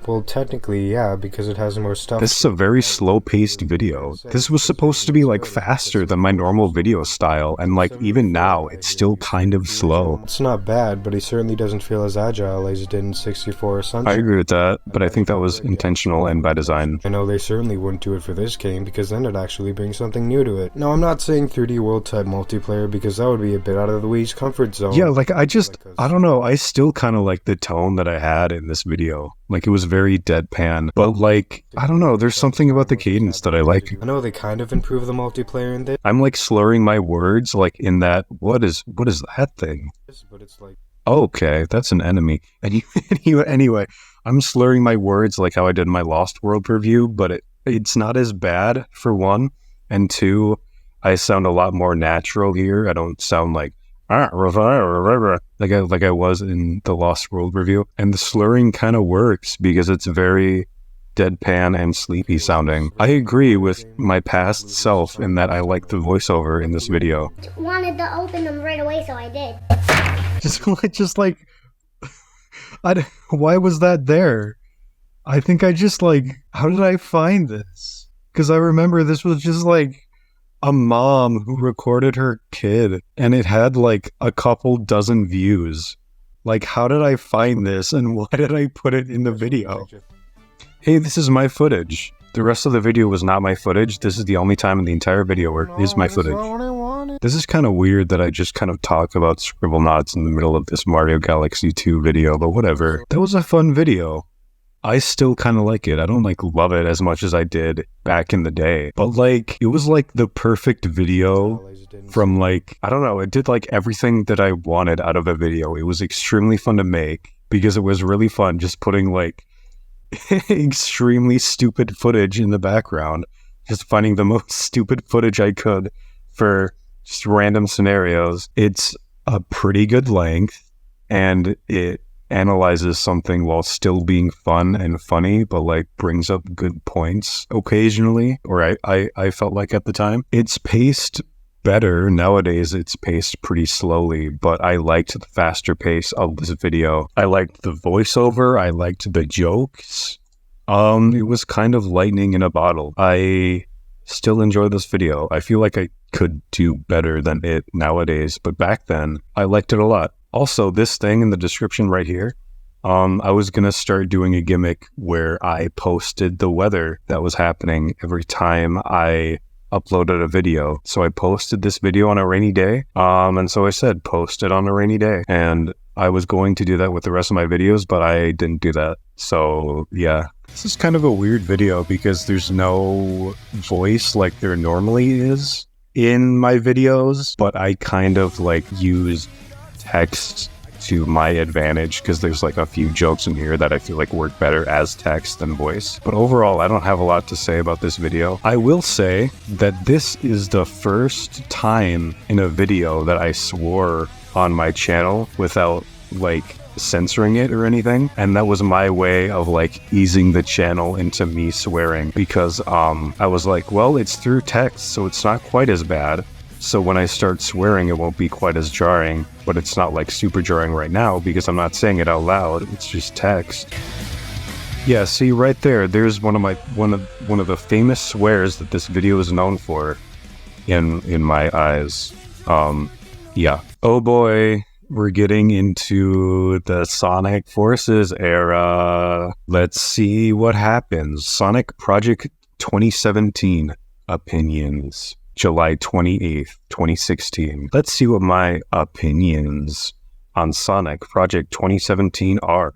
S1: Well, technically, yeah, because it has more stuff.
S11: This is a very slow-paced video. This was supposed to be, like, faster than my normal video style, and, like, even now, it's still kind of slow.
S1: It's not bad, but it certainly doesn't feel as agile as it did in 64 or something.
S11: I agree with that, but I think that was intentional and by design.
S1: I know they certainly wouldn't do it for this game, because then it'd actually bring something new to it. Now, I'm not saying 3D World type multiplayer, because that would be a bit out of the Wii's comfort zone.
S11: Yeah, like, I don't know, I still kind of like the tone that I had in this video. Like, it was very deadpan, but like, I don't know, there's something about the cadence that I like.
S1: I know they kind of improved the multiplayer in this.
S11: I'm like slurring my words, like in that, what is that thing?
S1: But it's like,
S11: okay, that's an enemy. Anyway, I'm slurring my words like how I did in my Lost World review, but it's not as bad, for one, and two, I sound a lot more natural here. I don't sound like like I was in the Lost World review. And the slurring kind of works because it's very deadpan and sleepy sounding. I agree with my past self in that I like the voiceover in this video.
S2: Wanted to open them right away, so I did.
S11: Just like, why was that there? I think I just like, how did I find this? Because I remember this was just like a mom who recorded her kid and it had like a couple dozen views. Like, how did I find this and why did I put it in the video? Hey, this is my footage. The rest of the video was not my footage. This is the only time in the entire video where it is my footage. This is kind of weird that I just kind of talk about Scribblenauts in the middle of this Mario Galaxy 2 video, but whatever. That was a fun video. I still kind of like it. I don't like love it as much as I did back in the day. But like, it was like the perfect video from like, I don't know, it did like everything that I wanted out of a video. It was extremely fun to make because it was really fun just putting like extremely stupid footage in the background. Just finding the most stupid footage I could for just random scenarios. It's a pretty good length and it analyzes something while still being fun and funny, but like brings up good points occasionally, or I felt like at the time. It's paced better. Nowadays it's paced pretty slowly, but I liked the faster pace of this video. I liked the voiceover. I liked the jokes. It was kind of lightning in a bottle. I still enjoy this video. I feel like I could do better than it nowadays, but back then I liked it a lot. Also, this thing in the description right here, I was going to start doing a gimmick where I posted the weather that was happening every time I uploaded a video. So I posted this video on a rainy day, and so I said, post it on a rainy day. And I was going to do that with the rest of my videos, but I didn't do that. So, yeah. This is kind of a weird video because there's no voice like there normally is in my videos, but I kind of like use text to my advantage because there's like a few jokes in here that I feel like work better as text than voice. But overall, I don't have a lot to say about this video. I will say that this is the first time in a video that I swore on my channel without like censoring it or anything, and that was my way of like easing the channel into me swearing because I was like, well, it's through text, so it's not quite as bad. So when I start swearing, it won't be quite as jarring, but it's not like super jarring right now because I'm not saying it out loud. It's just text. Yeah, see right there, there's one of the famous swears that this video is known for in my eyes. Yeah. Oh boy, we're getting into the Sonic Forces era. Let's see what happens. Sonic Project 2017 opinions. July 28th, 2016. Let's see what my opinions on Sonic Project 2017 are.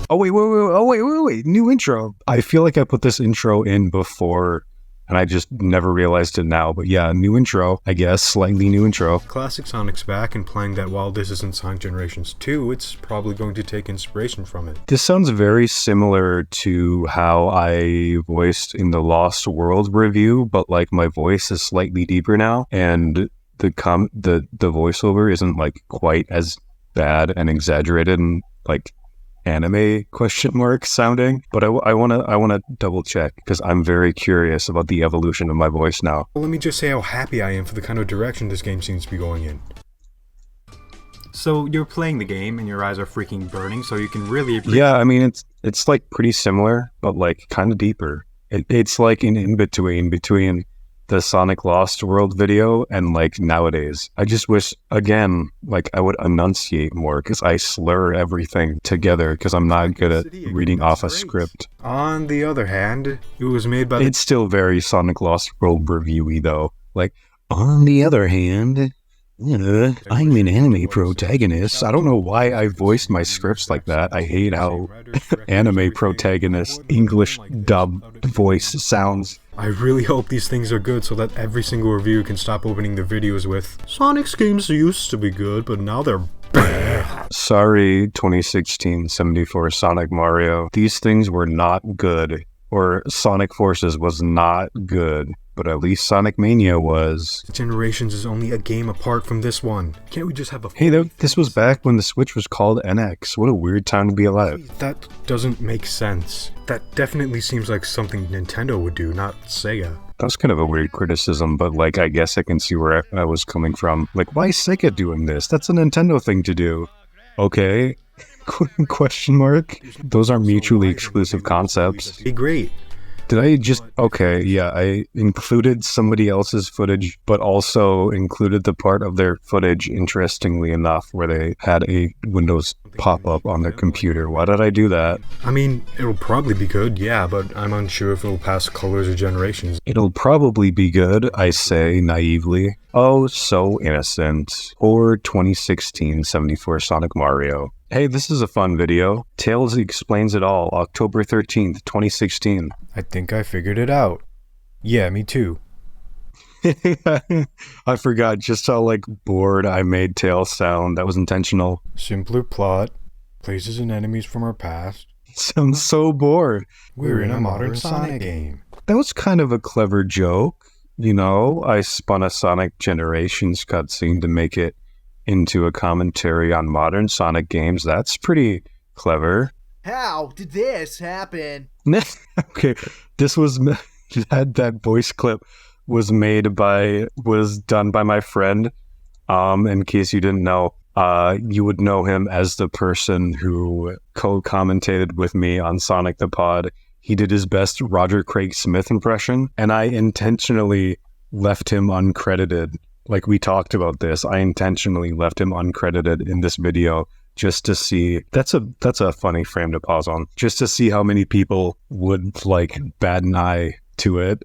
S11: Oh wait, new intro. I feel like I put this intro in before and I just never realized it now. But yeah, new intro, I guess, slightly new intro.
S1: Classic Sonic's back, and playing that while this isn't Sonic Generations 2, it's probably going to take inspiration from it.
S11: This sounds very similar to how I voiced in the Lost World review, but like my voice is slightly deeper now, and the voiceover isn't like quite as bad and exaggerated and like anime question mark sounding, but I wanna double check because I'm very curious about the evolution of my voice now.
S1: Well, let me just say how happy I am for the kind of direction this game seems to be going in.
S10: So you're playing the game and your eyes are freaking burning, so you can really
S11: Yeah, I mean it's like pretty similar, but like kind of deeper. It's like an in-between between the Sonic Lost World video and like nowadays. I just wish, again, like I would enunciate more because I slur everything together because I'm not good at reading off a script.
S1: On the other hand, it was made by...
S11: It's still very Sonic Lost World review-y though. Like, on the other hand, I'm an anime protagonist. I don't know why I voiced my scripts like that. I hate how anime protagonist English dub voice sounds.
S1: I really hope these things are good so that every single reviewer can stop opening their videos with Sonic's games used to be good, but now they're bad.
S11: Sorry, 2016 74 Sonic Mario. These things were not good. Or Sonic Forces was not good. But at least Sonic Mania was.
S1: Generations is only a game apart from this one. Can't we just have a...
S11: Hey, this was back when the Switch was called NX. What a weird time to be alive.
S1: That doesn't make sense. That definitely seems like something Nintendo would do, not Sega.
S11: That's kind of a weird criticism, but like I guess I can see where I was coming from. Like, why is Sega doing this? That's a Nintendo thing to do. Okay. Question mark? Those are mutually exclusive concepts.
S1: Be great.
S11: Did I just... Okay, yeah, I included somebody else's footage, but also included the part of their footage, interestingly enough, where they had a Windows pop-up on their computer. Why did I do that?
S1: I mean, it'll probably be good, yeah, but I'm unsure if it'll pass Colors or Generations.
S11: It'll probably be good, I say naively. Oh, so innocent. Or 2016 74 Sonic Mario. Hey, this is a fun video. Tails explains it all, October 13th, 2016.
S1: I think I figured it out. Yeah, me too.
S11: I forgot just how, like, bored I made Tails sound. That was intentional.
S1: Simpler plot. Places and enemies from our past.
S11: Sounds so bored.
S1: We're in a modern Sonic game.
S11: That was kind of a clever joke. You know, I spun a Sonic Generations cutscene to make it into a commentary on modern Sonic games. That's pretty clever.
S12: How did this happen?
S11: Okay, this was that voice clip was done by my friend. In case you didn't know, you would know him as the person who co-commentated with me on Sonic the Pod. He did his best Roger Craig Smith impression, and I intentionally left him uncredited. Like, we talked about this. I intentionally left him uncredited in this video just to see. That's a funny frame to pause on. Just to see how many people would, like, bat an eye to it.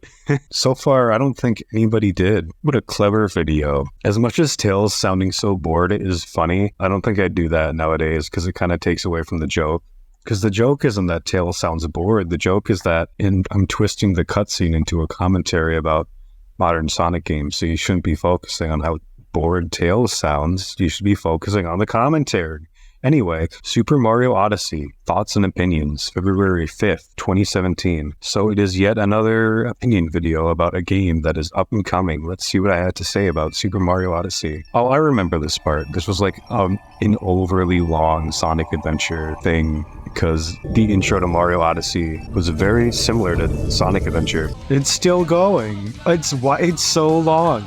S11: So far, I don't think anybody did. What a clever video. As much as Tails sounding so bored is funny, I don't think I'd do that nowadays because it kind of takes away from the joke. Because the joke isn't that Tails sounds bored. The joke is that I'm twisting the cutscene into a commentary about modern Sonic games, so you shouldn't be focusing on how bored Tails sounds. You should be focusing on the commentary. Anyway, Super Mario Odyssey, thoughts and opinions, February 5th, 2017. So it is yet another opinion video about a game that is up and coming. Let's see what I had to say about Super Mario Odyssey. Oh, I remember this part. This was like an overly long Sonic Adventure thing, because the intro to Mario Odyssey was very similar to Sonic Adventure. It's still going. It's so long.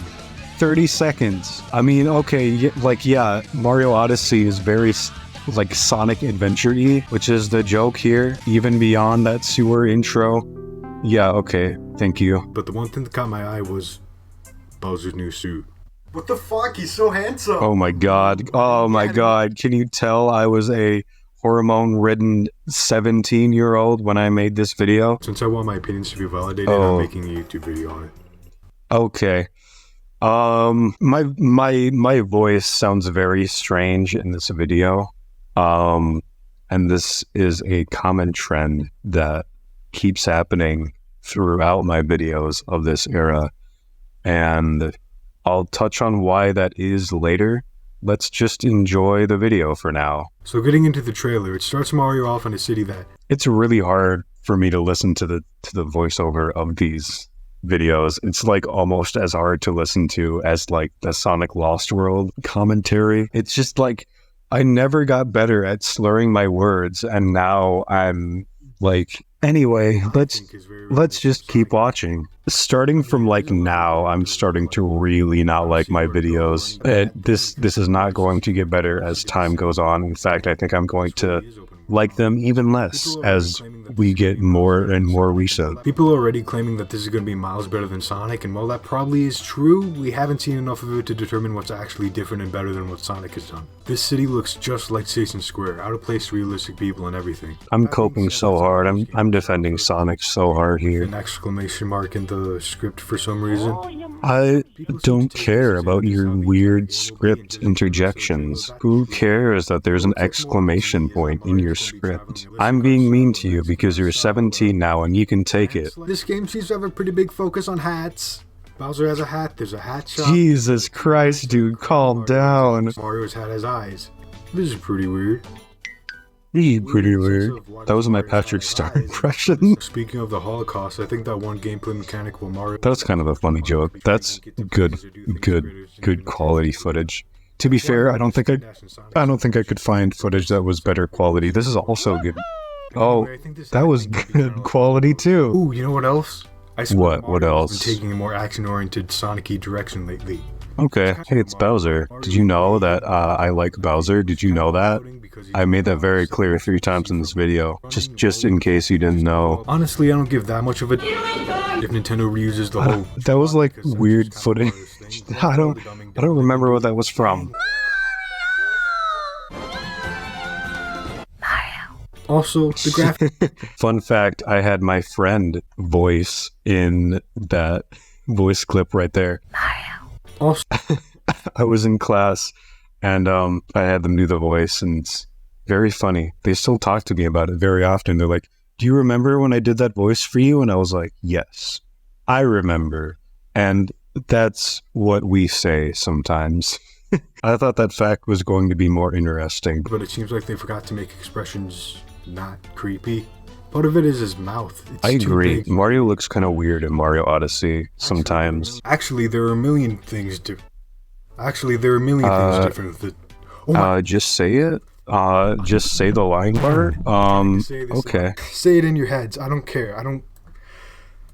S11: 30 seconds. I mean, okay, yeah, Mario Odyssey is very like Sonic Adventure-y, which is the joke here, even beyond that sewer intro. Yeah, okay, thank you.
S1: But the one thing that caught my eye was Bowser's new suit.
S12: What the fuck? He's so handsome.
S11: Oh my god. Oh my god. Can you tell I was a hormone-ridden 17-year-old when I made this video?
S1: Since I want my opinions to be validated, I'm making a YouTube video on it.
S11: Okay. My voice sounds very strange in this video. And this is a common trend that keeps happening throughout my videos of this era, and I'll touch on why that is later. Let's just enjoy the video for now.
S1: So getting into the trailer, it starts Mario off in a city that...
S11: It's really hard for me to listen to the voiceover of these videos. It's like almost as hard to listen to as like the Sonic Lost World commentary. It's just like, I never got better at slurring my words, and now I'm like, anyway, let's just keep watching. Starting from like now, I'm starting to really not like my videos. This is not going to get better as time goes on. In fact, I think I'm going to like them even less as we get more and more recent.
S1: People are already claiming that this is going to be miles better than Sonic, and while that probably is true, we haven't seen enough of it to determine what's actually different and better than what Sonic has done. This city looks just like Station Square, out of place, realistic people and everything.
S11: I'm coping so hard. I'm defending Sonic so hard here.
S1: An exclamation mark in the script for some reason.
S11: I don't care about your weird script interjections. Who cares that there's an exclamation point in your script? I'm being mean to you because you're 17 now and you can take it.
S1: This game seems to have a pretty big focus on hats. Bowser has a hat, there's a hat shop.
S11: Jesus Christ, dude, calm down.
S1: Mario's hat has eyes. This is pretty weird.
S11: Pretty weird. That was my Patrick Star impression.
S1: Speaking of the Holocaust, I think that one gameplay mechanic will Mario...
S11: That's kind of a funny joke. That's good quality footage. To be fair, I don't think I could find footage that was better quality. This is also good. Oh, that was good quality too.
S1: Ooh, you know what else?
S11: What else?
S1: Been taking a more action-oriented Sonic-y direction lately.
S11: Okay, hey, it's Bowser. Did you know that I like Bowser? Did you know that? I made that very clear 3 times in this video, just in case you didn't know.
S1: Honestly, I don't give that much of a if Nintendo reuses the whole...
S11: That was like weird footage. I don't remember what that was from.
S1: Also, the graphic...
S11: Fun fact, I had my friend voice in that voice clip right there.
S1: Also,
S11: I was in class and I had them do the voice, and it's very funny. They still talk to me about it very often. They're like, do you remember when I did that voice for you? And I was like, yes, I remember. And that's what we say sometimes. I thought that fact was going to be more interesting.
S1: But it seems like they forgot to make expressions not creepy. Part of it is his mouth.
S11: I agree. Mario looks kind of weird in Mario Odyssey sometimes.
S1: Actually, there are a million things different with it. Oh
S11: just say it. Just say the line part. Okay.
S1: Say it in your heads. I don't care.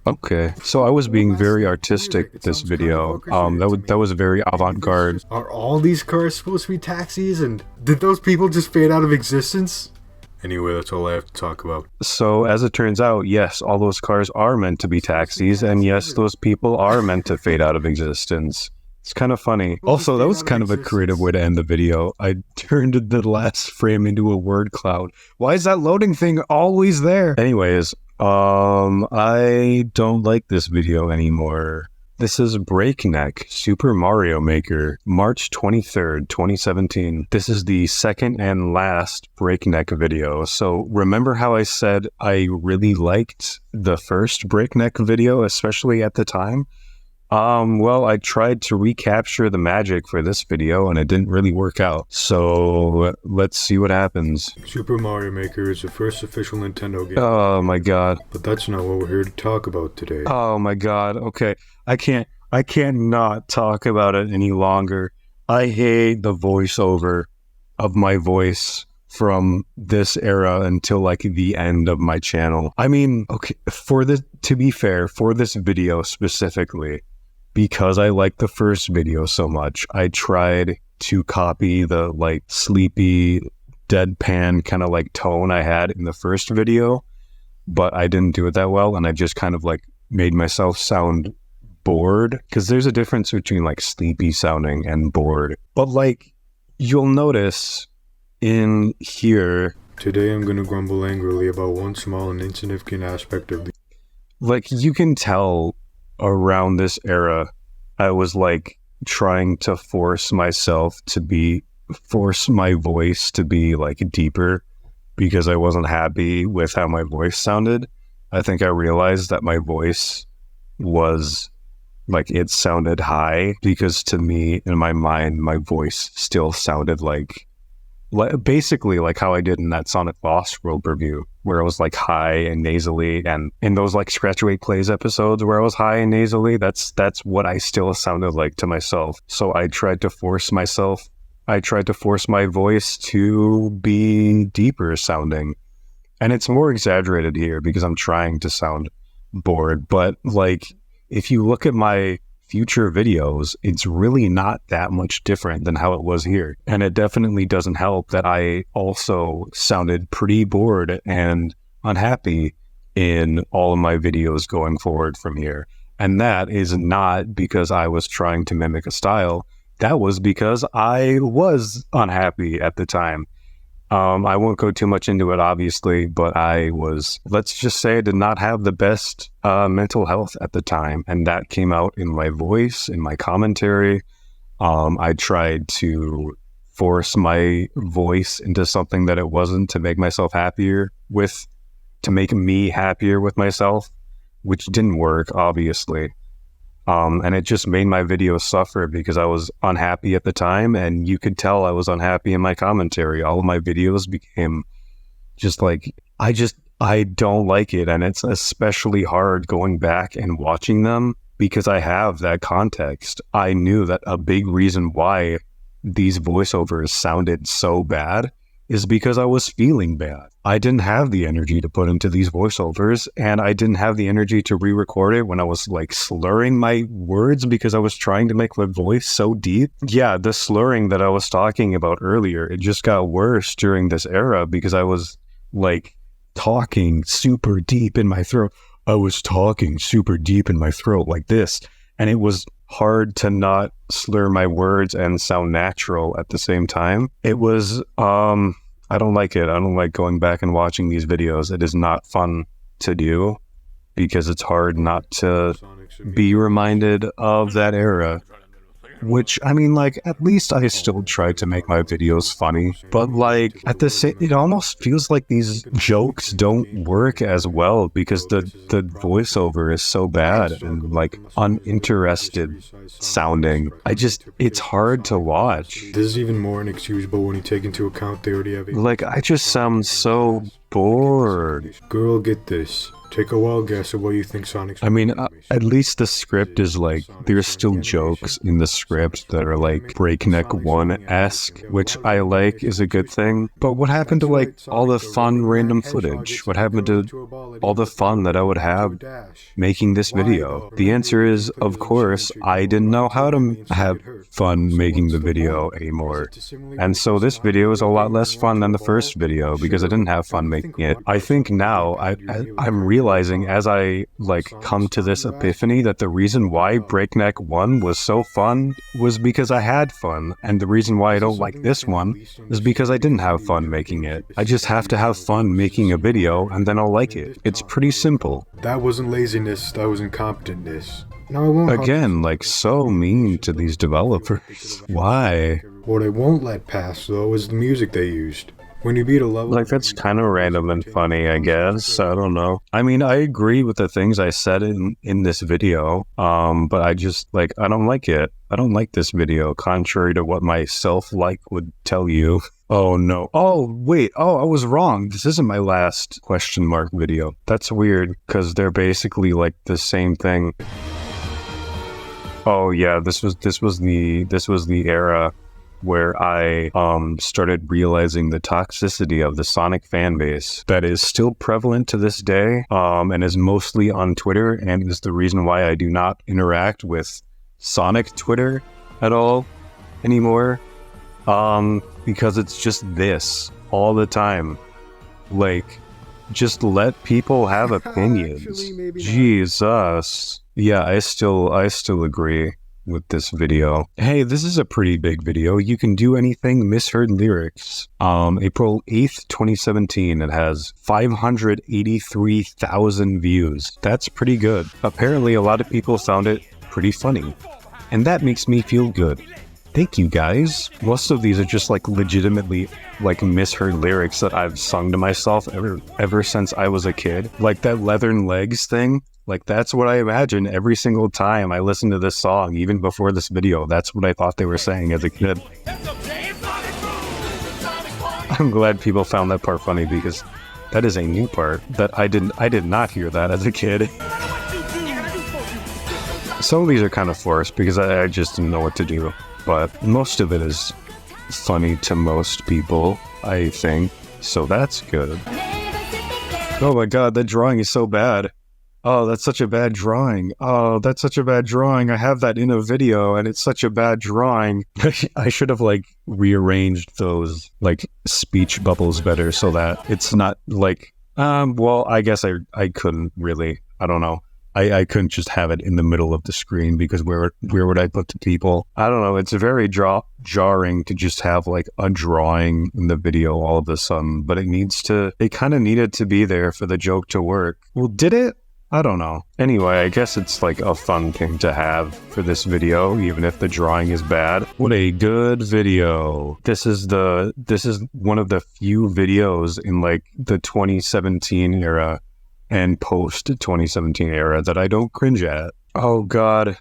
S11: Okay, so I was being very artistic with this video. That was very avant-garde.
S1: Are all these cars supposed to be taxis, and did those people just fade out of existence? Anyway, that's all I have to talk about.
S11: So, as it turns out, yes, all those cars are meant to be taxis, and yes, those people are meant to fade out of existence. It's kind of funny. Also, that was kind of a creative way to end the video. I turned the last frame into a word cloud. Why is that loading thing always there? Anyways, I don't like this video anymore. This is Breakneck, Super Mario Maker, March 23rd, 2017. This is the second and last Breakneck video. So remember how I said I really liked the first Breakneck video, especially at the time? Well, I tried to recapture the magic for this video and it didn't really work out. So let's see what happens.
S1: Super Mario Maker is the first official Nintendo game.
S11: Oh my god.
S1: But that's not what we're here to talk about today.
S11: Oh my god. Okay. I can't not talk about it any longer. I hate the voiceover of my voice from this era until like the end of my channel. I mean, okay, to be fair, for this video specifically, because I like the first video so much, I tried to copy the like sleepy, deadpan kind of like tone I had in the first video, but I didn't do it that well, and I just kind of like made myself sound bored, because there's a difference between like sleepy sounding and bored. But like, you'll notice in here...
S1: Today I'm gonna grumble angrily about one small and insignificant aspect of the...
S11: Like, you can tell around this era, I was like trying to force my voice to be like deeper, because I wasn't happy with how my voice sounded. I think I realized that my voice was like, it sounded high, because to me, in my mind, my voice still sounded like basically like how I did in that Sonic Lost World review, where it was like high and nasally, and in those like Scratch Away Plays episodes where I was high and nasally, that's what I still sounded like to myself. So I tried to force my voice to be deeper sounding. And it's more exaggerated here because I'm trying to sound bored, but like, if you look at my future videos, it's really not that much different than how it was here. And it definitely doesn't help that I also sounded pretty bored and unhappy in all of my videos going forward from here. And that is not because I was trying to mimic a style. That was because I was unhappy at the time. I won't go too much into it, obviously, but let's just say I did not have the best mental health at the time. And that came out in my voice, in my commentary. I tried to force my voice into something that it wasn't to make myself happier with, to make me happier with myself, which didn't work, obviously. And it just made my videos suffer because I was unhappy at the time, and you could tell I was unhappy in my commentary. All of my videos became just like, I don't like it. And it's especially hard going back and watching them because I have that context. I knew that a big reason why these voiceovers sounded so bad is because I was feeling bad. I didn't have the energy to put into these voiceovers, and I didn't have the energy to re-record it when I was like slurring my words because I was trying to make my voice so deep. Yeah, the slurring that I was talking about earlier, it just got worse during this era because I was like talking super deep in my throat. I was talking super deep in my throat like this, and it was hard to not slur my words and sound natural at the same time. It was, I don't like it. I don't like going back and watching these videos. It is not fun to do because it's hard not to be reminded of that era. Which, I mean, like, at least I still try to make my videos funny, but like, at the same, it almost feels like these jokes don't work as well because the voiceover is so bad and like uninterested sounding. It's hard to watch.
S1: This is even more inexcusable when you take into account they already have a...
S11: Like, I just sound so bored.
S1: Girl, get this. Take a wild guess at what you think Sonic's...
S11: I mean, at least the script is like, there's still jokes in the script that are like Breakneck 1-esque, which I like is a good thing. But what happened to like all the fun random footage? What happened to all the fun that I would have making this video? The answer is, of course, I didn't know how to have fun making the video anymore. And so this video is a lot less fun than the first video because I didn't have fun making it. I think now I'm realizing as I like come to this epiphany that the reason why Breakneck 1 was so fun was because I had fun, and the reason why I don't like this one is because I didn't have fun making it. I just have to have fun making a video and then I'll like it. It's pretty simple.
S1: That wasn't laziness, that was incompetentness. No, I won't.
S11: Again, like, so mean to these developers. Why?
S1: What I won't let pass though is the music they used. When you beat a level...
S11: Like, that's kind of random and funny, I guess. I don't know. I mean, I agree with the things I said in this video, but I just, like, I don't like it. I don't like this video, contrary to what my self-like would tell you. Oh, no. Oh, wait. Oh, I was wrong. This isn't my last question mark video. That's weird, because they're basically, like, the same thing. Oh, yeah, this was the era where I started realizing the toxicity of the Sonic fan base that is still prevalent to this day, and is mostly on Twitter, and is the reason why I do not interact with Sonic Twitter at all anymore, because it's just this all the time. Like, just let people have opinions. Jesus. Yeah, I still agree with this video. Hey, this is a pretty big video. You can do anything. Misheard lyrics. April 8th, 2017. It has 583,000 views. That's pretty good. Apparently, a lot of people found it pretty funny. And that makes me feel good. Thank you guys. Most of these are just like legitimately like misheard lyrics that I've sung to myself ever since I was a kid. Like that leathern legs thing. Like that's what I imagine every single time I listen to this song, even before this video. That's what I thought they were saying as a kid. I'm glad people found that part funny because that is a new part that I did not hear that as a kid. Some of these are kind of forced because I just didn't know what to do. But most of it is funny to most people, I think. So that's good. Oh my god, that drawing is so bad. Oh, that's such a bad drawing. Oh, that's such a bad drawing. I have that in a video and it's such a bad drawing. I should have like rearranged those like speech bubbles better so that it's not like, well, I guess I couldn't really. I don't know. I couldn't just have it in the middle of the screen because where would I put the people? I don't know. It's very jarring to just have like a drawing in the video all of a sudden, but it kind of needed to be there for the joke to work. Well, did it? I don't know. Anyway, I guess it's like a fun thing to have for this video, even if the drawing is bad. What a good video. This is one of the few videos in like the 2017 era and post-2017 era that I don't cringe at. Oh god,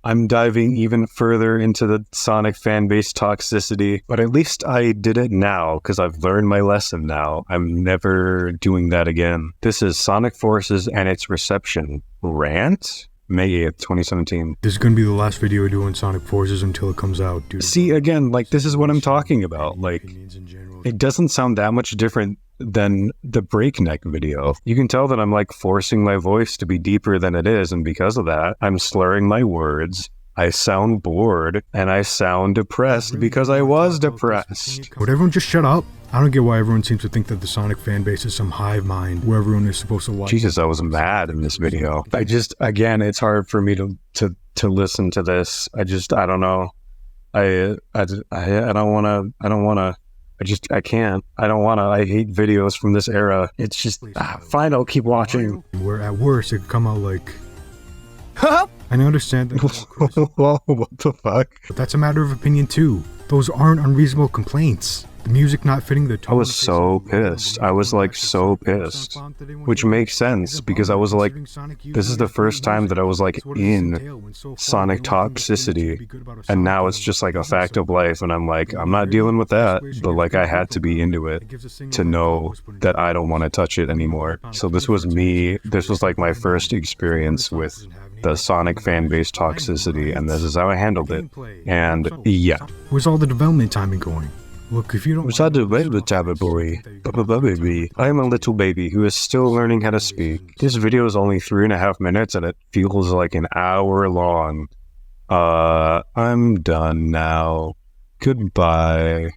S11: I'm diving even further into the Sonic fanbase toxicity, but at least I did it now, because I've learned my lesson now. I'm never doing that again. This is Sonic Forces and its reception. Rant? May 8th, 2017.
S1: This is going to be the last video I do on Sonic Forces until it comes out, dude.
S11: See, again, like, this is what I'm talking about. Like, it doesn't sound that much different than the Breakneck video. You can tell that I'm like forcing my voice to be deeper than it is, and because of that, I'm slurring my words. I sound bored, and I sound depressed because I was depressed.
S1: Would everyone just shut up? I don't get why everyone seems to think that the Sonic fan base is some hive mind where everyone is supposed to watch.
S11: Jesus, I was mad in this video. Again, it's hard for me to listen to this. I don't know. I can't. I don't want to. I hate videos from this era. It's just, fine, I'll keep watching.
S1: Where at worst, it could come out like... I understand that.
S11: Whoa, what the fuck?
S1: But that's a matter of opinion too. Those aren't unreasonable complaints. The music not fitting the tone.
S11: I was so pissed. I was like so pissed. Which makes sense because I was like, this is the first time that I was like in Sonic toxicity. And now it's just like a fact of life. And I'm like, I'm not dealing with that. But like I had to be into it to know that I don't want to touch it anymore. So this was me. This was like my first experience with the Sonic fanbase toxicity. And this is how I handled it. And yeah.
S1: Where's all the development timing going? Look, if you don't...
S11: I am a little baby who is still learning how to speak. This video is only 3.5 minutes and it feels like an hour long. I'm done now. Goodbye.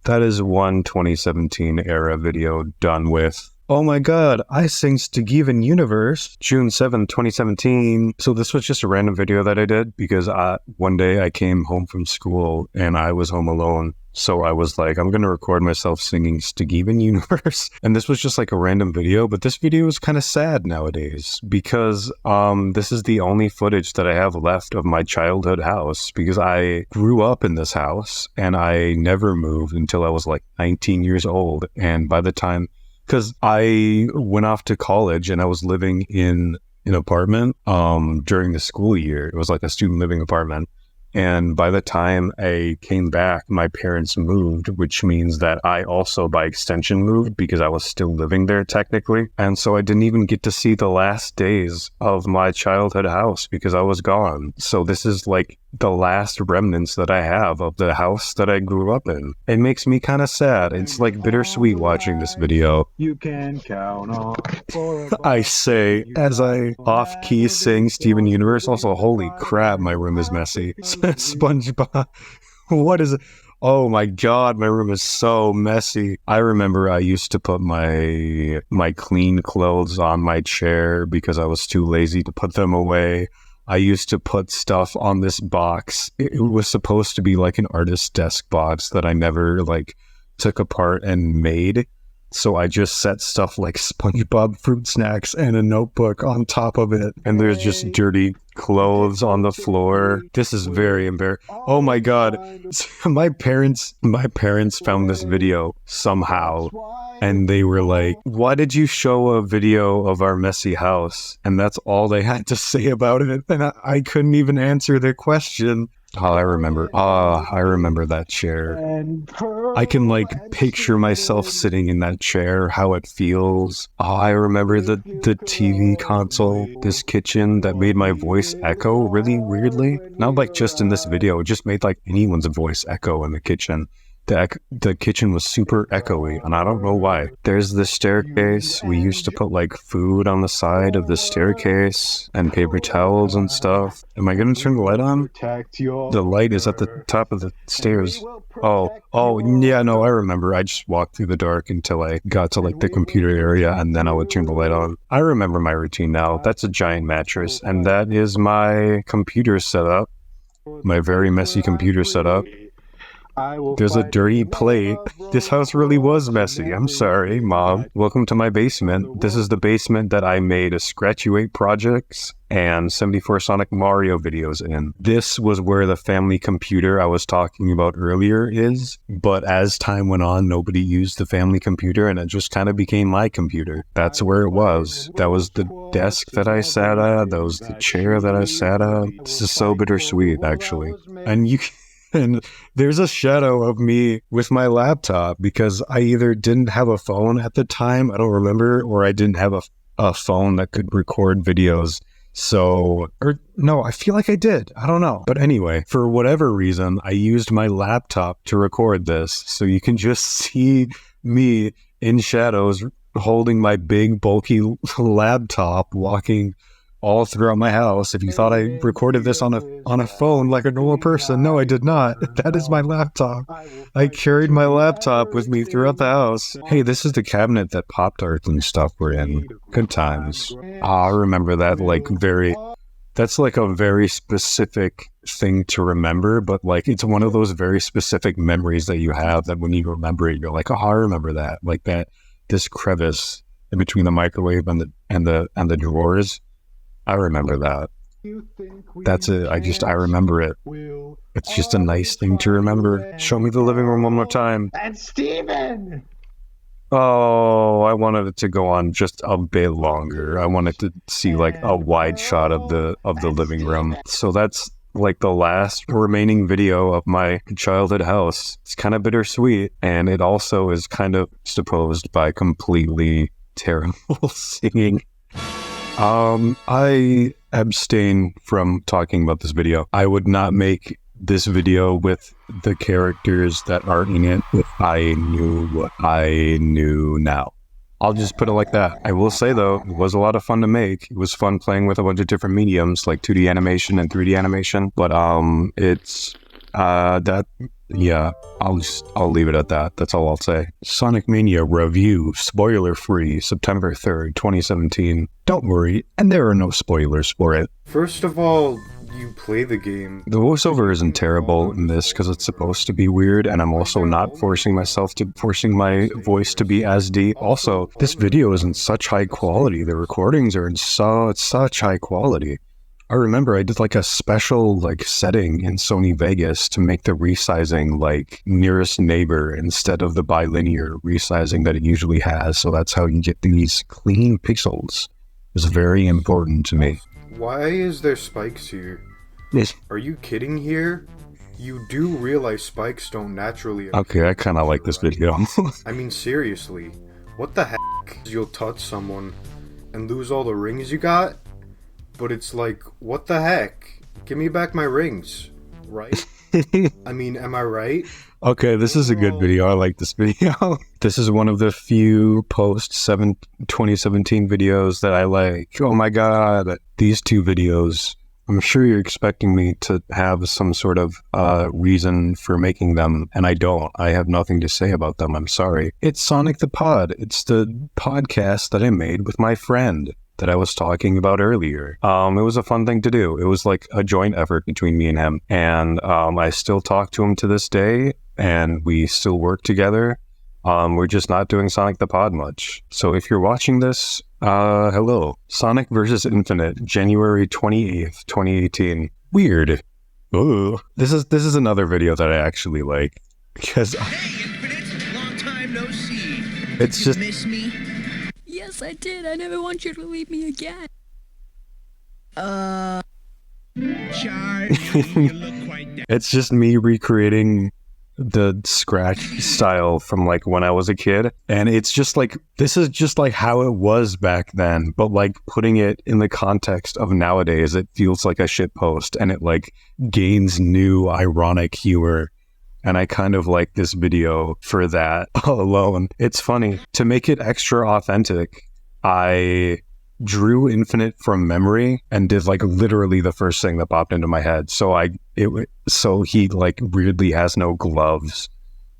S11: That is one 2017 era video done with. Oh my god, I sing stgeven Universe, June 7th, 2017. So this was just a random video that I did because one day I came home from school and I was home alone. So I was like, I'm going to record myself singing stgeven Universe. And this was just like a random video, but this video is kind of sad nowadays because this is the only footage that I have left of my childhood house because I grew up in this house and I never moved until I was like 19 years old. And by the time, because I went off to college and I was living in an apartment during the school year. It was like a student living apartment. And by the time I came back, my parents moved, which means that I also, by extension, moved because I was still living there technically. And so I didn't even get to see the last days of my childhood house because I was gone. So this is like the last remnants that I have of the house that I grew up in. It makes me kind of sad. It's like bittersweet watching this video. You can count on. I say, as I off-key sing stgeven Universe. Also, holy crap, my room is messy. SpongeBob. What is it? Oh my god, my room is so messy. I remember I used to put my clean clothes on my chair because I was too lazy to put them away. I used to put stuff on this box. It was supposed to be like an artist's desk box that I never like took apart and made. So I just set stuff like SpongeBob fruit snacks and a notebook on top of it. And there's just dirty clothes on the floor. This is very embarrassing. Oh my god. My parents found this video somehow. And they were like, why did you show a video of our messy house? And that's all they had to say about it. And I couldn't even answer their question. Oh, I remember that chair. I can like picture myself sitting in that chair, how it feels. Oh, I remember the TV console, this kitchen that made my voice echo really weirdly. Not like just in this video, it just made like anyone's voice echo in the kitchen. The kitchen was super echoey, and I don't know why. There's the staircase. We used to put like food on the side of the staircase and paper towels and stuff. Am I gonna turn the light on? The light is at the top of the stairs. Oh, yeah, no, I remember. I just walked through the dark until I got to like the computer area, and then I would turn the light on. I remember my routine now. That's a giant mattress, and that is my computer setup. My very messy computer setup. There's a dirty plate. This house really was messy. I'm sorry, Mom. Welcome to my basement. This is the basement that I made a Scratch-U-8 projects and 74 Sonic Mario videos in. This was where the family computer I was talking about earlier is, but as time went on, nobody used the family computer and it just kind of became my computer. That's where it was. That was the desk that I sat at. That was the chair that I sat at. This is so bittersweet, actually. And there's a shadow of me with my laptop because I either didn't have a phone at the time, I don't remember, or I didn't have a phone that could record videos. No, I feel like I did. I don't know. But anyway, for whatever reason, I used my laptop to record this. So you can just see me in shadows holding my big, bulky laptop, walking all throughout my house. If you thought I recorded this on a phone like a normal person, no, I did not. That is my laptop. I carried my laptop with me throughout the house. Hey, this is the cabinet that Pop-Tarts and stuff were in. Good times. I remember that that's like a very specific thing to remember, but like it's one of those very specific memories that you have that when you remember it, you're like, oh, I remember that. Like this crevice in between the microwave and the drawers. I remember that. That's it. I remember it. It's just a nice thing to remember. Show me the living room one more time.
S13: And Steven!
S11: Oh, I wanted it to go on just a bit longer. I wanted to see like a wide shot of the living room. So that's like the last remaining video of my childhood house. It's kind of bittersweet, and it also is kind of supposed by completely terrible singing. I abstain from talking about this video. I would not make this video with the characters that are in it if I knew what I knew now. I'll just put it like that. I will say though, it was a lot of fun to make. It was fun playing with a bunch of different mediums like 2D animation and 3D animation, but I'll leave it at that. That's all I'll say. Sonic Mania review, spoiler-free, September 3rd, 2017. Don't worry, and there are no spoilers for it.
S1: First of all, you play the game.
S11: The voiceover isn't terrible in this because it's supposed to be weird, and I'm also not forcing my voice to be as deep. Also, this video is in such high quality. The recordings are in such high quality. I remember I did like a special like setting in Sony Vegas to make the resizing like nearest neighbor instead of the bilinear resizing that it usually has. So that's how you get these clean pixels. It's very important to me.
S1: Why is there spikes here?
S11: Yes.
S1: Are you kidding here? You do realize spikes don't naturally appear.
S11: Okay, I kind of like this video.
S1: I mean, seriously. What the heck? You'll touch someone and lose all the rings you got? But it's like, what the heck? Give me back my rings, right? I mean, am I right?
S11: Okay, this is a good video. I like this video. This is one of the few post-2017 videos that I like. Oh my god. These two videos, I'm sure you're expecting me to have some sort of reason for making them, and I don't. I have nothing to say about them. I'm sorry. It's Sonic the Pod. It's the podcast that I made with my friend that I was talking about earlier. It was a fun thing to do. It was like a joint effort between me and him. And I still talk to him to this day, and we still work together. We're just not doing Sonic the Pod much. So if you're watching this, hello. Sonic vs. Infinite, January 28th, 2018. Weird. Ooh. This is another video that I actually like. Because
S13: Long time no see.
S11: It's
S13: Did
S11: just...
S13: you miss me?
S7: Yes, I did. I never want you to leave me again.
S13: Charlie, you look quite down.
S11: It's just me recreating the scratch style from like when I was a kid, and it's just like, this is just like how it was back then, but like putting it in the context of nowadays, it feels like a shit post, and it like gains new ironic humor. And I kind of like this video for that alone. It's funny. To make it extra authentic, I drew Infinite from memory and did like literally the first thing that popped into my head. So he like weirdly has no gloves,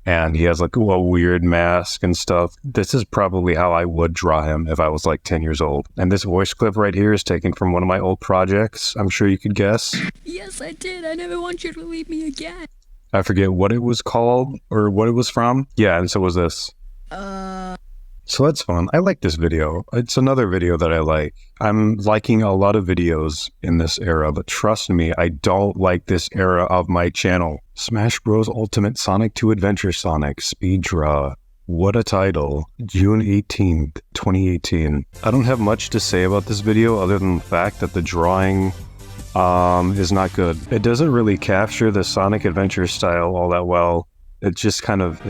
S11: and he has like a weird mask and stuff. This is probably how I would draw him if I was like 10 years old. And this voice clip right here is taken from one of my old projects. I'm sure you could guess.
S7: Yes, I did. I never want you to leave me again.
S11: I forget what it was called or what it was from. Yeah, and so was this. So that's fun. I like this video. It's another video that I like. I'm liking a lot of videos in this era, but trust me, I don't like this era of my channel. Smash Bros. Ultimate Sonic 2 Adventure Sonic Speed Draw. What a title. June 18th, 2018. I don't have much to say about this video other than the fact that the drawing is not good. It doesn't really capture the Sonic Adventure style all that well. It's just kind of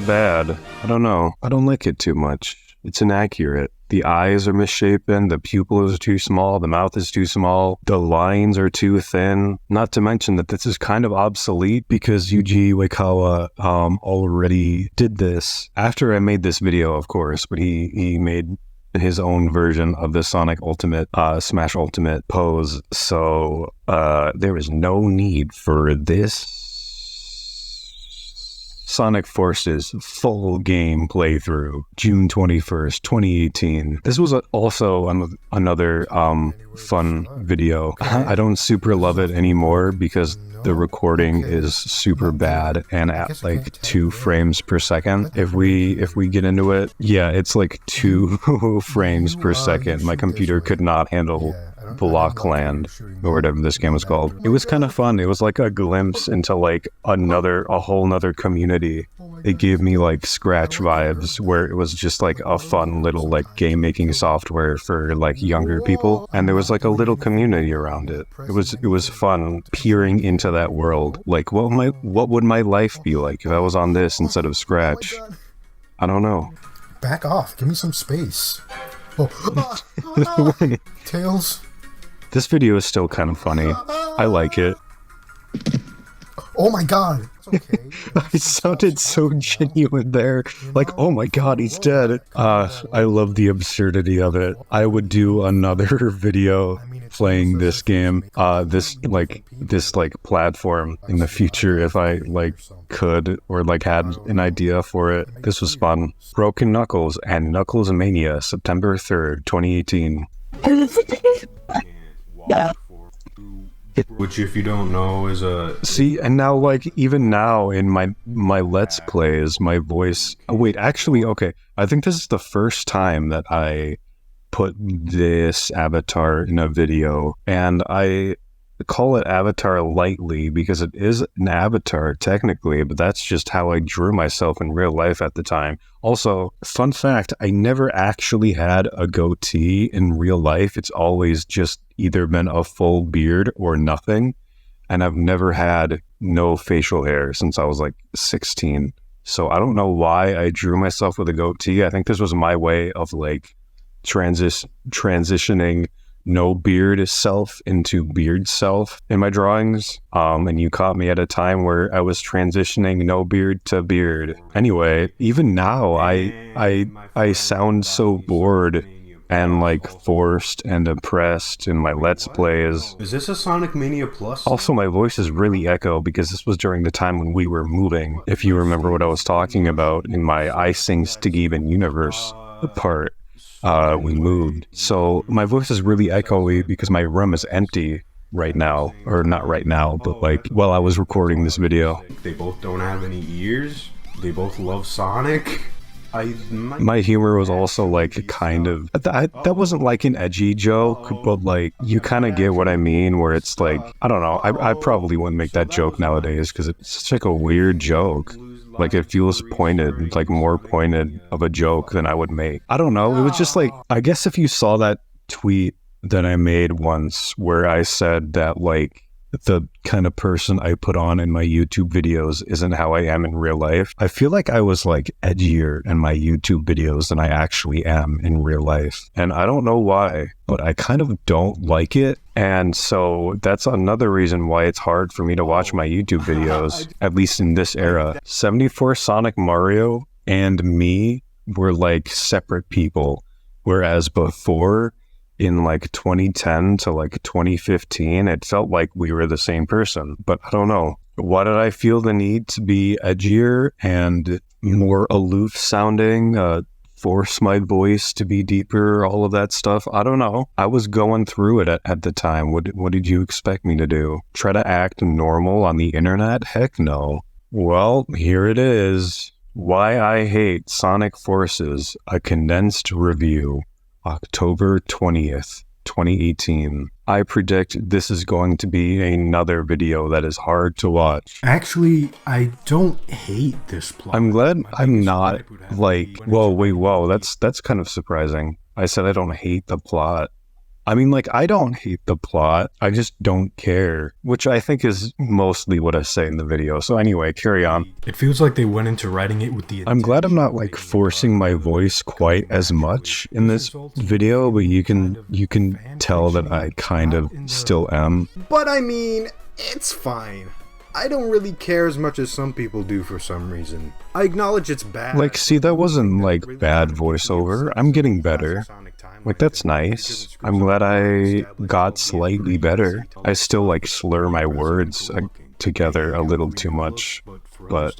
S11: bad. I don't know. I don't like it too much. It's inaccurate. The eyes are misshapen, the pupil is too small, the mouth is too small, the lines are too thin. Not to mention that this is kind of obsolete because Yuji Uekawa already did this after I made this video, of course, but he made his own version of the Sonic Ultimate, Smash Ultimate pose. So there is no need for this Sonic Forces full game playthrough, June 21st, 2018. This was also another fun video. I don't super love it anymore because the recording is super bad and at like 2 frames per second. If we get into it, yeah, it's like 2 frames per second. My computer could not handle Blockland or whatever this game was called. It was kind of fun. It was like a glimpse into like a whole nother community. It gave me like Scratch vibes, where it was just like a fun little like game making software for like younger people, and there was like a little community around it. It was fun peering into that world. Like what would my life be like if I was on this instead of Scratch? I don't know.
S12: Back off. Give me some space. Oh. Tails.
S11: This video is still kind of funny. I like it.
S12: Oh my god. It's okay.
S11: I sounded so genuine there. Like, oh my god, he's dead. I love the absurdity of it. I would do another video playing this game, this platform in the future if I like could or like had an idea for it. This was fun. Broken Knuckles and Knuckles Mania, September 3rd, 2018.
S1: Which, if you don't know, is a...
S11: See, and now, like, even now in my Let's Plays, my voice... Oh, wait, actually, okay. I think this is the first time that I put this avatar in a video, and I call it avatar lightly because it is an avatar, technically, but that's just how I drew myself in real life at the time. Also, fun fact, I never actually had a goatee in real life. It's always just either been a full beard or nothing, and I've never had no facial hair since I was like 16. So I don't know why I drew myself with a goatee. I think this was my way of like transitioning no beard self into beard self in my drawings. And you caught me at a time where I was transitioning no beard to beard. Anyway, even now I sound so bored and like forced and oppressed in my Let's Plays.
S1: Is this a Sonic Mania Plus?
S11: Also, my voice is really echo because this was during the time when we were moving. If you remember what I was talking about in my I Sing stgeven universe part. We moved. So my voice is really echoey because my room is empty right now. Or not right now, but like while I was recording this video.
S1: They both don't have any ears? They both love Sonic.
S11: My humor was also like kind of that wasn't like an edgy joke, but like you kind of get what I mean, where it's like, I don't know, I probably wouldn't make that joke nowadays because it's such like a weird joke. Like it feels pointed, like more pointed of a joke than I would make. I don't know, it was just like, I guess if you saw that tweet that I made once where I said that like the kind of person I put on in my YouTube videos isn't how I am in real life. I feel like I was like edgier in my YouTube videos than I actually am in real life. And I don't know why, but I kind of don't like it. And so that's another reason why it's hard for me to watch my YouTube videos, at least in this era. 74 Sonic Mario and me were like separate people, whereas before, in like 2010 to like 2015, it felt like we were the same person. But I don't know. Why did I feel the need to be edgier and more aloof sounding, force my voice to be deeper, all of that stuff? I don't know. I was going through it at the time. What did you expect me to do? Try to act normal on the internet? Heck no. Well, here it is. Why I Hate Sonic Forces, a condensed review. October 20th, 2018. I predict this is going to be another video that is hard to watch.
S1: Actually, I don't hate this plot.
S11: I'm glad I'm not like, whoa, that's kind of surprising. I said I don't hate the plot. I mean, like, I don't hate the plot. I just don't care, which I think is mostly what I say in the video. So anyway, carry on.
S1: It feels like they went into writing it with the...
S11: I'm glad I'm not, like, forcing my voice quite as much in this video, but you can tell that I kind of still am.
S1: But I mean, it's fine. I don't really care as much as some people do for some reason. I acknowledge it's bad.
S11: Like, see, that wasn't, like, bad voiceover. I'm getting better. Like, that's nice. I'm glad I got slightly better. I still, like, slur my words together a little too much. But,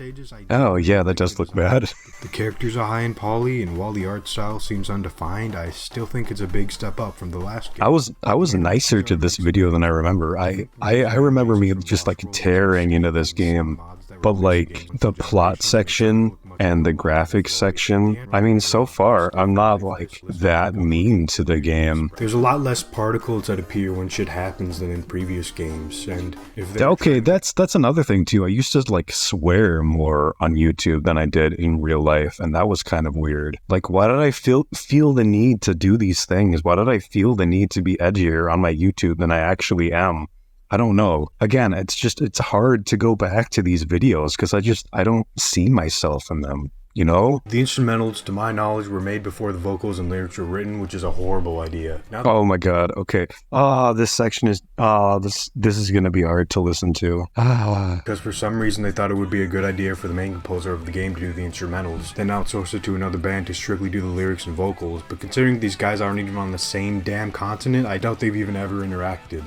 S11: oh, yeah, that does look bad.
S1: The characters are high and poly, and while the art style seems undefined, I still think it's a big step up from the last game.
S11: I was nicer to this video than I remember. I remember me just, like, tearing into this game. But, like, the plot section and the graphics section, I mean, so far, I'm not, like, that mean to the game.
S1: There's a lot less particles that appear when shit happens than in previous games, and if
S11: okay, that's another thing, too. I used to, like, swear more on YouTube than I did in real life, and that was kind of weird. Like, why did I feel the need to do these things? Why did I feel the need to be edgier on my YouTube than I actually am? I don't know. Again, it's hard to go back to these videos because I don't see myself in them, you know?
S1: The instrumentals, to my knowledge, were made before the vocals and lyrics were written, which is a horrible idea.
S11: Oh my god, okay. This section is, this is gonna be hard to listen to.
S1: Because for some reason they thought it would be a good idea for the main composer of the game to do the instrumentals, then outsource it to another band to strictly do the lyrics and vocals, but considering these guys aren't even on the same damn continent, I doubt they've even ever interacted.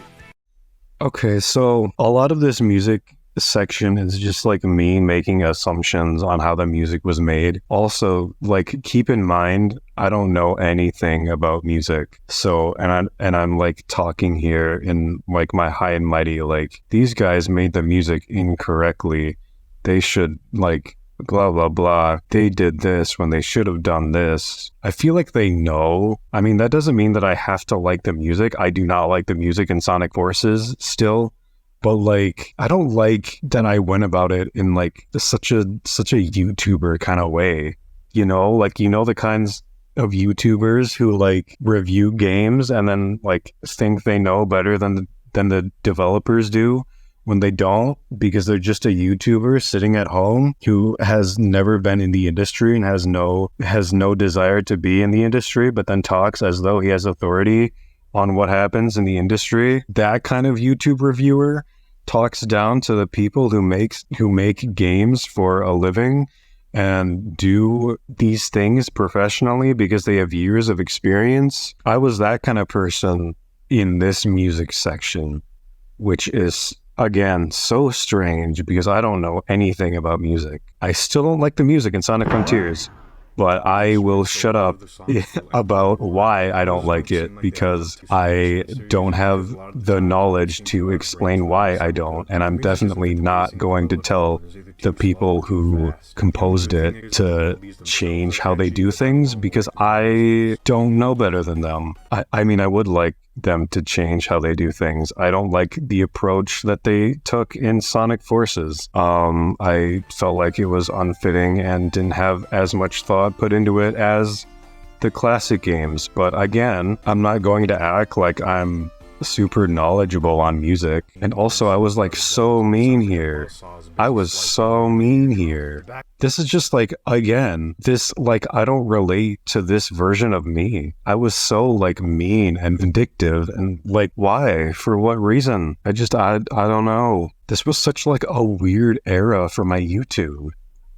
S11: Okay, so a lot of this music section is just like me making assumptions on how the music was made. Also, like, keep in mind, I don't know anything about music. So, and I'm like talking here in like my high and mighty, like, these guys made the music incorrectly. They should, like, blah blah blah, they did this when they should have done this. I feel like they know. I mean, that doesn't mean that I have to like the music. I do not like the music in Sonic Forces still, but like, I don't like that I went about it in like such a YouTuber kind of way, you know? Like, you know, the kinds of YouTubers who like review games and then like think they know better than the developers do, when they don't, because they're just a YouTuber sitting at home who has never been in the industry and has no desire to be in the industry, but then talks as though he has authority on what happens in the industry. That kind of YouTube reviewer talks down to the people who make games for a living and do these things professionally because they have years of experience. I was that kind of person in this music section, which is, again, so strange because I don't know anything about music. I still don't like the music in Sonic Frontiers. but I will shut up about why I don't like it, because I don't have the knowledge to explain why I don't, and I'm definitely not going to tell the people who composed it to change how they do things, because I don't know better than them. I mean, I would like them to change how they do things. I don't like the approach that they took in Sonic Forces. I felt like it was unfitting and didn't have as much thought put into it as the classic games. But again, I'm not going to act like I'm super knowledgeable on music. And also, I was like so mean here. I was so mean here. This is just like, again, this, like, I don't relate to this version of me. I was so, like, mean and vindictive, and, like, why? For what reason? I don't know. This was such, like, a weird era for my YouTube.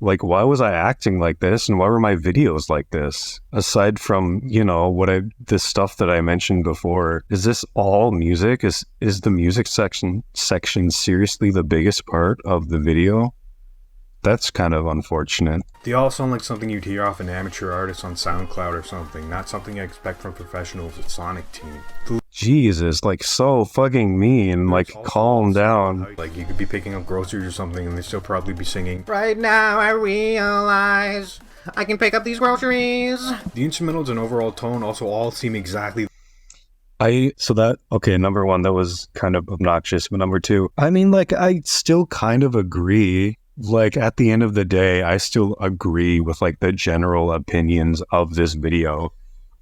S11: Like, why was I acting like this, and why were my videos like this? Aside from, you know, this stuff that I mentioned before, is this all music? Is the music section seriously the biggest part of the video? That's kind of unfortunate.
S1: They all sound like something you'd hear off an amateur artist on SoundCloud or something, not something I expect from professionals at Sonic Team.
S11: Jesus, like, so fucking mean, like, calm down.
S1: Like, you could be picking up groceries or something and they'd still probably be singing,
S12: "Right now I realize I can pick up these groceries."
S1: The instrumentals and overall tone also all seem exactly...
S11: Okay, number one, that was kind of obnoxious, but number two, I mean, like, I still kind of agree. Like, at the end of the day, I still agree with, like, the general opinions of this video.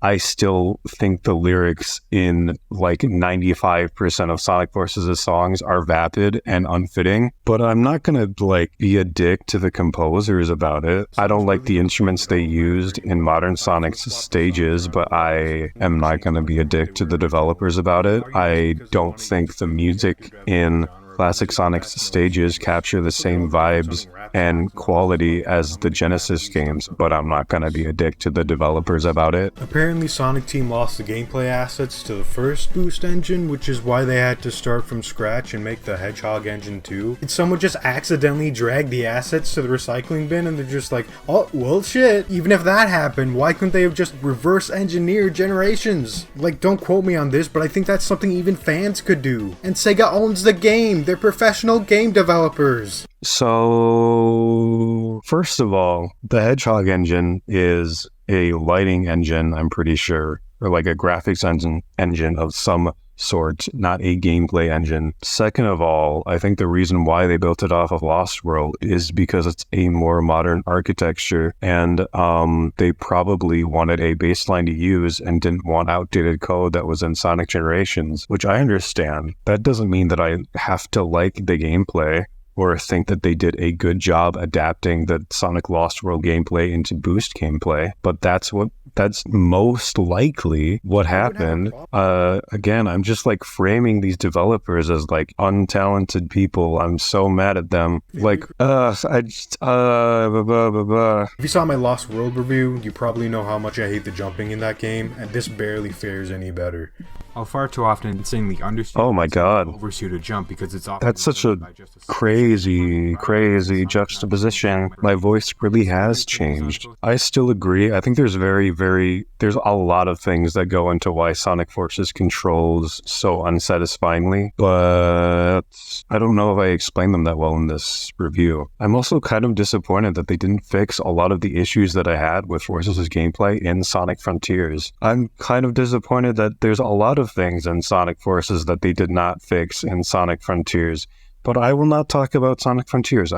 S11: I still think the lyrics in, like, 95% of Sonic Forces' songs are vapid and unfitting, but I'm not gonna, like, be a dick to the composers about it. I don't like the instruments they used in modern Sonic's stages, but I am not gonna be a dick to the developers about it. I don't think the music in classic Sonic's stages capture the same vibes and quality as the Genesis games, but I'm not gonna be a dick to the developers about it.
S1: Apparently Sonic Team lost the gameplay assets to the first Boost engine, which is why they had to start from scratch and make the Hedgehog engine too. Did someone just accidentally drag the assets to the recycling bin and they're just like, oh, well shit, even if that happened, why couldn't they have just reverse engineered Generations? Like, don't quote me on this, but I think that's something even fans could do. And Sega owns the game. They're professional game developers.
S11: So, first of all, the Hedgehog engine is a lighting engine, I'm pretty sure, or like a graphics engine of some sort, not a gameplay engine. Second of all, I think the reason why they built it off of Lost World is because it's a more modern architecture, and they probably wanted a baseline to use and didn't want outdated code that was in Sonic Generations, which I understand. That doesn't mean that I have to like the gameplay or think that they did a good job adapting the Sonic Lost World gameplay into Boost gameplay, but that's most likely what happened. Again, I'm just like framing these developers as like untalented people. I'm so mad at them. Like, If
S1: you saw my Lost World review, you probably know how much I hate the jumping in that game, and this barely fares any better.
S10: I'll far too often insanely undershoot.
S11: Oh my god.
S10: Overshoot a jump because it's often...
S11: That's such a crazy juxtaposition. My voice really has changed. I still agree. I think there's there's a lot of things that go into why Sonic Forces controls so unsatisfyingly, but I don't know if I explained them that well in this review. I'm also kind of disappointed that they didn't fix a lot of the issues that I had with Forces' gameplay in Sonic Frontiers. I'm kind of disappointed that there's a lot of things in Sonic Forces that they did not fix in Sonic Frontiers. But I will not talk about Sonic Frontiers.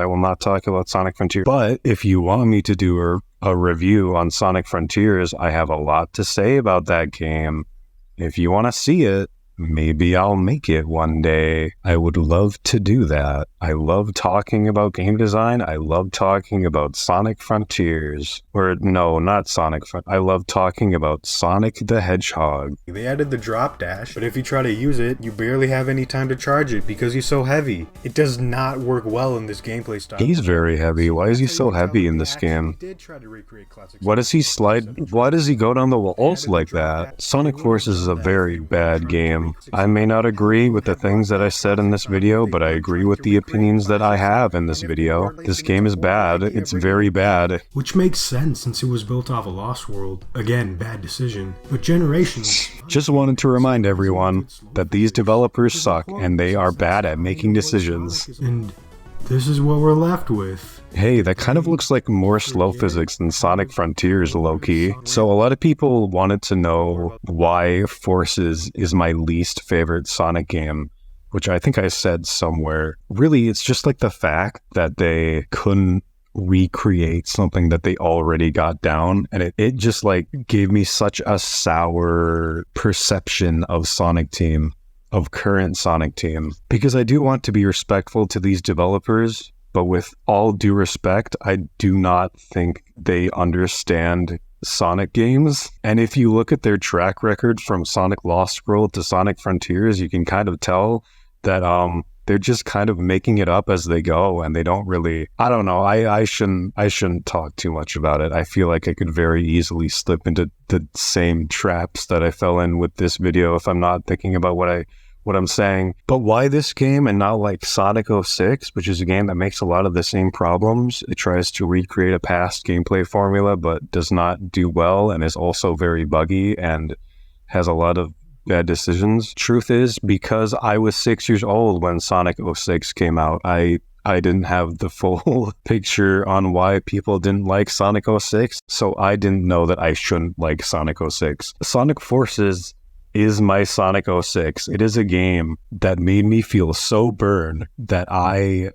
S11: But if you want me to do a review on Sonic Frontiers, I have a lot to say about that game. If you want to see it, maybe I'll make it one day. I would love to do that. I love talking about game design. I love talking about Sonic Frontiers. Or no, not Sonic I love talking about Sonic the Hedgehog.
S1: They added the drop dash, but if you try to use it, you barely have any time to charge it because he's so heavy. It does not work well in this gameplay style.
S11: He's very heavy. Why is he so heavy in this game? Why does he slide? Why does he go down the walls like that? Sonic Forces is a very bad game. game. I may not agree with the things that I said in this video, but I agree with the opinions that I have in this video. This game is bad. It's very bad.
S1: Which makes sense since it was built off a Lost World. Again, bad decision. But Generations...
S11: Just wanted to remind everyone that these developers suck and they are bad at making decisions.
S1: And this is what we're left with.
S11: Hey, that kind of looks like more slow physics than Sonic Frontiers, low-key. So a lot of people wanted to know why Forces is my least favorite Sonic game, which I think I said somewhere. Really, it's just like the fact that they couldn't recreate something that they already got down, and it just like gave me such a sour perception of Sonic Team, of current Sonic Team, because I do want to be respectful to these developers, but with all due respect, I do not think they understand Sonic games. And if you look at their track record from Sonic Lost World to Sonic Frontiers, you can kind of tell that they're just kind of making it up as they go, and they don't really, I don't know, I shouldn't talk too much about it. I feel like I could very easily slip into the same traps that I fell in with this video if I'm not thinking about what I'm saying. But why this game and not like Sonic 06, which is a game that makes a lot of the same problems? It tries to recreate a past gameplay formula, but does not do well, and is also very buggy and has a lot of bad decisions. Truth is, because I was 6 years old when Sonic 06 came out, I didn't have the full picture on why people didn't like Sonic 06, so I didn't know that I shouldn't like Sonic 06. Sonic Forces is my Sonic 06. It is a game that made me feel so burned that I'm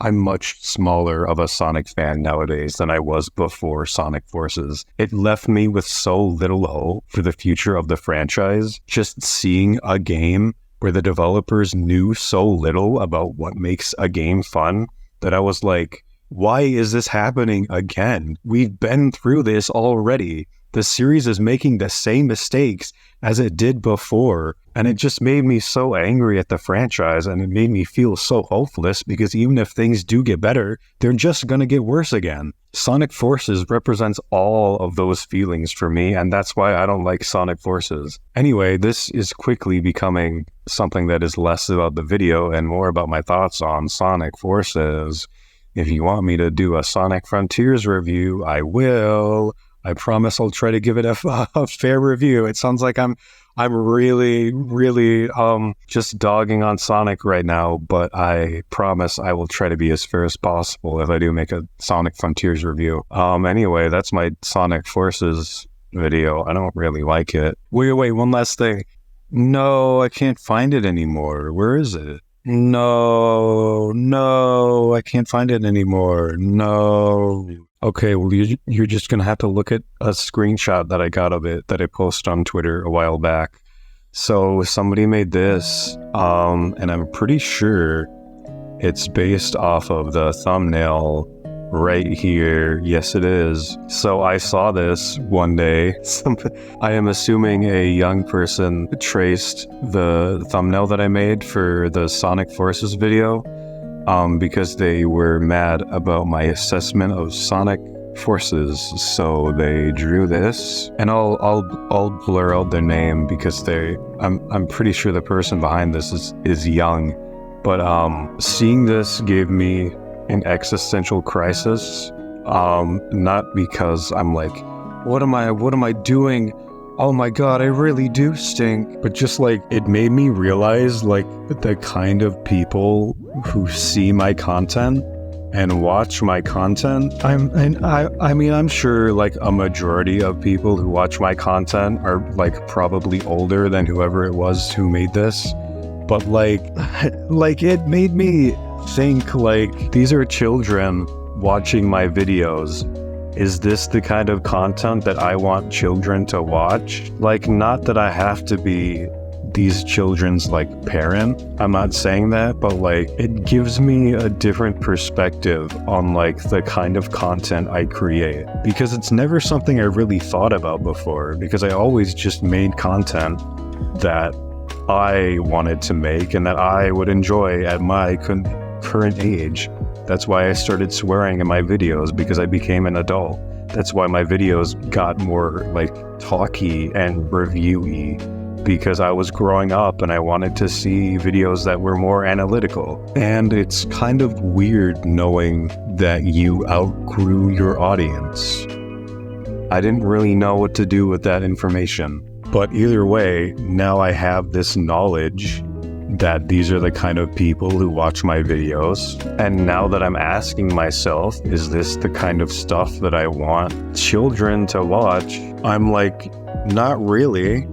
S11: much smaller of a Sonic fan nowadays than I was before Sonic Forces. It left me with so little hope for the future of the franchise. Just seeing a game where the developers knew so little about what makes a game fun that I was like, why is this happening again? We've been through this already. The series is making the same mistakes as it did before, and it just made me so angry at the franchise, and it made me feel so hopeless, because even if things do get better, they're just gonna get worse again. Sonic Forces represents all of those feelings for me, and that's why I don't like Sonic Forces. Anyway, this is quickly becoming something that is less about the video and more about my thoughts on Sonic Forces. If you want me to do a Sonic Frontiers review, I will. I promise I'll try to give it a fair review. It sounds like I'm really just dogging on Sonic right now, but I promise I will try to be as fair as possible if I do make a Sonic Frontiers review. Anyway, that's my Sonic Forces video. I don't really like it. Wait, one last thing. No, I can't find it anymore. Where is it? No, I can't find it anymore. No. Okay, well, you're just going to have to look at a screenshot that I got of it that I posted on Twitter a while back. So somebody made this, and I'm pretty sure it's based off of the thumbnail right here. Yes, it is. So I saw this one day. I am assuming a young person traced the thumbnail that I made for the Sonic Forces video, because they were mad about my assessment of Sonic Forces. So they drew this, and I'll blur out their name because I'm pretty sure the person behind this is young. But seeing this gave me an existential crisis, not because I'm like, what am I doing? Oh my god, I really do stink. But just like, it made me realize like the kind of people who see my content and watch my content. I mean, I'm sure like a majority of people who watch my content are like probably older than whoever it was who made this. But like it made me think like, these are children watching my videos. Is this the kind of content that I want children to watch? Like, not that I have to be these children's like parent. I'm not saying that, but like, it gives me a different perspective on like the kind of content I create, because it's never something I really thought about before, because I always just made content that I wanted to make and that I would enjoy at my current age. That's why I started swearing in my videos, because I became an adult. That's why my videos got more like talky and reviewy because I was growing up and I wanted to see videos that were more analytical. And it's kind of weird knowing that you outgrew your audience. I didn't really know what to do with that information. But either way, now I have this knowledge that these are the kind of people who watch my videos. And now that I'm asking myself, is this the kind of stuff that I want children to watch? I'm like, not really.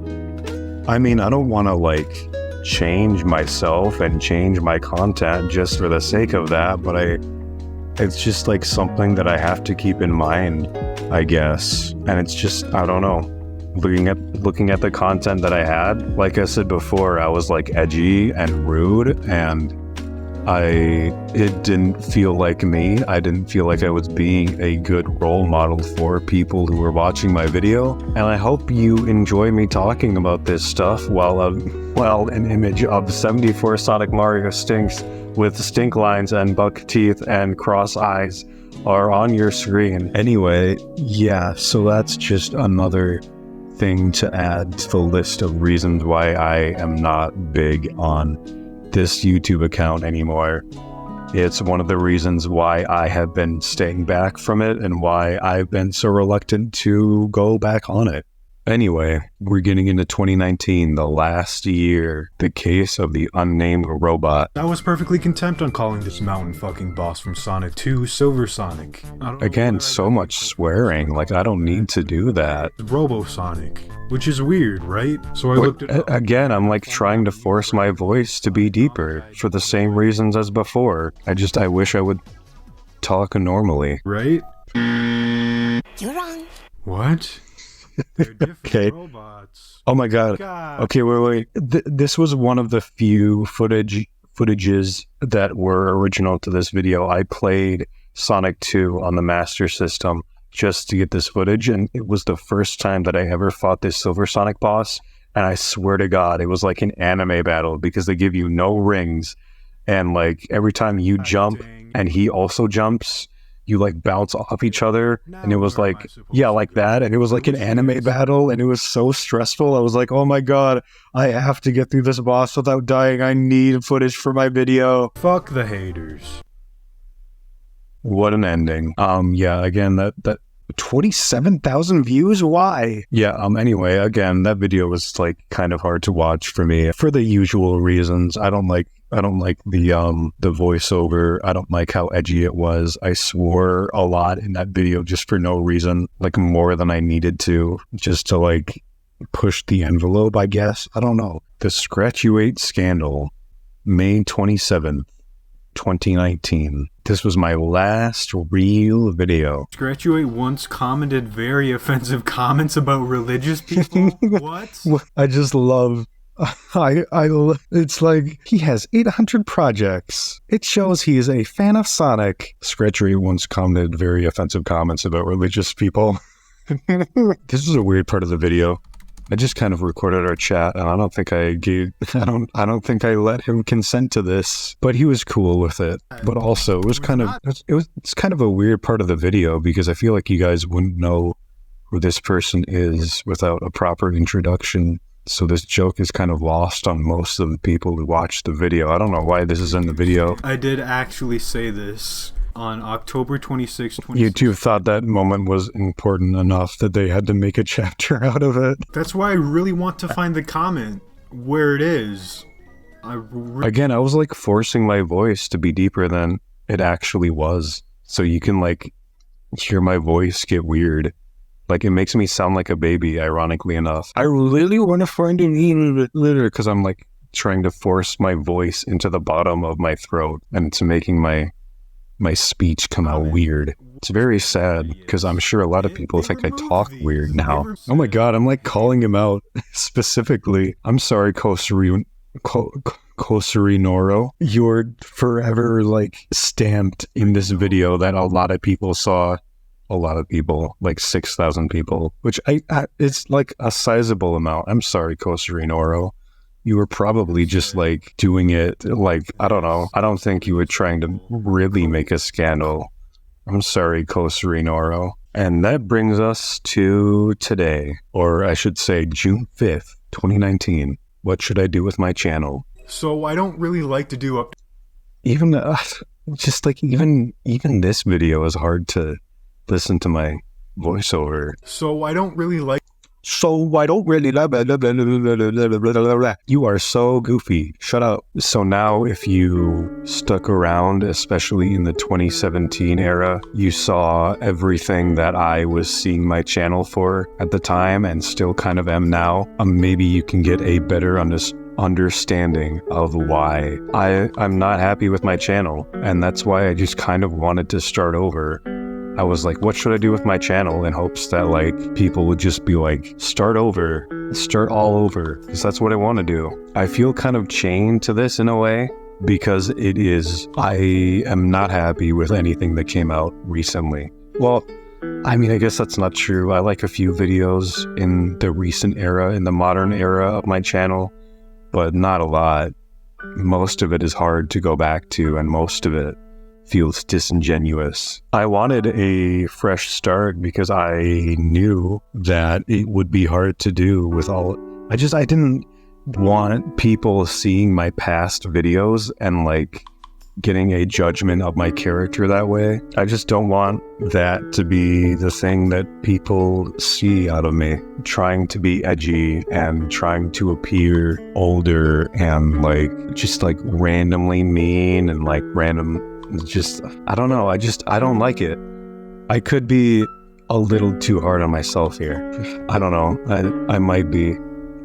S11: I mean, I don't want to like change myself and change my content just for the sake of that, but it's just like something that I have to keep in mind, I guess. And it's just, I don't know. Looking at the content that I had, like I said before, I was like edgy and rude, and it didn't feel like me. I didn't feel like I was being a good role model for people who were watching my video. And I hope you enjoy me talking about this stuff while an image of 74 Sonic Mario stinks with stink lines and buck teeth and cross eyes are on your screen. Anyway, yeah, so that's just another thing to add to the list of reasons why I am not big on this YouTube account anymore. It's one of the reasons why I have been staying back from it and why I've been so reluctant to go back on it. Anyway, we're getting into 2019, the last year, the case of the unnamed robot.
S1: I was perfectly content on calling this mountain fucking boss from Sonic 2 Silver Sonic.
S11: Again, so much swearing, like I don't need to do that.
S1: Robo Sonic, which is weird, right? So I looked it up.
S11: Again, I'm like trying to force my voice to be deeper for the same reasons as before. I wish I would talk normally.
S1: Right?
S2: You're wrong.
S1: What?
S11: Okay.
S1: Robots.
S11: Oh my god. Okay, wait. This was one of the few footages that were original to this video. I played Sonic 2 on the Master System just to get this footage, and it was the first time that I ever fought this Silver Sonic boss, and I swear to god, it was like an anime battle because they give you no rings, and like every time you jump and he also jumps, you like bounce off each other, and it was like, yeah, like that, and it was like an anime battle, and it was so stressful. I was like, oh my god, I have to get through this boss without dying. I need footage for my video.
S1: Fuck the haters.
S11: What an ending. Yeah, again, that 27,000 views? Why? Yeah, anyway, again, that video was like kind of hard to watch for me for the usual reasons. I don't like the voiceover. I don't like how edgy it was. I swore a lot in that video just for no reason, like more than I needed to, just to like push the envelope, I guess. I don't know. The Scratchuate scandal, May 27th, 2019. This was my last real video.
S1: Scratchuate once commented very offensive comments about religious people. What?
S11: I just love... it's like he has 800 projects. It shows he is a fan of Sonic. Scratchuate once commented very offensive comments about religious people. This is a weird part of the video. I just kind of recorded our chat, and I don't think I let him consent to this, but he was cool with it. But also, it's kind of a weird part of the video because I feel like you guys wouldn't know who this person is without a proper introduction. So this joke is kind of lost on most of the people who watch the video. I don't know why this is in the video.
S1: I did actually say this on October 26,
S11: YouTube thought that moment was important enough that they had to make a chapter out of it.
S1: That's why I really want to find the comment where it is.
S11: Again, I was like forcing my voice to be deeper than it actually was. So you can like hear my voice get weird. Like, it makes me sound like a baby, ironically enough. I really want to find it a little bit later because I'm, like, trying to force my voice into the bottom of my throat, and it's making my speech come out weird. It's very sad because I'm sure a lot of people think I talk weird now. Oh my god, I'm, like, calling him out specifically. I'm sorry, Kosari Noro. You're forever, like, stamped in this video that a lot of people saw. A lot of people, like 6,000 people, which it's like a sizable amount. I'm sorry, Kosari Noro. You were probably just like doing it like, I don't know. I don't think you were trying to really make a scandal. I'm sorry, Kosari Noro. And that brings us to today, or I should say June 5th, 2019. What should I do with my channel?
S1: So I don't really like to do
S11: Even just like even this video is hard to listen to my voiceover.
S1: So I don't really like.
S11: So I don't really love it. You are so goofy. Shut up. So now if you stuck around, especially in the 2017 era, you saw everything that I was seeing my channel for at the time and still kind of am now. Maybe you can get a better understanding of why I'm not happy with my channel. And that's why I just kind of wanted to start over. I was like, what should I do with my channel, in hopes that like people would just be like, start over, start all over, because that's what I want to do. I feel kind of chained to this in a way, because I am not happy with anything that came out recently. Well, I mean, I guess that's not true. I like a few videos in the recent era, in the modern era of my channel, but not a lot. Most of it is hard to go back to, and most of it feels disingenuous. I wanted a fresh start because I knew that it would be hard to do with all. I didn't want people seeing my past videos and like getting a judgment of my character that way. I just don't want that to be the thing that people see out of me. Trying to be edgy and trying to appear older and like just like randomly mean and like random. Just, I don't know, I don't like it. I could be a little too hard on myself here. I don't know, I might be.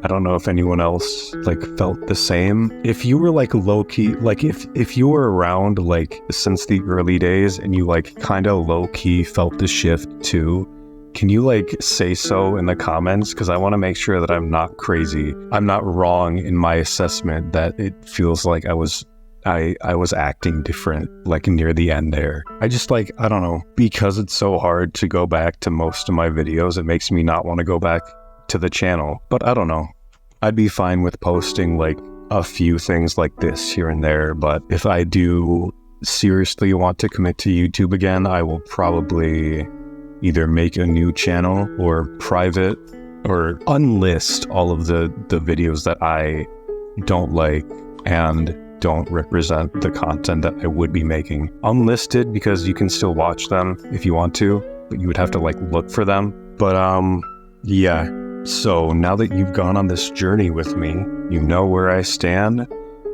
S11: I don't know if anyone else like felt the same. If you were like low-key, like if you were around like since the early days and you like kind of low-key felt the shift too, can you like say so in the comments? Because I want to make sure that I'm not crazy. I'm not wrong in my assessment that it feels like I was acting different, like near the end there. I just like, I don't know, because it's so hard to go back to most of my videos, it makes me not want to go back to the channel. But I don't know. I'd be fine with posting like a few things like this here and there, but if I do seriously want to commit to YouTube again, I will probably either make a new channel or private or unlist all of the videos that I don't like and don't represent the content that I would be making. Unlisted because you can still watch them if you want to, but you would have to like look for them. But yeah. So now that you've gone on this journey with me, you know where I stand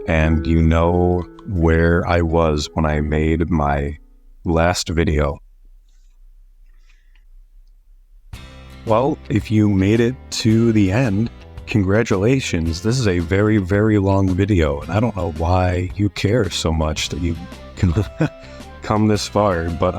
S11: and you know where I was when I made my last video. Well, if you made it to the end, congratulations. This is a very, very long video, and I don't know why you care so much that you can come this far, but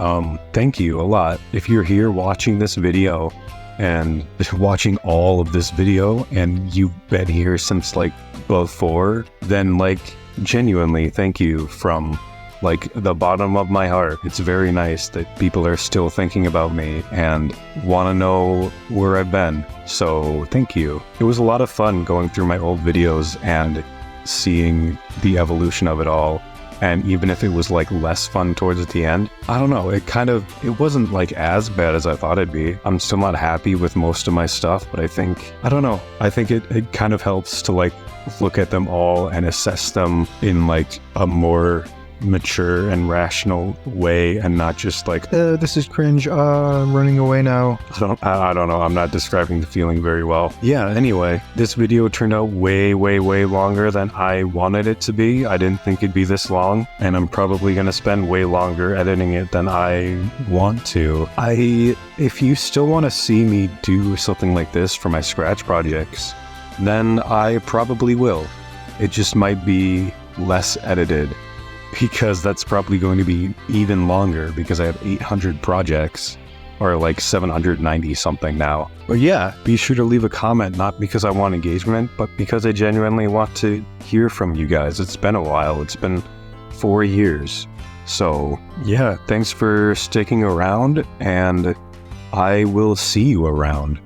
S11: thank you a lot. If you're here watching this video and watching all of this video and you've been here since like before, then like genuinely thank you from like the bottom of my heart. It's very nice that people are still thinking about me and want to know where I've been. So thank you. It was a lot of fun going through my old videos and seeing the evolution of it all. And even if it was like less fun towards the end, I don't know, it wasn't like as bad as I thought it'd be. I'm still not happy with most of my stuff, but I think it kind of helps to like look at them all and assess them in like a more mature and rational way and not just like this is cringe, I'm running away now. I don't know, I'm not describing the feeling very well. Yeah, anyway, this video turned out way longer than I wanted it to be. I didn't think it'd be this long, and I'm probably gonna spend way longer editing it than I want to. If you still want to see me do something like this for my Scratch projects, then I probably will. It just might be less edited, because that's probably going to be even longer because I have 800 projects, or like 790 something now. But yeah, be sure to leave a comment, not because I want engagement, but because I genuinely want to hear from you guys. It's been a while. It's been 4 years. So yeah, thanks for sticking around, and I will see you around.